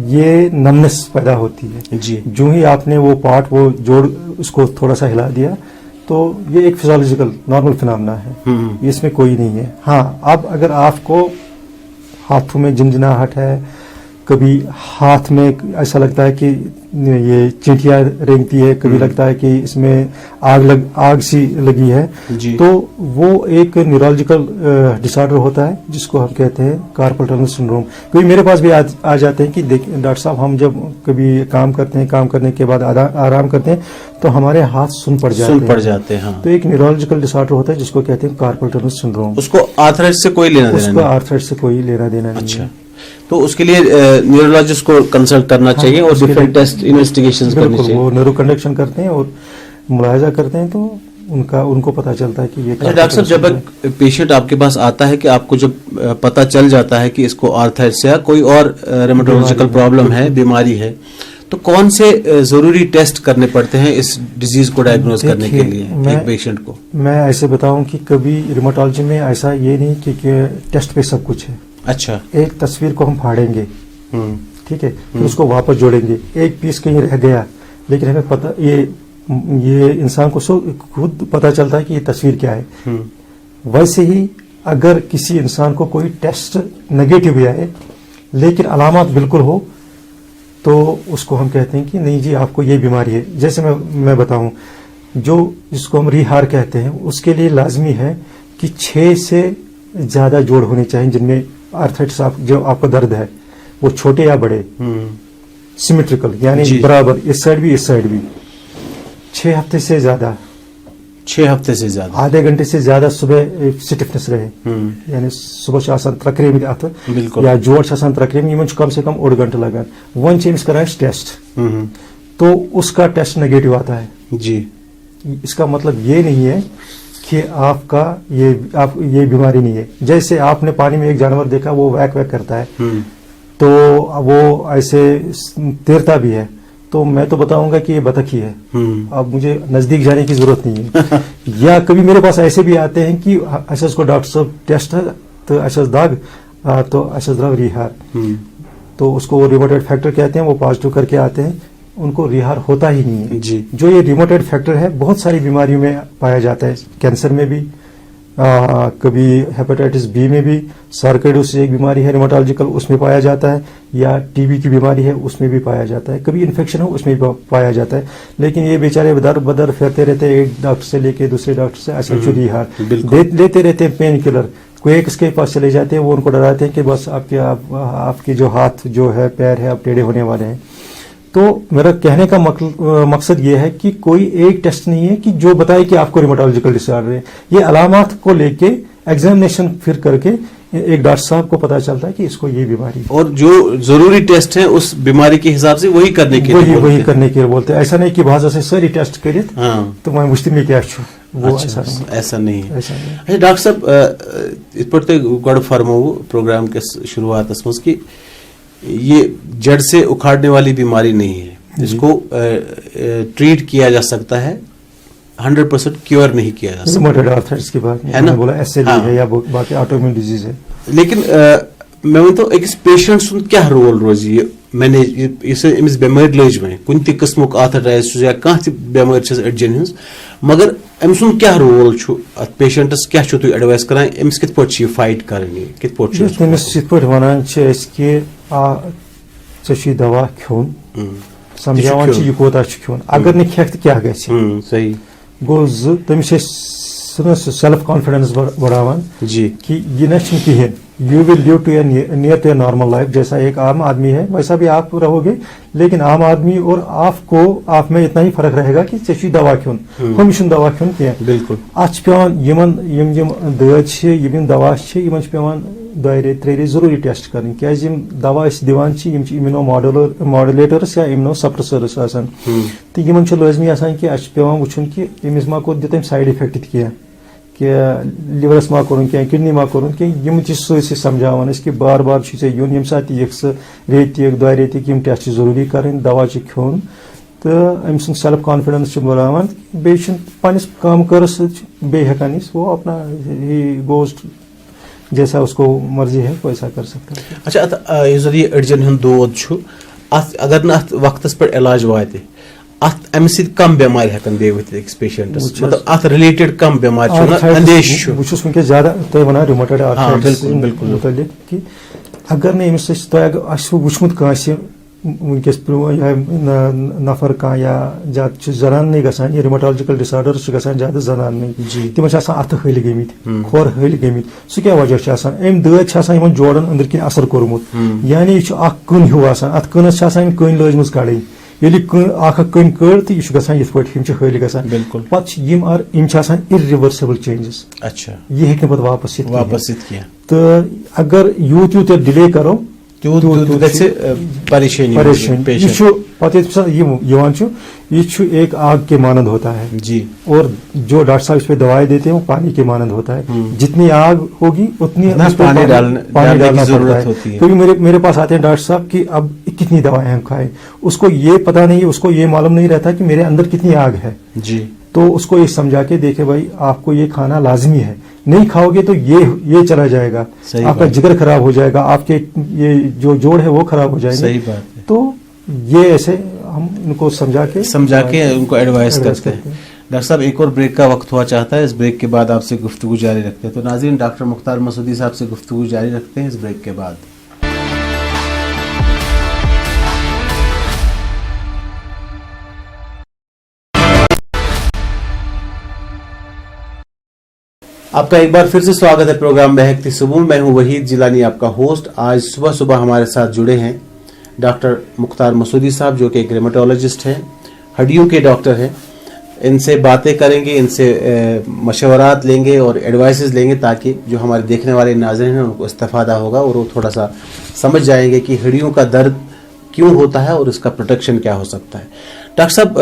[SPEAKER 2] ये नमनेस पैदा होती है
[SPEAKER 1] जी।
[SPEAKER 2] जो ही आपने वो पार्ट वो जोड़ उसको थोड़ा सा हिला दिया, तो ये एक फिजियोलॉजिकल नॉर्मल फिनोमेना है, इसमें कोई नहीं है। हाँ, अब अगर आपको हाथों में झिनझिनाहट है, कभी हाथ में ऐसा लगता है कि ये चींटियां रेंगती है, कभी लगता है कि इसमें आग सी लगी है, तो वो एक न्यूरोलॉजिकल डिसऑर्डर होता है जिसको हम कहते हैं कार्पल टनल सिंड्रोम। कभी मेरे पास भी आ जाते हैं कि डॉक्टर साहब, हम जब कभी काम करते हैं, काम करने के बाद आराम करते हैं तो हमारे हाथ सुन पड़ जाते हैं।
[SPEAKER 1] हाँ।
[SPEAKER 2] तो एक न्यूरोलॉजिकल डिसऑर्डर होता है जिसको कहते हैं कार्पल टनल सिंड्रोम।
[SPEAKER 1] उसको आर्थराइटिस से कोई लेना
[SPEAKER 2] देना नहीं है।
[SPEAKER 1] तो उसके लिए न्यूरोलॉजिस्ट को कंसल्ट करना चाहिए और डिफरेंट टेस्ट इन्वेस्टिगेशंस करनी चाहिए।
[SPEAKER 2] वो न्यूरो कंडक्शन करते हैं और मुलायजा करते हैं, तो उनको पता चलता है कि ये
[SPEAKER 1] अच्छा डॉक्टर साहब, जब एक पेशेंट आपके पास आता है कि आपको जब पता चल जाता है कि इसको आर्थराइटिस या कोई और रेमेटोलॉजिकल प्रॉब्लम है, बीमारी है, तो कौन से जरूरी टेस्ट करने पड़ते हैं इस डिजीज को डायग्नोज करने के लिए एक पेशेंट को?
[SPEAKER 2] मैं ऐसे बताऊं कि कभी रिमेटोलॉजी में ऐसा ये नहीं कि टेस्ट पे सब कुछ है.
[SPEAKER 1] अच्छा,
[SPEAKER 2] एक तस्वीर को हम फाड़ेंगे, ठीक है, फिर उसको वापस जोड़ेंगे, एक पीस कहीं रह गया, लेकिन हमें पता ये इंसान को खुद पता चलता है कि ये तस्वीर क्या है. वैसे ही अगर किसी इंसान को कोई टेस्ट नेगेटिव भी आए लेकिन अलामत बिल्कुल हो तो उसको हम कहते हैं कि नहीं जी आपको ये बीमारी है. जैसे मैं बताऊं, जो जिसको हम रिहार कहते हैं, उसके लिए लाजमी है कि 6 से ज्यादा जोड़ होने चाहिए जिनमें आर्थराइटिस जो आपका दर्द है वो छोटे या बड़े, सिमेट्रिकल यानी बराबर, इस साइड भी इस साइड भी. 6 हफ्ते से ज्यादा,
[SPEAKER 1] 6 हफ्ते से ज्यादा,
[SPEAKER 2] आधे घंटे से ज्यादा सुबह स्टिफनेस रहे, यानी सुबह त्रकरेम या जोड़ त्रकरेम कम से कम 1.5 घंटा लगा. वन करान टेस्ट, तो उसका टेस्ट नेगेटिव आता है
[SPEAKER 1] जी.
[SPEAKER 2] इसका मतलब ये नहीं है कि आपका ये बीमारी नहीं है. जैसे आपने पानी में एक जानवर देखा वो वैक वैक करता है, तो वो ऐसे तैरता भी है, तो मैं तो बताऊंगा कि ये बतख ही है. अब मुझे नजदीक जाने की जरूरत नहीं है. या कभी मेरे पास ऐसे भी आते हैं कि अच्छा को डॉक्टर साहब टेस्ट है तो अच्छा दाग, तो अच्छा दाग रिहार, तो उसको रिमोटेड फैक्टर कहते हैं, वो पॉजिटिव करके आते हैं, उनको रिहार होता ही नहीं है
[SPEAKER 1] जी. जो
[SPEAKER 2] ये रिमोटेड फैक्टर है बहुत सारी बीमारियों में पाया जाता है, कैंसर में भी, कभी हेपेटाइटिस बी में भी, सार्कोइडोसिस एक बीमारी है रिमेटोलॉजिकल, उसमें पाया जाता है, या टीबी की बीमारी है उसमें भी पाया जाता है, कभी इन्फेक्शन हो उसमें भी पाया जाता है. लेकिन ये बेचारे दर बदर फिरते रहते हैं, एक डॉक्टर से लेके दूसरे डॉक्टर से, अच्छा रिहार लेते रहते हैं, पेन किलर, कोई एक इसके पास चले जाते हैं, वो उनको डराते हैं कि बस आपके जो हाथ जो है पैर है अब टेढ़े होने वाले हैं. तो मेरा कहने का मकसद ये है कि कोई एक टेस्ट नहीं है कि जो बताए कि आपको रिमेटोलॉजिकल डिसऑर्डर है. ये अलामत को लेके एग्जामिनेशन फिर करके एक डॉक्टर साहब को पता चलता है कि इसको ये बीमारी है,
[SPEAKER 1] और जो जरूरी टेस्ट है उस बीमारी के हिसाब से वही करने के लिए
[SPEAKER 2] बोलते हैं. ऐसा नहीं कि भाषा से सारी टेस्ट करिए तो मैं मुश्किल में क्या छू, वो
[SPEAKER 1] ऐसा नहीं है. अच्छा डॉक्टर साहब, इस पर तो गड़ फरमो प्रोग्राम के शुरुआत की ये जड़ से उखाड़ने वाली बीमारी नहीं है, इसको ट्रीट किया जा सकता है, 100% क्योर नहीं किया जा सकता.
[SPEAKER 2] आर्थराइटिस की बात है ना, बोला एसएलई है या बाकी ऑटोइम्यून डिजीज है.
[SPEAKER 1] लेकिन मैं तो एक पेशेंट सुन क्या रोल रोज ये मैंने इस बेमारी लज में कुन ति किस्मुक आर्थराइटिस या कह बेमारी अड़जन हज, मगर अम सुन क्या रोल पेशेंटस क्या तुम एडवाइस करान, अमिस कित पट फाइट करनी, कित पट
[SPEAKER 2] वनान कि चे दवा खोन, समझावान यह कोता खोन, अगर नहीं खेख तो क्या गि
[SPEAKER 1] सही
[SPEAKER 2] गो तमिस सेल्फ कॉन्फिडेंस बढ़ावान
[SPEAKER 1] जी
[SPEAKER 2] कि यह ना कहें, you will live to near to a normal life. जैसा एक आम आदमी है वैसा भी आप रहोगे, लेकिन आम आदमी और आप में इतना ही फर्क रहेगा कि चे दवा खोन, हम दवा खोन कह.
[SPEAKER 1] बिल्कुल
[SPEAKER 2] अत पे दद दवा पे 2 रेत 3 रेत जरूरी टेस्ट कर, क्या दवा दिवान इम्यूनो मॉड्यूलेटर्स या इम्यूनो सप्रेसर्स तो इन लाजमी कि पे वुन कि अमिस मा को दित साइड इफेक्ट क्या, कि लिवरस मा कोर क्या, किडनी मा कोर क्या, सी समझावान कि बार बार यून ये सात रेत 2 रेत टेस्ट जरूरी कर, दवा खोन, तो अम सद सेल्फ कॉन्फिडेंस बढ़ावान, बे पन्निस काम करस बे हेकान वो अपना गोज जैसा उसको मर्जी है वैसा कर सकता है.
[SPEAKER 1] अच्छा ये अड़जन हूं दोद अगर न वक्त पे इलाज वात अम कम बेमार हेकन बेस पेशेंटस, मतलब अत रिलेटेड कम बेमार अंदेश
[SPEAKER 2] वुस ज्यादा तुम वन रिमोटेड आर्थराइटिस मुतलिक कि अगर नहीं अमिस वुचमुत कांसे वनकस नफर कह या ज्यादा जनान नहीं गसान, ये रिमेटोलॉजिकल डिसऑर्डर्स गसान ज्यादा जनान नहीं, तिम अत हल गमित खोर हल गमित, सह क्या वजह अम दद जोड़न अंदर किन असर कोरमुत, यानी यह कन हूँ अत कनस कन लजम कड़, ये कन कड़ तो यह गसान ये हल गसान पे इरिवर्सिबल चेंजेस.
[SPEAKER 1] अच्छा
[SPEAKER 2] यह हेक पे वापस
[SPEAKER 1] तो
[SPEAKER 2] अगर यूत यूत डिले करो
[SPEAKER 1] परेशानी
[SPEAKER 2] ये एक आग के मानंद होता है
[SPEAKER 1] जी,
[SPEAKER 2] और जो डॉक्टर साहब इस पे दवाई देते हैं वो पानी के मानंद होता है। जितनी आग होगी उतनी उस पे
[SPEAKER 1] पानी डालने की
[SPEAKER 2] डालना
[SPEAKER 1] जरूरत
[SPEAKER 2] पड़ता है।
[SPEAKER 1] होती है।
[SPEAKER 2] क्योंकि मेरे पास आते हैं डॉक्टर साहब कि अब कितनी दवाएं हम खाएं, उसको ये पता नहीं, उसको ये मालूम नहीं रहता कि मेरे अंदर कितनी आग है
[SPEAKER 1] जी।
[SPEAKER 2] तो उसको ये समझा के देखे भाई आपको ये खाना लाजमी है, नहीं खाओगे तो ये चला जाएगा, आपका जिगर खराब हो जाएगा, आपके ये जो जोड़ है वो खराब हो जाएंगे।
[SPEAKER 1] सही बात है।
[SPEAKER 2] तो ये ऐसे हम उनको समझा के
[SPEAKER 1] उनको एडवाइस करते हैं। डॉक्टर साहब एक और ब्रेक का वक्त हुआ चाहता है, इस ब्रेक के बाद आपसे गुफ्तगू जारी रखते हैं। तो नाज़रीन, डॉक्टर मुख्तार मसूदी साहब से गुफ्तगू जारी रखते हैं इस ब्रेक के बाद। आपका एक बार फिर से स्वागत है प्रोग्राम महकती सुबह। मैं हूं वहीद जिलानी, आपका होस्ट। आज सुबह सुबह हमारे साथ जुड़े हैं डॉक्टर मुख्तार मसूदी साहब, जो कि एक रेमेटोलॉजिस्ट हैं, हड्डियों के डॉक्टर हैं। इनसे बातें करेंगे, इनसे मशवरात लेंगे और एडवाइसेस लेंगे, ताकि जो हमारे देखने वाले नाज़रीन हैं उनको इस्तेफादा होगा और वो थोड़ा सा समझ जाएंगे कि हड्डियों का दर्द क्यों होता है और इसका प्रोटेक्शन क्या हो सकता है। डॉक्टर साहब,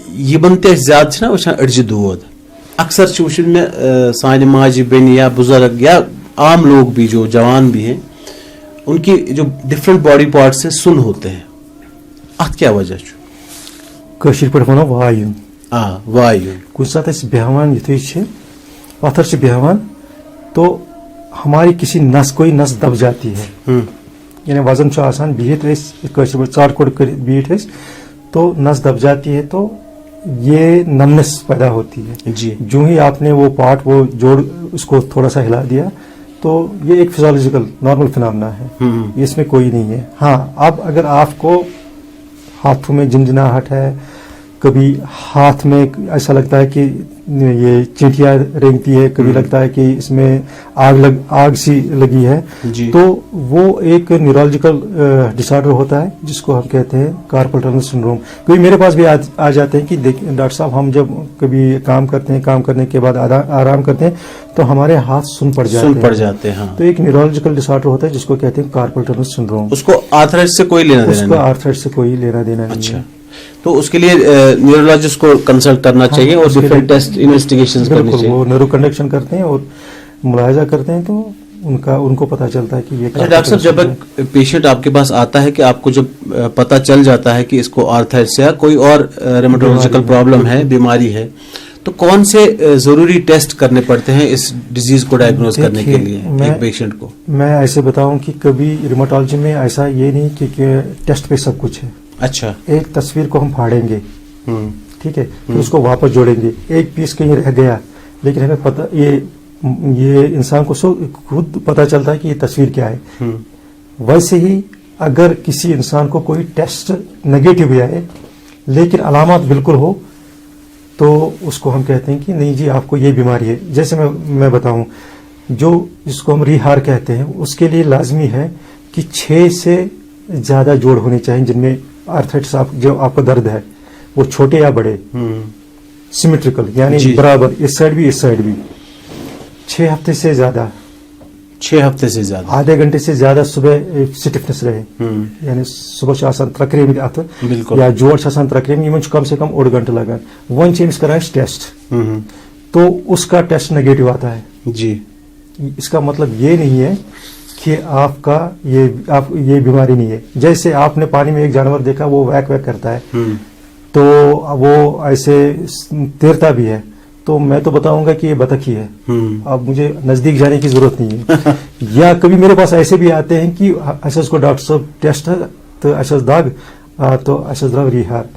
[SPEAKER 1] ये बनते ज़्यादा ना वह अड़ज दूध अक्सर वुचन में सान माज बेन या बुजुर्ग या आम लोग भी जो जवान भी हैं, उनकी जो डिफरेंट बॉडी पार्ट से सुन होते हैं। अत क्या वजह
[SPEAKER 2] कशीर पे वनो वायु
[SPEAKER 1] वायु
[SPEAKER 2] कुछ साथ बेहवान युथे पत्थर से बेहवान तो हमारी किसी नस कोई नस दब जाती है, यानी वजन आसान बिहित कशीर पे चार कोट बिहित तो नस दब जाती है, तो ये नमनेस पैदा होती है
[SPEAKER 1] जी।
[SPEAKER 2] जो ही आपने वो पार्ट वो जोड़ उसको थोड़ा सा हिला दिया तो ये एक फिजियोलॉजिकल नॉर्मल फिनोमेना है, इसमें कोई नहीं है। हाँ, अब अगर आपको हाथों में झंझनाहट है, कभी हाथ में ऐसा लगता है कि ये चींटियां रेंगती है, कभी लगता है कि इसमें आग सी लगी है
[SPEAKER 1] जी।
[SPEAKER 2] तो वो एक न्यूरोलॉजिकल डिसऑर्डर होता है जिसको हम कहते हैं कार्पल टनल सिंड्रोम। कभी मेरे पास भी आ जाते हैं कि डॉक्टर साहब हम जब कभी काम करते हैं, काम करने के बाद आराम करते हैं तो हमारे हाथ सुन पड़ जाते हैं। हाँ। तो एक न्यूरोलॉजिकल डिसऑर्डर होता है जिसको कहते हैं कार्पल टनल सिंड्रोम।
[SPEAKER 1] उसको आर्थराइटिस से कोई लेना देना नहीं?
[SPEAKER 2] आर्थराइटिस से कोई लेना देना नहीं है।
[SPEAKER 1] तो उसके लिए न्यूरोलॉजिस्ट को कंसल्ट करना चाहिए और डिफरेंट टेस्ट इन्वेस्टिगेशंस करनी चाहिए।
[SPEAKER 2] वो न्यूरो कंडक्शन करते हैं और मुलाहिजा करते हैं तो उनको पता चलता है कि ये।
[SPEAKER 1] अच्छा डॉक्टर साहब, जब एक पेशेंट आपके पास आता है कि आपको जब पता चल जाता है कि इसको आर्थराइटिस या कोई और रेमेटोलॉजिकल प्रॉब्लम है, बीमारी है, तो कौन से जरूरी टेस्ट करने पड़ते हैं इस डिजीज को डायग्नोज करने के लिए एक पेशेंट को?
[SPEAKER 2] मैं ऐसे बताऊं कि कभी रेमेटोलॉजी में ऐसा ये नहीं कि टेस्ट पे सब कुछ है।
[SPEAKER 1] अच्छा,
[SPEAKER 2] एक तस्वीर को हम फाड़ेंगे, ठीक है, फिर उसको वापस जोड़ेंगे, एक पीस कहीं रह गया, लेकिन हमें पता ये इंसान को खुद पता चलता है कि ये तस्वीर क्या है। वैसे ही अगर किसी इंसान को कोई टेस्ट नेगेटिव भी आए लेकिन अलामत बिल्कुल हो तो उसको हम कहते हैं कि नहीं जी आपको ये बीमारी है। जैसे मैं बताऊं, जो जिसको हम रिहार कहते हैं, उसके लिए लाजमी है कि 6 से ज्यादा जोड़ होने चाहिए जिनमें आर्थराइटिस जो आपका दर्द है वो छोटे या बड़े, सिमेट्रिकल यानी बराबर, इस साइड भी 6 हफ्ते से ज्यादा,
[SPEAKER 1] 6 हफ्ते से ज्यादा,
[SPEAKER 2] आधे घंटे से ज्यादा सुबह स्टिफनेस रहे, यानी सुबह आसान त्रक्रे या जोड़ आसान त्रक्रे कम से कम 1.5 घंटे लगा वन चेंज कराए टेस्ट, तो उसका टेस्ट नेगेटिव आता है
[SPEAKER 1] जी।
[SPEAKER 2] इसका मतलब ये नहीं है कि आपका ये बीमारी नहीं है। जैसे आपने पानी में एक जानवर देखा वो वैक करता है तो वो ऐसे तैरता भी है, तो मैं तो बताऊंगा कि ये बतख ही है, अब मुझे नजदीक जाने की जरूरत नहीं है। या कभी मेरे पास ऐसे भी आते हैं कि ऐसा उसको डॉक्टर साहब टेस्ट है तो ऐसा दाग तो ऐसा दाग रिहार,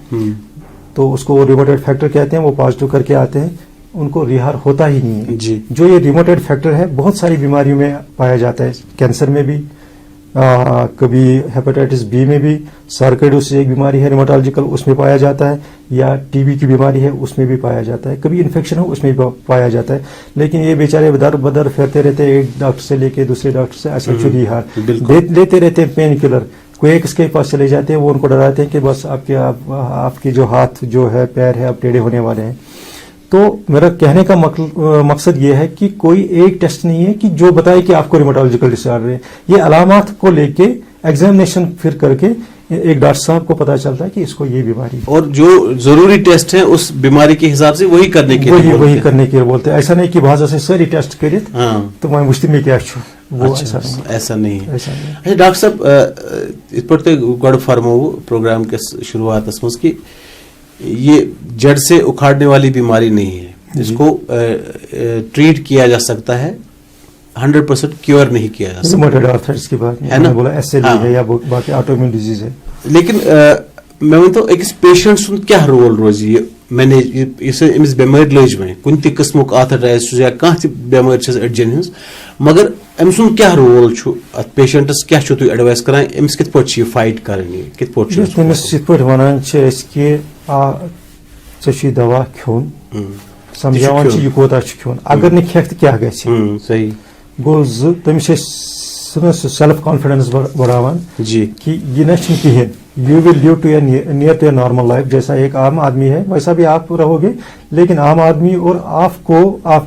[SPEAKER 2] तो उसको रिमोटेड फैक्टर कहते हैं, वो पॉजिटिव करके आते हैं, उनको रिहार होता ही नहीं है
[SPEAKER 1] जी।
[SPEAKER 2] जो ये रिमोटेड फैक्टर है बहुत सारी बीमारियों में पाया जाता है, कैंसर में भी, कभी हेपेटाइटिस बी में भी, सार्कोइडोसिस एक बीमारी है रिमोटोलॉजिकल उसमें पाया जाता है, या टीबी की बीमारी है उसमें भी पाया जाता है, कभी इन्फेक्शन हो उसमें भी पाया जाता है। लेकिन ये बेचारे बदर फिरते रहते हैं, एक डॉक्टर से लेके दूसरे डॉक्टर से, ऐसा रिहार लेते रहते हैं, पेन किलर, कोई एक इसके पास चले जाते हैं, वो उनको डराते हैं कि बस आपके जो हाथ जो है पैर है अब टेढ़े होने वाले हैं। तो मेरा कहने का मकसद ये है कि कोई एक टेस्ट नहीं है कि जो बताए कि आपको रिमोटोलॉजिकल डिसऑर्डर है। ये अलामत को लेके एग्जामिनेशन फिर करके एक डॉक्टर साहब को पता चलता है कि इसको ये बीमारी है,
[SPEAKER 1] और जो जरूरी टेस्ट है उस बीमारी के हिसाब से वही करने के लिए
[SPEAKER 2] वही करने के लिए बोलते हैं। ऐसा नहीं कि बाहर से सारी टेस्ट करित तो मैं मुश्किल में क्या छु, वो
[SPEAKER 1] ऐसा नहीं है।
[SPEAKER 2] ऐसा नहीं।
[SPEAKER 1] अच्छा डॉक्टर साहब इस पर गड़ फरमो प्रोग्राम के शुरुआत कि ये जड़ से उखाड़ने वाली बीमारी नहीं है, इसको ट्रीट किया जा सकता है, 100% क्योर नहीं किया जा सकता।
[SPEAKER 2] रूमेटॉइड आर्थराइटिस की बात है ना, बोला एसएलई है या बाकी ऑटोइम्यून डिजीज है।
[SPEAKER 1] लेकिन मैं वन तो एक पेशेंट सुन क्या रोल रोज ये मैंने इस बेमार लज में कुन त किस्मुक आर्थराइटिस या कह बेमार अड़जन हज, मगर अम सुन क्या रोल पेशेंटस क्या तुम एडवाइस करान अमिस कित पे फाइट कर कित पे
[SPEAKER 2] वन कि चे दवा खोन समझावान यह कोता खोन, अगर नहीं खेख तो क्या ग
[SPEAKER 1] सही
[SPEAKER 2] गो तमिस सेल्फ कॉन्फिडेंस बढ़ावान
[SPEAKER 1] जी
[SPEAKER 2] कि ये न कहें, you will live to near to a normal life, जैसा एक आम आदमी है वैसा भी आप रहोगे, लेकिन आम आदमी और आप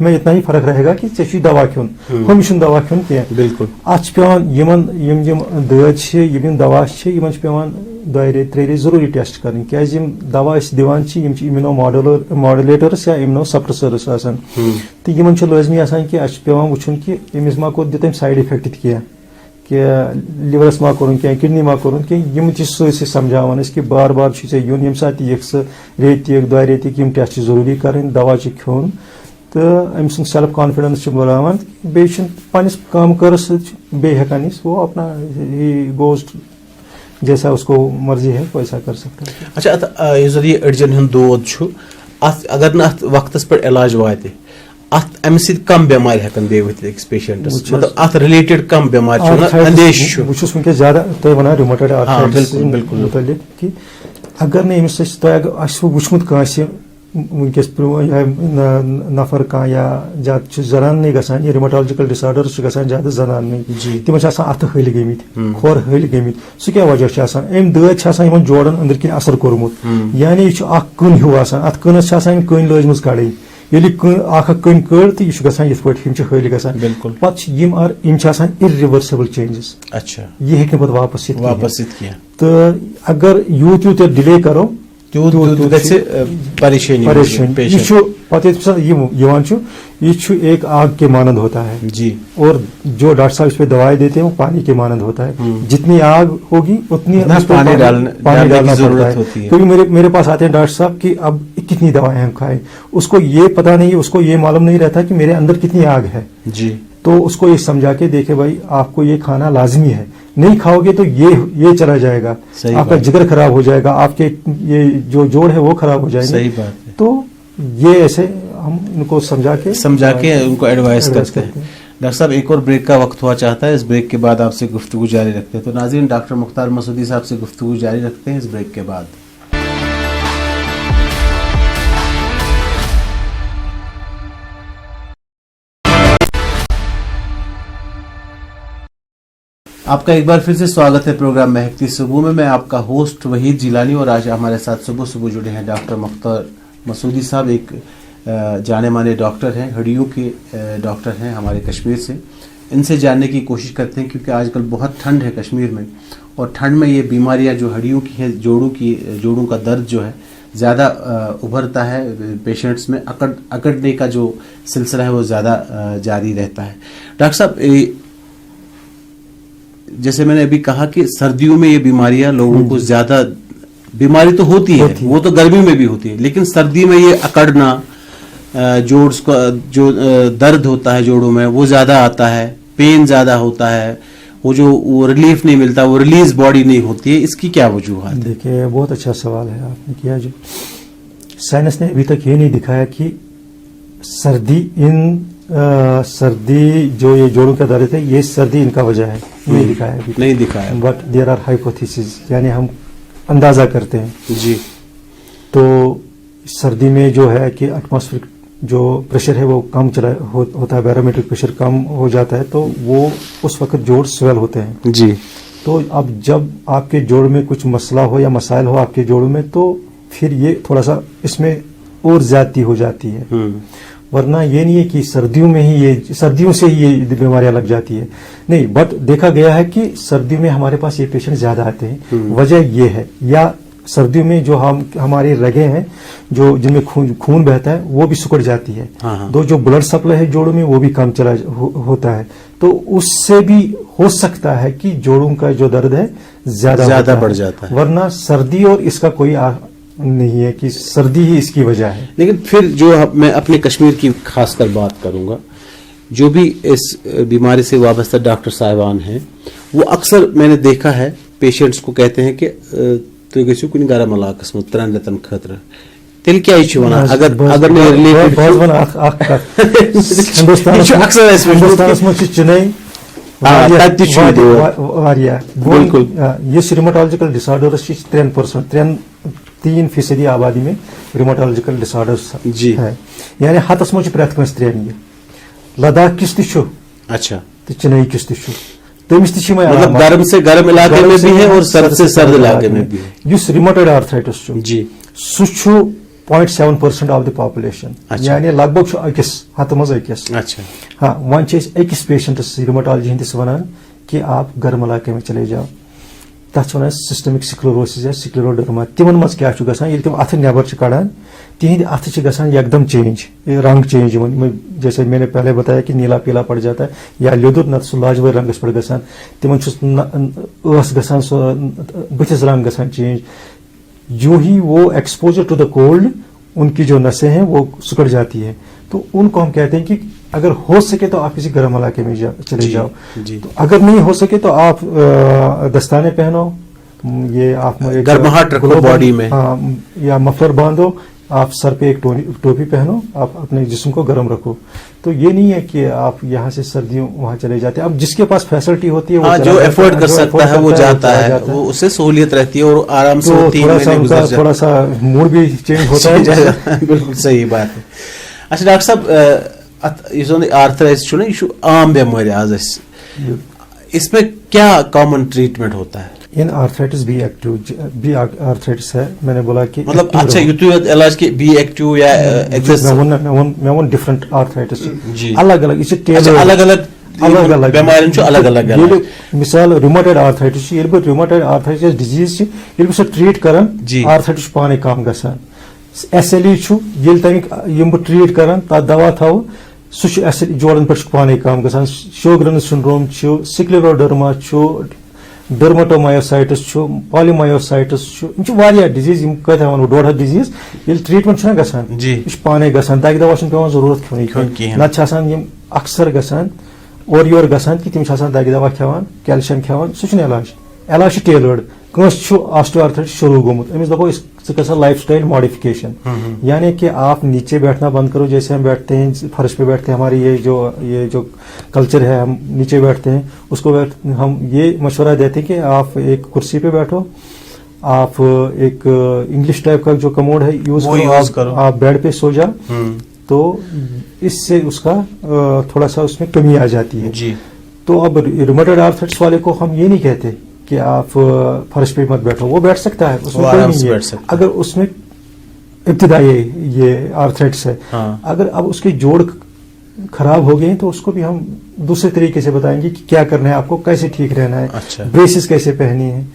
[SPEAKER 2] में इतना ही फर्क रहेगा कि चे दवा खोन हम दवा खोन कह।
[SPEAKER 1] बिल्कुल
[SPEAKER 2] अत दद दवा पे 2 रेत 3 रेत जरूरी टेस्ट कर क्या दवा दिवान इम्यूनो मॉड्यूलेटर्स या इम्यूनो सप्रेसर्स तो इन लाजमी कि पेवान वुचन कि अमिस मा को दित साइड इफेक्ट क्या कि लिवरस मा कोर क्या किडनी मा कोर क्या सी समझावान कि बार बार यून ये सात रेत 2 रेत टेस्ट जरूरी कर दवा खोन तो अम सेल्फ कॉन्फिडेंस बढ़ावान बे पन्निस काम कर हेकान वो अपना गोज जैसा उसको मर्जी है वैसा कर सकता है।
[SPEAKER 1] अच्छा ये अड़जन हूं दोद अगर न वक्त पे इलाज वाते अम कम बेमार हेकन बे पेशेंटस मतलब अत रिलेटेड कम बेमार अंदेश
[SPEAKER 2] वह ज्यादा तुम वन रूमेटॉइड आर्थराइटिस
[SPEAKER 1] मुतल्लिक
[SPEAKER 2] कि अगर नहीं अमिस वुचमुत कांसे वनकस नफर कह या ज्यादा जनान नहीं गसान ये रूमेटोलॉजिकल डिसऑर्डर्स गसान ज्यादा जनान नहीं तिम अत हल गमित खोर हल गमित सह क्या वजह अम दद जोड़न अंदर किन असर कोरमुत यानी यह कन हूँ अत कनस कन लजम कड़े कन कड़ तो यह गसान ये हल गसान पे इरिवर्सिबल चेंजेस।
[SPEAKER 1] अच्छा
[SPEAKER 2] यह हे पे वापस
[SPEAKER 1] तो
[SPEAKER 2] अगर यूत यूत डिले करो
[SPEAKER 1] परेशानी
[SPEAKER 2] ये एक आग के मानंद होता है
[SPEAKER 1] जी,
[SPEAKER 2] और जो डॉक्टर साहब इस पे दवाई देते हैं वो पानी के मानंद होता है। जितनी आग होगी उतनी
[SPEAKER 1] पानी डालना जरूरत होती है।
[SPEAKER 2] क्योंकि मेरे पास आते हैं डॉक्टर साहब कि अब कितनी दवाएं हम खाएं, उसको ये पता नहीं, उसको ये मालूम नहीं रहता कि मेरे अंदर कितनी आग है
[SPEAKER 1] जी।
[SPEAKER 2] तो उसको ये समझा के देखे भाई आपको ये खाना लाजमी है, नहीं खाओगे तो ये चला जाएगा, आपका जिगर खराब हो जाएगा, आपके ये जो जोड़ है वो खराब हो जाएंगे।
[SPEAKER 1] सही बात है।
[SPEAKER 2] तो ये ऐसे हम उनको समझा के
[SPEAKER 1] उनको एडवाइस करते हैं। डॉक्टर साहब एक और ब्रेक का वक्त हुआ चाहता है, इस ब्रेक के बाद आपसे गुफ्तगू जारी रखते हैं। तो नाज़रीन डॉक्टर मुख्तार मसूदी साहब से गुफ्तगू जारी रखते हैं इस ब्रेक के बाद। आपका एक बार फिर से स्वागत है प्रोग्राम महकती सुबह में। मैं आपका होस्ट वहीद जिलानी और आज हमारे साथ सुबह जुड़े हैं डॉक्टर मुख्तार मसूदी साहब, एक जाने माने डॉक्टर हैं, हड्डियों के डॉक्टर हैं हमारे कश्मीर से। इनसे जानने की कोशिश करते हैं क्योंकि आजकल बहुत ठंड है कश्मीर में, और ठंड में ये बीमारियां जो हड्डियों की हैं, जोड़ों का दर्द जो है ज़्यादा उभरता है पेशेंट्स में, अकड़ने का जो सिलसिला है वो ज़्यादा जारी रहता है। डॉक्टर साहब जैसे मैंने अभी कहा कि सर्दियों में ये बीमारियां लोगों को ज्यादा, बीमारी तो होती है वो तो गर्मी में भी होती है, लेकिन सर्दी में ये अकड़ना, जोड़ का जो दर्द होता है जोड़ों में वो ज्यादा आता है, पेन ज्यादा होता है, वो रिलीफ नहीं मिलता, वो रिलीज बॉडी नहीं होती है, इसकी क्या वजूहत है?
[SPEAKER 2] देखिए बहुत अच्छा सवाल है आपने किया। जो साइंस ने अभी तक ये नहीं दिखाया कि सर्दी जो ये जोड़ों का दर्द है ये सर्दी इनका वजह है, नहीं दिखाया बट देयर आर हाइपोथेसिस, यानी हम अंदाजा करते हैं
[SPEAKER 1] जी।
[SPEAKER 2] तो सर्दी में जो है कि एटमॉस्फेरिक जो प्रेशर है वो कम होता है, बैरोमीट्रिक प्रेशर कम हो जाता है, तो वो उस वक्त जोड़ स्वेल होते हैं
[SPEAKER 1] जी।
[SPEAKER 2] तो अब जब आपके जोड़ में कुछ मसला हो या मसाइल हो आपके जोड़ में, तो फिर ये थोड़ा सा इसमें और ज्यादती हो जाती है। वरना ये नहीं है कि सर्दियों से ही ये बीमारियां लग जाती है, नहीं, बट देखा गया है कि सर्दियों में हमारे पास ये पेशेंट ज्यादा आते हैं। वजह ये है, या सर्दियों में जो हमारी रगें हैं जो जिनमें खून बहता है वो भी सिकुड़ जाती है, तो जो ब्लड सप्लाई है जोड़ों में वो भी कम होता है, तो उससे भी हो सकता है कि जोड़ों का जो दर्द है ज्यादा बढ़ जाता है। वरना सर्दी और इसका कोई नहीं है कि सर्दी ही इसकी वजह है।
[SPEAKER 1] लेकिन फिर जो मैं अपने कश्मीर की खासकर बात करूंगा, जो भी इस बीमारी से वाबस्ता डॉक्टर साहिबान हैं, वो अक्सर मैंने देखा है पेशेंट्स को कहते हैं कि तो गो कुछ गरम इलाकस में 3 रेतन खतर तेल क्या वनान अगर
[SPEAKER 2] रिमोटोलॉजिकल डिसऑर्डर्स 3% आबादी में रिमोटोलॉजिकल डिसऑर्डर्स है, यानी हतस मज प्रेत कंस 3 ये लद्दाख किस अच्छा तो चेन्नई किस तमिस
[SPEAKER 1] मतलब गर्म से गर्म इलाके में भी है और सर्द से सर्द इलाके में भी है।
[SPEAKER 2] युस रिमोटॉइड आर्थराइटिस जी सु 0.7% ऑफ द पॉपुलेशन, यानी लगभग अकिस हत मज अकिस।
[SPEAKER 1] अच्छा
[SPEAKER 2] हाँ, वन अकिस पेशेंटस रिमोटोलॉजी हंदिस वनान कि आप गर्म इलाके में चले जाओ, तथ वन सिस्टमिक स्क्लेरोसिस या स्क्लेरोडर्मा, तिमन मज क्या गसान ये तिम अथ नेबर कड़ान तिहद अथ गसान एकदम चेंज, रंग चेंज, जैसे मैंने पहले बताया कि नीला पीला पड़ जाता है या लिदुर नत सह लाजवाई रंगस पे गसान, तिमन गसान बुथिस रंग गसान चेंज, जो ही वो एक्सपोजर टू द कोल्ड उनकी जो नसें हैं वो सिकुड़ जाती है, तो उनको हम कहते हैं कि अगर हो सके तो आप किसी गर्म इलाके में चले जाओ, तो अगर नहीं हो सके तो आप दस्ताने पहनो, ये आप
[SPEAKER 1] गर्माहट रखो बॉडी में,
[SPEAKER 2] या मफलर बांधो, आप सर पे एक टोपी पहनो, आप अपने जिस्म को गर्म रखो। तो ये नहीं है कि आप यहाँ से सर्दियों वहां चले जाते हैं, अब जिसके पास फैसिलिटी होती है वो
[SPEAKER 1] जो एफोर्ड कर सकता है वो जाता है, वो उससे सहूलियत रहती है और आराम से
[SPEAKER 2] थोड़ा सा मूड भी चेंज होता है।
[SPEAKER 1] बिल्कुल सही बात है। अच्छा डॉक्टर साहब, आर्थराइटिस यह आम बेमारी आज इसमें क्या कॉमन ट्रीटमेंट होता है?
[SPEAKER 2] इन आर्थराइटिस बी आर्थराइटिस है, मैंने बोला कि
[SPEAKER 1] मतलब अच्छा इलाज के बी एक्टिव या
[SPEAKER 2] मैं वन डिफरेंट आर्थराइटिस अलग अलग
[SPEAKER 1] बेमारियों अलग अलग
[SPEAKER 2] मिसाल rheumatoid arthritis rheumatoid arthritis disease सह ट्रीट करान आर्थराइटिस पाने कम गसान। SLE तमिक ट्रीट करान तथ दवा थो सह जोड़न पे पाने कम गसान, Sjogren's syndrome, scleroderma, dermatomyositis, polymyositis, disease one 1.5 disease ये ट्रीटमेंट गसान यह पाने गसान, दग दवा पे जरूरत खेन नत अक्सर गसान और योर गसान कि तिम दग दवा खेवान, कैल्शियम खेवान, सह इलाज टेलर्ड, ऑस्टियोआर्थराइटिस शुरू गोमुत, अमिस दपो सा लाइफ स्टाइल मॉडिफिकेशन, यानी कि आप नीचे बैठना बंद करो, जैसे हम बैठते हैं फर्श पे बैठते हैं, हमारी ये जो कल्चर है हम नीचे बैठते हैं, उसको हम ये मशवरा देते हैं कि आप एक कुर्सी पे बैठो, आप एक इंग्लिश टाइप का जो कमोड है यूज करो, आप बेड पे सो जाओ, तो इससे उसका थोड़ा सा उसमें कमी आ जाती है जी। तो अब रिमोटॉइड आर्थराइटिस वाले को हम ये नहीं कहते कि आप फर्श पे मत बैठो, वो बैठ सकता है, उसमें कोई नहीं है, अगर उसमें इब्तिदाई ये आर्थराइटिस है। अगर अब उसके जोड़ खराब हो गए तो उसको भी हम दूसरे तरीके से बताएंगे कि क्या करना है, आपको कैसे ठीक रहना है, ब्रेसेस कैसे पहनी है,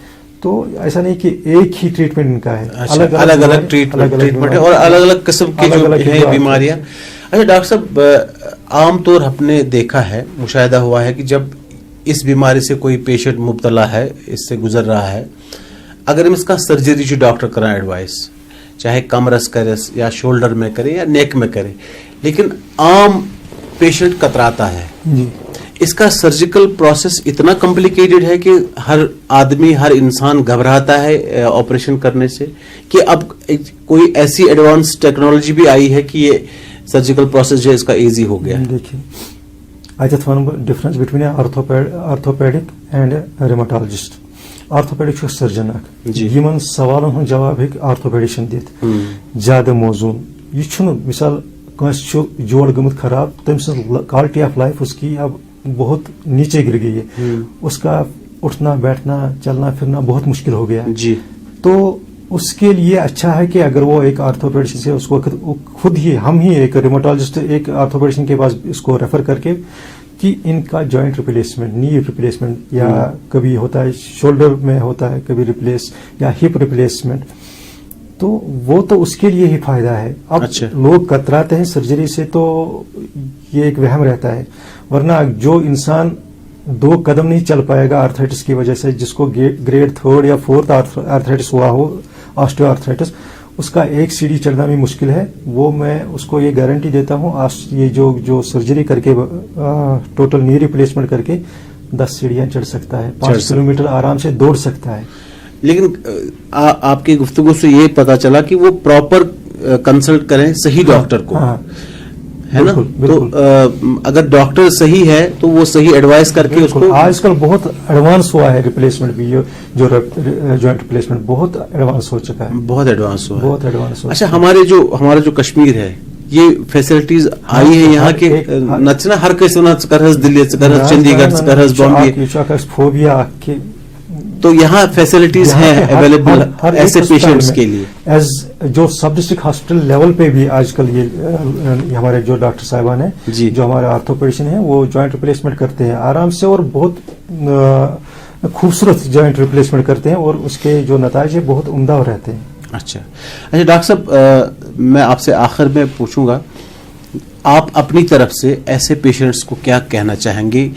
[SPEAKER 2] तो ऐसा नहीं कि एक ही ट्रीटमेंट इनका है, अलग अलग
[SPEAKER 1] ट्रीटमेंट है और अलग अलग किस्म की जो बीमारियां। अच्छा डॉक्टर साहब, आमतौर हमने देखा है, मुशाहिदा हुआ है कि जब इस बीमारी से कोई पेशेंट मुब्तला है, इससे गुजर रहा है, अगर हम इसका सर्जरी डॉक्टर करें एडवाइस, चाहे कमरस करे या शोल्डर में करे या नेक में करे, लेकिन आम पेशेंट कतराता है जी। इसका सर्जिकल प्रोसेस इतना कॉम्प्लिकेटेड है कि हर आदमी, हर इंसान घबराता है ऑपरेशन करने से, कि अब कोई ऐसी एडवांस टेक्नोलॉजी भी आई है कि ये सर्जिकल प्रोसेस जो है इसका इजी हो गया।
[SPEAKER 2] देखिए अत one difference between orthopaedic and rheumatologist. Orthopaedic surgeon यमन सवालन हूं जवाब हेक आर्थोपेडिशन दित ज्यादा मौजून, यह मिसाल जोड़ गमुत खराब, तम क्वालिटी ऑफ लाइफ उसकी अब बहुत नीचे गिर गई है, उसका उठना बैठना चलना फिरना बहुत मुश्किल हो गया जी। तो उसके लिए अच्छा है कि अगर वो एक आर्थोपेडिशन से उसको खुद ही हम ही एक रिमोटोलॉजिस्ट एक आर्थोपेडिशन के पास इसको रेफर करके कि इनका जॉइंट रिप्लेसमेंट, नी रिप्लेसमेंट या कभी होता है शोल्डर में होता है कभी रिप्लेस या हिप रिप्लेसमेंट, तो वो तो उसके लिए ही फायदा है. अब
[SPEAKER 1] अच्छा.
[SPEAKER 2] लोग कतराते हैं सर्जरी से, तो ये एक वहम रहता है. वरना जो इंसान 2 कदम नहीं चल पाएगा आर्थराइटिस की वजह से, जिसको ग्रेड 3rd या 4th आर्थराइटिस हुआ हो, ऑस्टियो आर्थराइटिस, उसका एक सीढ़ी चढ़ना भी मुश्किल है. वो मैं उसको ये गारंटी देता हूँ, ये जो सर्जरी करके टोटल नी रिप्लेसमेंट करके 10 सीढ़ियां चढ़ सकता है, 5 किलोमीटर आराम से दौड़ सकता है.
[SPEAKER 1] लेकिन आपकी गुफ्तगू से ये पता चला कि वो प्रॉपर कंसल्ट करें सही डॉक्टर को.
[SPEAKER 2] हाँ,
[SPEAKER 1] है ना.
[SPEAKER 2] बिल्कुल.
[SPEAKER 1] तो अगर डॉक्टर सही है तो वो सही एडवाइस करके उसको.
[SPEAKER 2] आजकल बहुत एडवांस हुआ है रिप्लेसमेंट भी, जो जॉइंट रिप्लेसमेंट बहुत एडवांस हो चुका है.
[SPEAKER 1] बहुत एडवांस हुआ.
[SPEAKER 2] बहुत एडवांस हुआ.
[SPEAKER 1] अच्छा, हमारा जो कश्मीर है, ये फैसिलिटीज आई है यहाँ के नचना हर कैसे करहस दिल्ली करहस चंडीगढ़ करहस बॉम्बे,
[SPEAKER 2] फोबिया के,
[SPEAKER 1] तो यहाँ फैसिलिटीज हैं अवेलेबल ऐसे पेशेंट्स के लिए.
[SPEAKER 2] एज जो सब डिस्ट्रिक्ट हॉस्पिटल लेवल पे भी आजकल ये हमारे जो डॉक्टर साहिबान हैं जो हमारे आर्थोपेडिशन हैं वो जॉइंट रिप्लेसमेंट करते हैं आराम से, और बहुत खूबसूरत जॉइंट रिप्लेसमेंट करते हैं, और उसके जो नताइज है बहुत उम्दा रहते हैं.
[SPEAKER 1] अच्छा डॉक्टर साहब, मैं आपसे आखिर में पूछूंगा, आप अपनी तरफ से ऐसे पेशेंट्स को क्या कहना चाहेंगे,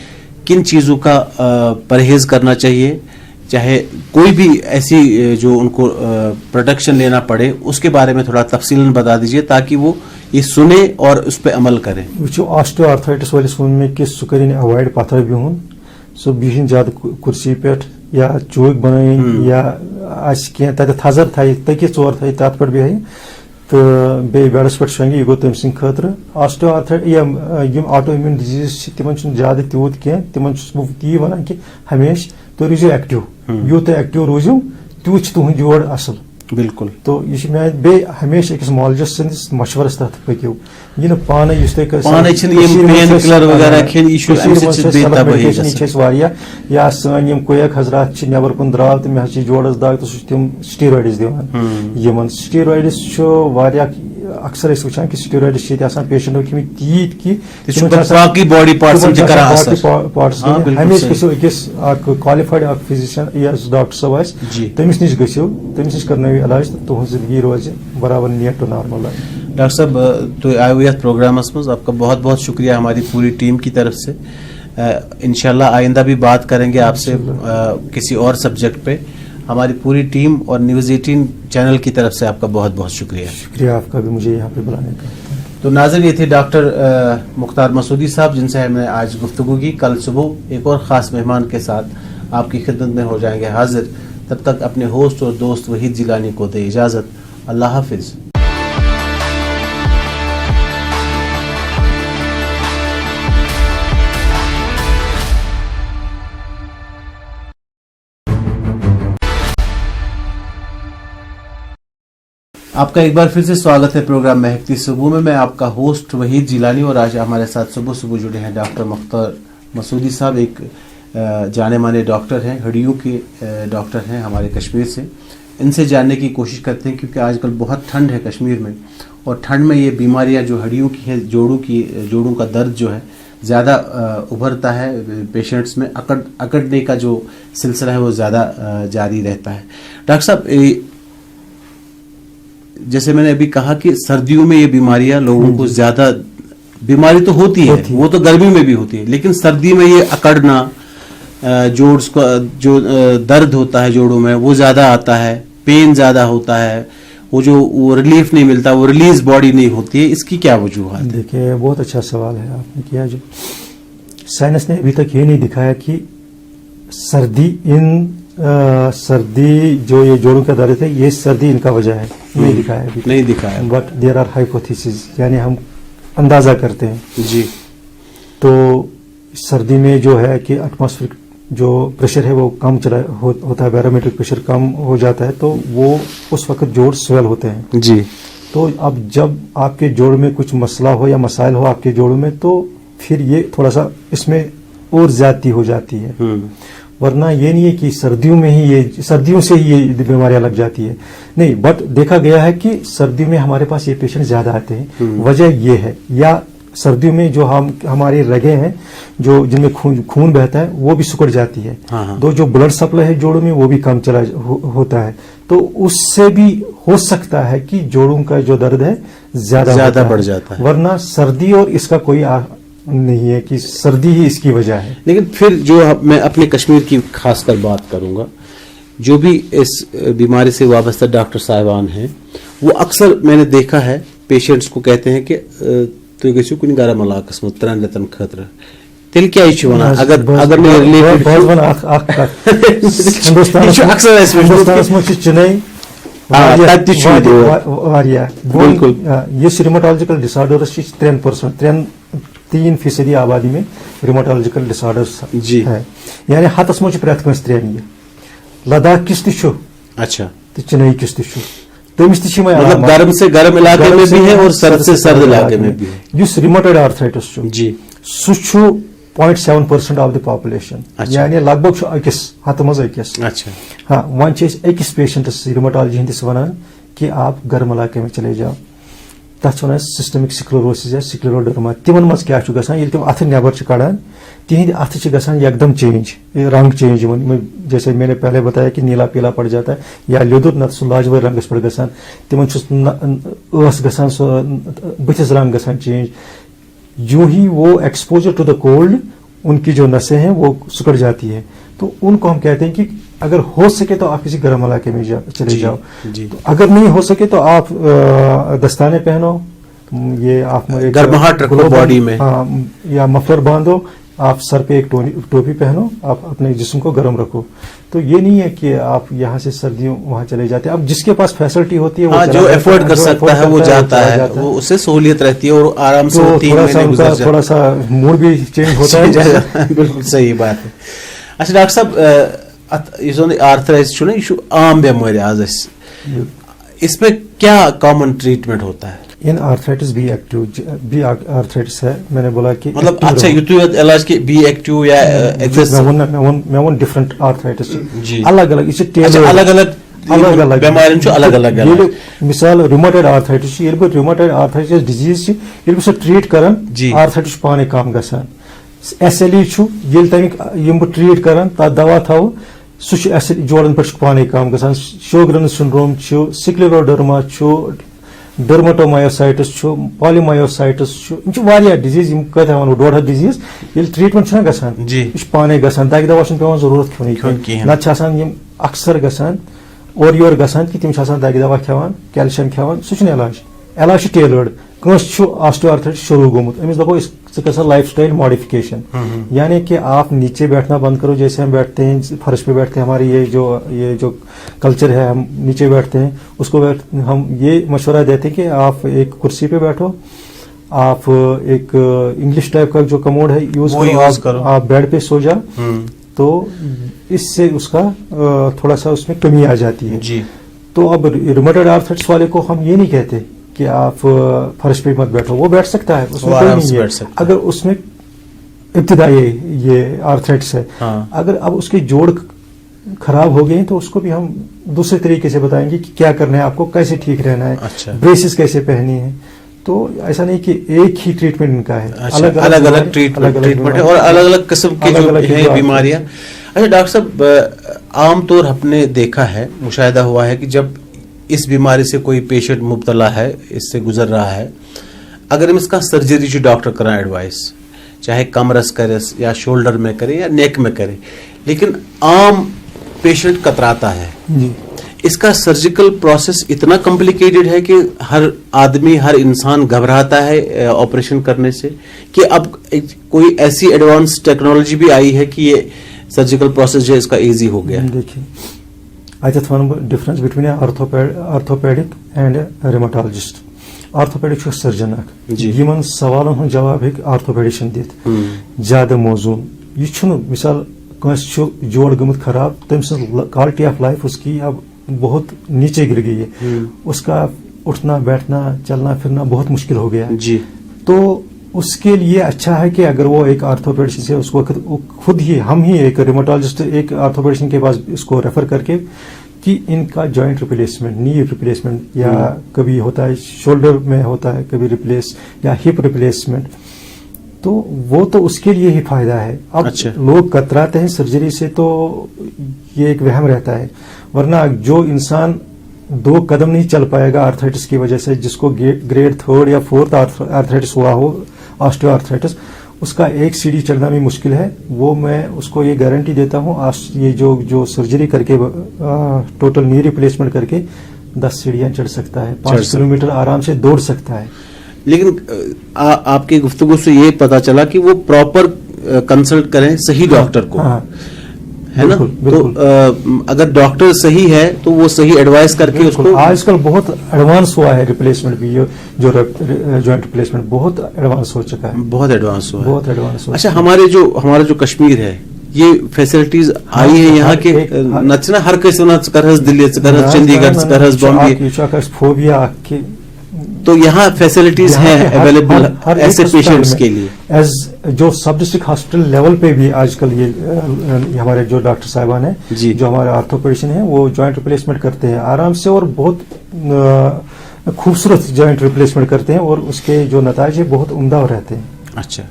[SPEAKER 1] किन चीज़ों का परहेज करना चाहिए, चाहे कोई भी ऐसी जो उनको प्रोटेक्शन लेना पड़े, उसके बारे में थोड़ा तफसीलन बता दीजिए ताकि वो ये सुने और उस पर अमल करें.
[SPEAKER 2] वो ऑस्टियो आर्थराइटिस वाले सुन में कि सु करें अवॉइड पत्थर बिहुन, सो बिहिन ज्यादा कुर्सी पे या चौक बनाई या आज कह थजर थाई तक 4 थाई तथ पे बेह तो बे बेडस पे शंगे यह गो तम सद खतर. ऑस्टियो आर्थराइटिस यम ऑटो इम्यून डिजीज तिमन ज्यादा तूत कह, तिमन ती वन कि हमेशा तो रोजो एक्टिव, यूत एक्टिव रोजो तूत तुहद जोड़ असल.
[SPEAKER 1] बिल्कुल.
[SPEAKER 2] तो यह मे बे हमेशा अकिस मॉलजिस्ट सन्दस मशवरस तहत पकू, यह पाने या सन कोयक हजरात नबर कुन द्राव तो मे जोड़स दाग तो सम स्टीरॉइड्स दिवान. स्टीरॉइड्स अक्सर वुचान कि स्टीरॉइड्स पेशेंटो खिमित तीत कि
[SPEAKER 1] बाकी बॉडी पार्ट्स
[SPEAKER 2] हमेशा गो अकिस क्वालिफाइड फिजिशियन या डॉक्टर साहब आस तमिस नश गो, तमिस नश करनो इलाज, तो तुहद जिंदगी रोज बराबर नियर टू नॉर्मल.
[SPEAKER 1] डॉक्टर साहब, तो आए हुए प्रोग्रामस में आपका बहुत बहुत शुक्रिया हमारी पूरी टीम की तरफ से. इंशाल्लाह आइंदा भी बात करेंगे आपसे किसी और सब्जेक्ट पे. हमारी पूरी टीम और न्यूज़ 18 चैनल की तरफ से आपका बहुत बहुत शुक्रिया.
[SPEAKER 2] शुक्रिया आपका भी मुझे यहाँ पे बुलाने का.
[SPEAKER 1] तो नाज़रीन, ये थे डॉक्टर मुख्तार मसूदी साहब जिनसे हमने आज गुफ्तगू की. कल सुबह एक और ख़ास मेहमान के साथ आपकी खिदमत में हो जाएंगे हाजिर. तब तक अपने होस्ट और दोस्त वहीद जिलानी को दे इजाज़त. अल्लाह हाफिज़. आपका एक बार फिर से स्वागत है प्रोग्राम महकती सुबह में. मैं आपका होस्ट वहीद जिलानी, और आज हमारे साथ सुबह जुड़े हैं डॉक्टर मुख्तार मसूदी साहब. एक जाने माने डॉक्टर हैं, हड्डियों के डॉक्टर हैं हमारे कश्मीर से. इनसे जानने की कोशिश करते हैं क्योंकि आजकल बहुत ठंड है कश्मीर में, और ठंड में ये बीमारियां जो हड्डियों की हैं, जोड़ों का दर्द जो है ज़्यादा उभरता है पेशेंट्स में. अकड़ने का जो सिलसिला है वो ज़्यादा जारी रहता है. डॉक्टर साहब, जैसे मैंने अभी कहा कि सर्दियों में ये बीमारियां लोगों को ज्यादा, बीमारी तो होती है, वो तो गर्मी में भी होती है, लेकिन सर्दी में ये अकड़ना, जोड़्स का जो दर्द होता है जोड़ों में वो ज्यादा आता है, पेन ज्यादा होता है, वो रिलीफ नहीं मिलता, वो रिलीज बॉडी नहीं होती है. इसकी क्या वजूहत है?
[SPEAKER 2] देखिए, बहुत अच्छा सवाल है आपने किया. जो साइंस ने अभी तक ये नहीं दिखाया कि सर्दी जो ये जोड़ों का दर्द है ये सर्दी इनका वजह है, नहीं दिखाया. बट देयर आर हाइपोथेसिस, यानी हम अंदाजा करते हैं
[SPEAKER 1] जी.
[SPEAKER 2] तो सर्दी में जो है कि एटमॉस्फेरिक जो प्रेशर है वो कम होता है, बैरोमीट्रिक प्रेशर कम हो जाता है, तो वो उस वक्त जोड़ स्वेल होते हैं
[SPEAKER 1] जी.
[SPEAKER 2] तो अब जब आपके जोड़ में कुछ मसला हो या मसाइल हो आपके जोड़ में, तो फिर ये थोड़ा सा इसमें और ज्यादती हो जाती है. वरना ये नहीं है कि सर्दियों से ही ये बीमारियां लग जाती है, नहीं, बट देखा गया है कि सर्दियों में हमारे पास ये पेशेंट ज्यादा आते हैं। वजह ये है, या सर्दियों में जो हमारी रगें हैं जो जिनमें खून बहता है वो भी सिकुड़ जाती है, तो जो ब्लड सप्लाई है जोड़ों में वो भी कम होता है, तो उससे भी हो सकता है कि जोड़ों का जो दर्द है ज्यादा बढ़ जाता है। वरना सर्दी और इसका कोई नहीं है कि सर्दी ही इसकी वजह है।
[SPEAKER 1] लेकिन फिर जो मैं अपने कश्मीर की खासकर बात करूंगा, जो भी इस बीमारी से वाबस्ता डॉक्टर साहिबान हैं, वो अक्सर मैंने देखा है पेशेंट्स को कहते हैं कि तो गो कुछ गरम इलाकस मज 3 रेतन खतर तेल क्या वन अगर
[SPEAKER 2] रिमोटोलॉजिकल डिसऑर्डर्स 3% आबादी में रिमोटोलॉजिकल डिसऑर्डर्स है, यानी हतस मज प्रेत कंस 3 लद्दाख किस अच्छा तो चेन्नई किस
[SPEAKER 1] मतलब गर्म से गर्म इलाके में भी है और सर्द से सर्द इलाके में भी है।
[SPEAKER 2] जो रिमोटॉइड आर्थराइटिस जी सह 0.7% ऑफ द पॉपुलेशन, यानी लगभग अकिस हत मज अकिस।
[SPEAKER 1] अच्छा
[SPEAKER 2] हाँ, वन अकिस पेशेंटस रिमोटॉलजी हंदिस वनान कि आप गर्म इलाके में चले जाओ, तथ वन सिस्टमिक स्क्लेरोसिस या स्क्लेरोडर्मा, तिमन मज क्या गसान ये अथ नबर कड़ान तिहद अथ गसान एकदम चेंज, रंग चेंज, जैसे मैंने पहले बताया कि नीला पीला पड़ जाता है या लिदुर न सह लाजवाब रंगस पे गसान, तिमन गसान बुथिस रंग गसान चेंज। जो ही वो एक्सपोजर टू द कोल्ड उनकी जो नसें हैं वो सिकुड़ जाती है, तो उनको हम कहते हैं कि अगर हो सके तो आप किसी गर्म इलाके में चले जाओ, तो अगर नहीं हो सके तो आप दस्ताने पहनो, ये आप
[SPEAKER 1] गर्माहट रखो बॉडी में,
[SPEAKER 2] या मफलर बांधो, आप सर पे एक टोपी पहनो, आप अपने जिस्म को गर्म रखो। तो ये नहीं है कि आप यहाँ से सर्दियों वहां चले जाते हैं, अब जिसके पास फैसिलिटी होती है वो
[SPEAKER 1] जो एफोर्ड कर सकता है वो जाता है, वो उससे सहूलियत रहती है और आराम से
[SPEAKER 2] थोड़ा सा मूड भी चेंज होता है।
[SPEAKER 1] बिल्कुल सही बात है। अच्छा डॉक्टर साहब, आर्थराइटिस आम बेमारी आज इसमें क्या कॉमन ट्रीटमेंट होता है?
[SPEAKER 2] इन आर्थराइटिस बी आर्थराइटिस है, मैंने बोला कि
[SPEAKER 1] मतलब अच्छा इलाज के बी एक्टिव या
[SPEAKER 2] मैं वन डिफरेंट आर्थराइटिस अलग अलग
[SPEAKER 1] बीमारियों अलग अलग
[SPEAKER 2] मिसाल rheumatoid arthritis rheumatoid arthritis disease सह ट्रीट करान आर्थराइटिस पाने कम गसान। SLE तमिक बह ट्रीट करान तथ दवा थो सह जोड़न पे पाने कम गसान, Sjogren syndrome, scleroderma, dermatomyositis, polymyositis, disease one 1.5 disease ये ट्रीटमेंट गसान पाने गसान, दग दवा पे जरूरत खेन न अक्सर गसान और योर गसान कि तिम दग दवा खेवान, कैल्शियम खेवान, सह इलाज टेलर्ड। ऑस्टियोआर्थराइटिस शुरू गोमुत अमिस दपो लाइफ स्टाइल मॉडिफिकेशन, यानी कि आप नीचे बैठना बंद करो, जैसे हम बैठते हैं फर्श पे बैठते हैं, हमारी ये जो कल्चर है हम नीचे बैठते हैं, उसको हम ये मशवरा देते हैं कि आप एक कुर्सी पे बैठो, आप एक इंग्लिश टाइप का जो कमोड है यूज करो, आप बेड पे सो जाओ, तो इससे उसका थोड़ा सा उसमें कमी आ जाती है जी। तो अब रिमोटॉइड आर्थराइटिस वाले को हम ये नहीं कहते कि आप फर्श पे मत बैठो, वो बैठ सकता है, उसमें कोई नहीं है अगर उसमें इब्तिदाई ये आर्थराइटिस है। अगर अब उसके जोड़ खराब हो गए तो उसको भी हम दूसरे तरीके से बताएंगे कि क्या करना है, आपको कैसे ठीक रहना है, ब्रेसेस कैसे पहनी है। तो ऐसा नहीं कि एक ही ट्रीटमेंट इनका है, अलग अलग
[SPEAKER 1] ट्रीटमेंट है और अलग अलग किस्म की जो बीमारियां। अच्छा डॉक्टर साहब, आमतौर हमने देखा है, मुशाहिदा हुआ है कि जब इस बीमारी से कोई पेशेंट मुब्तला है, इससे गुजर रहा है, अगर हम इसका सर्जरी डॉक्टर करा एडवाइस, चाहे कमरस करे या शोल्डर में करे या नेक में करे, लेकिन आम पेशेंट कतराता है जी। इसका सर्जिकल प्रोसेस इतना कॉम्प्लिकेटेड है कि हर आदमी, हर इंसान घबराता है ऑपरेशन करने से, कि अब कोई ऐसी एडवांस टेक्नोलॉजी भी आई है कि ये सर्जिकल प्रोसेस जो है इसका इजी हो गया।
[SPEAKER 2] देखिए अत one difference between orthopaedic and rheumatologist. Orthopaedic surgeon यमन सवालन हूं जवाब है आर्थोपेडिशन दित ज्यादा मौजून। यह मिसाल जोड़ गमुत खराब, तम क्वालिटी ऑफ लाइफ उसकी अब बहुत नीचे गिर गई है, उसका उठना बैठना चलना फिरना बहुत मुश्किल हो गया जी। तो اس کے لیے اچھا ہے کہ اگر وہ ایک آرتھوپیڈشن سے اس کو خود ہی ہم ہی ایک ریموٹالوجسٹ ایک آرتھوپیڈشن کے پاس اس کو ریفر کر کے کہ ان کا جوائنٹ ریپلیسمنٹ نی ریپلیسمنٹ یا کبھی ہوتا ہے شولڈر میں ہوتا ہے کبھی ریپلیس یا ہپ ریپلیسمنٹ تو وہ تو اس کے لیے ہی فائدہ ہے. اب لوگ کتراتے ہیں سرجری سے تو یہ ایک وہم رہتا ہے ورنہ جو انسان 2 قدم نہیں چل پائے گا آرتھرائٹس کی وجہ سے جس کو گریڈ 3 یا 4 آرتھرائٹس ہوا ہو آسٹیو آرتھرائٹس اس کا ایک سیڑھی چڑھنا بھی مشکل ہے. وہ میں اس کو یہ گارنٹی دیتا ہوں یہ جو سرجری کر کے ٹوٹل نی ریپلیسمنٹ کر کے 10 سیڑھیاں چڑھ سکتا ہے 5 کلومیٹر آرام سے دوڑ سکتا ہے.
[SPEAKER 1] لیکن آپ کی گفتگو سے یہ پتا چلا کہ وہ پراپر کنسلٹ کریں صحیح ڈاکٹر کو ہے نا. تو اگر ڈاکٹر صحیح ہے تو وہ صحیح ایڈوائز کر کے اس کو.
[SPEAKER 2] آج کل بہت ایڈوانس ہوا ہے ریپلیسمنٹ بھی جو جوائنٹ ریپلیسمنٹ بہت ایڈوانس ہو چکا ہے.
[SPEAKER 1] بہت ایڈوانس ہوا
[SPEAKER 2] بہت ایڈوانس.
[SPEAKER 1] اچھا ہمارا جو کشمیر ہے یہ فیسلٹیز آئی ہیں یہاں کے نچنا ہر کس کرہس دلی کرہس چندی گڑھ کرہس بامبے
[SPEAKER 2] فوبیا
[SPEAKER 1] تو یہاں فیسلٹیز ہیں اویلیبل ایسے پیشنٹس کے لیے.
[SPEAKER 2] ایز جو سب ڈسٹرکٹ ہاسپٹل لیول پہ بھی آج کل یہ ہمارے جو ڈاکٹر صاحبان ہیں جو ہمارے آرتھوپیڈشن ہیں وہ جوائنٹ ریپلیسمنٹ کرتے ہیں آرام سے اور بہت خوبصورت جوائنٹ ریپلیسمنٹ کرتے ہیں اور اس کے جو نتائج ہیں بہت عمدہ رہتے ہیں.
[SPEAKER 1] اچھا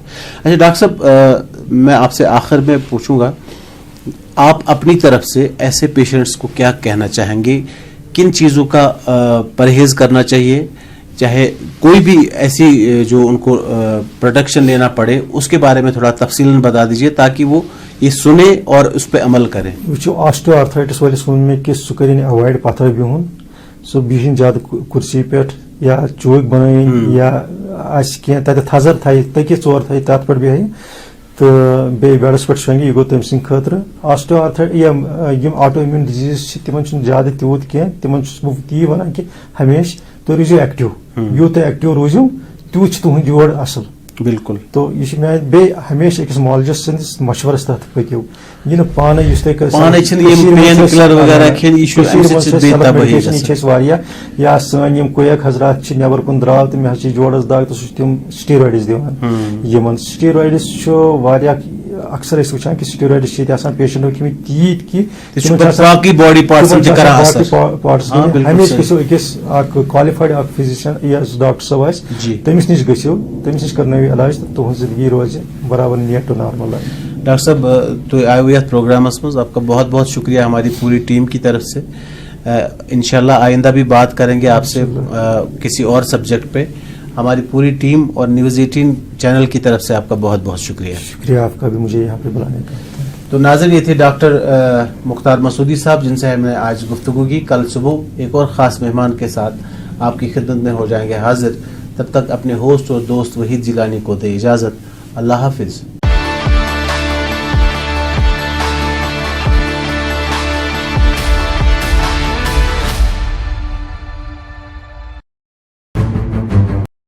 [SPEAKER 1] ڈاکٹر صاحب میں آپ سے آخر میں پوچھوں گا آپ اپنی طرف سے ایسے پیشنٹس کو کیا کہنا چاہیں گے کن چیزوں کا پرہیز کرنا چاہیے چاہے کوئی بھی ایسی جو ان کو پروٹیکشن لینا پڑے اس کے بارے میں تھوڑا تفصیلاً بتا دیجیے تاکہ وہ یہ سنیں اور اس پہ عمل کریں.
[SPEAKER 2] وچھو آسٹیو آرتھرائٹس والس ون میں کہ سہ کریں اوائڈ پتھر بہن سہ بہن زیادہ کرسی پہ یا چوک بنائیں یا کی تک تھزر تھے تکہ 4 تھے تر پہ بہن تو بیٚیہِ بیڈس پہ شونگہِ یہ گو تم سند خاطر. Osteo arthritis M auto immune disease تمن زیادہ تیوت کی تمن بہت تی ونان کہ ہمیشہ تو روزو ایکٹیو یوت ایکٹیو روزو تیوت تہد جوڑ اصل.
[SPEAKER 1] بالکل.
[SPEAKER 2] تو یہ میں بے ہمیشہ أکس مالجس سندس مشورس تحت پکو یہ پانے اس یا سن کویک حضرات نبر کن درو تو مے جوڑس دگ تو سہ تم سٹیرائڈس دان سٹیرائڈس اکثر وچان کہ سٹیرائڈس پیشنٹو کھمت تیت کہ
[SPEAKER 1] باقی باڈی
[SPEAKER 2] پارٹس ہمیشہ گھو أکس کوالیفائڈ فزیشن یا ڈاکٹر صاحب آس تمس نش گھو تمس نش کرنو علاج تو تہذ زندگی روز برابر نیٹ ٹو نارمل.
[SPEAKER 1] ڈاکٹر صاحب تو آئے ہوئے پروگرامس مز آپ کا بہت بہت شکریہ ہماری پوری ٹیم کی طرف سے. انشاءاللہ آئندہ بھی بات کریں گے آپ سے کسی اور سبجیکٹ پہ. ہماری پوری ٹیم اور نیوز 18 چینل کی طرف سے آپ کا بہت بہت شکریہ.
[SPEAKER 2] شکریہ آپ کا بھی مجھے یہاں پہ بلانے کا.
[SPEAKER 1] تو ناظرین یہ تھے ڈاکٹر مختار مسعودی صاحب جن سے ہم نے آج گفتگو کی. کل صبح ایک اور خاص مہمان کے ساتھ آپ کی خدمت میں ہو جائیں گے حاضر. تب تک اپنے ہوسٹ اور دوست وحید جیلانی کو دے اجازت. اللہ حافظ.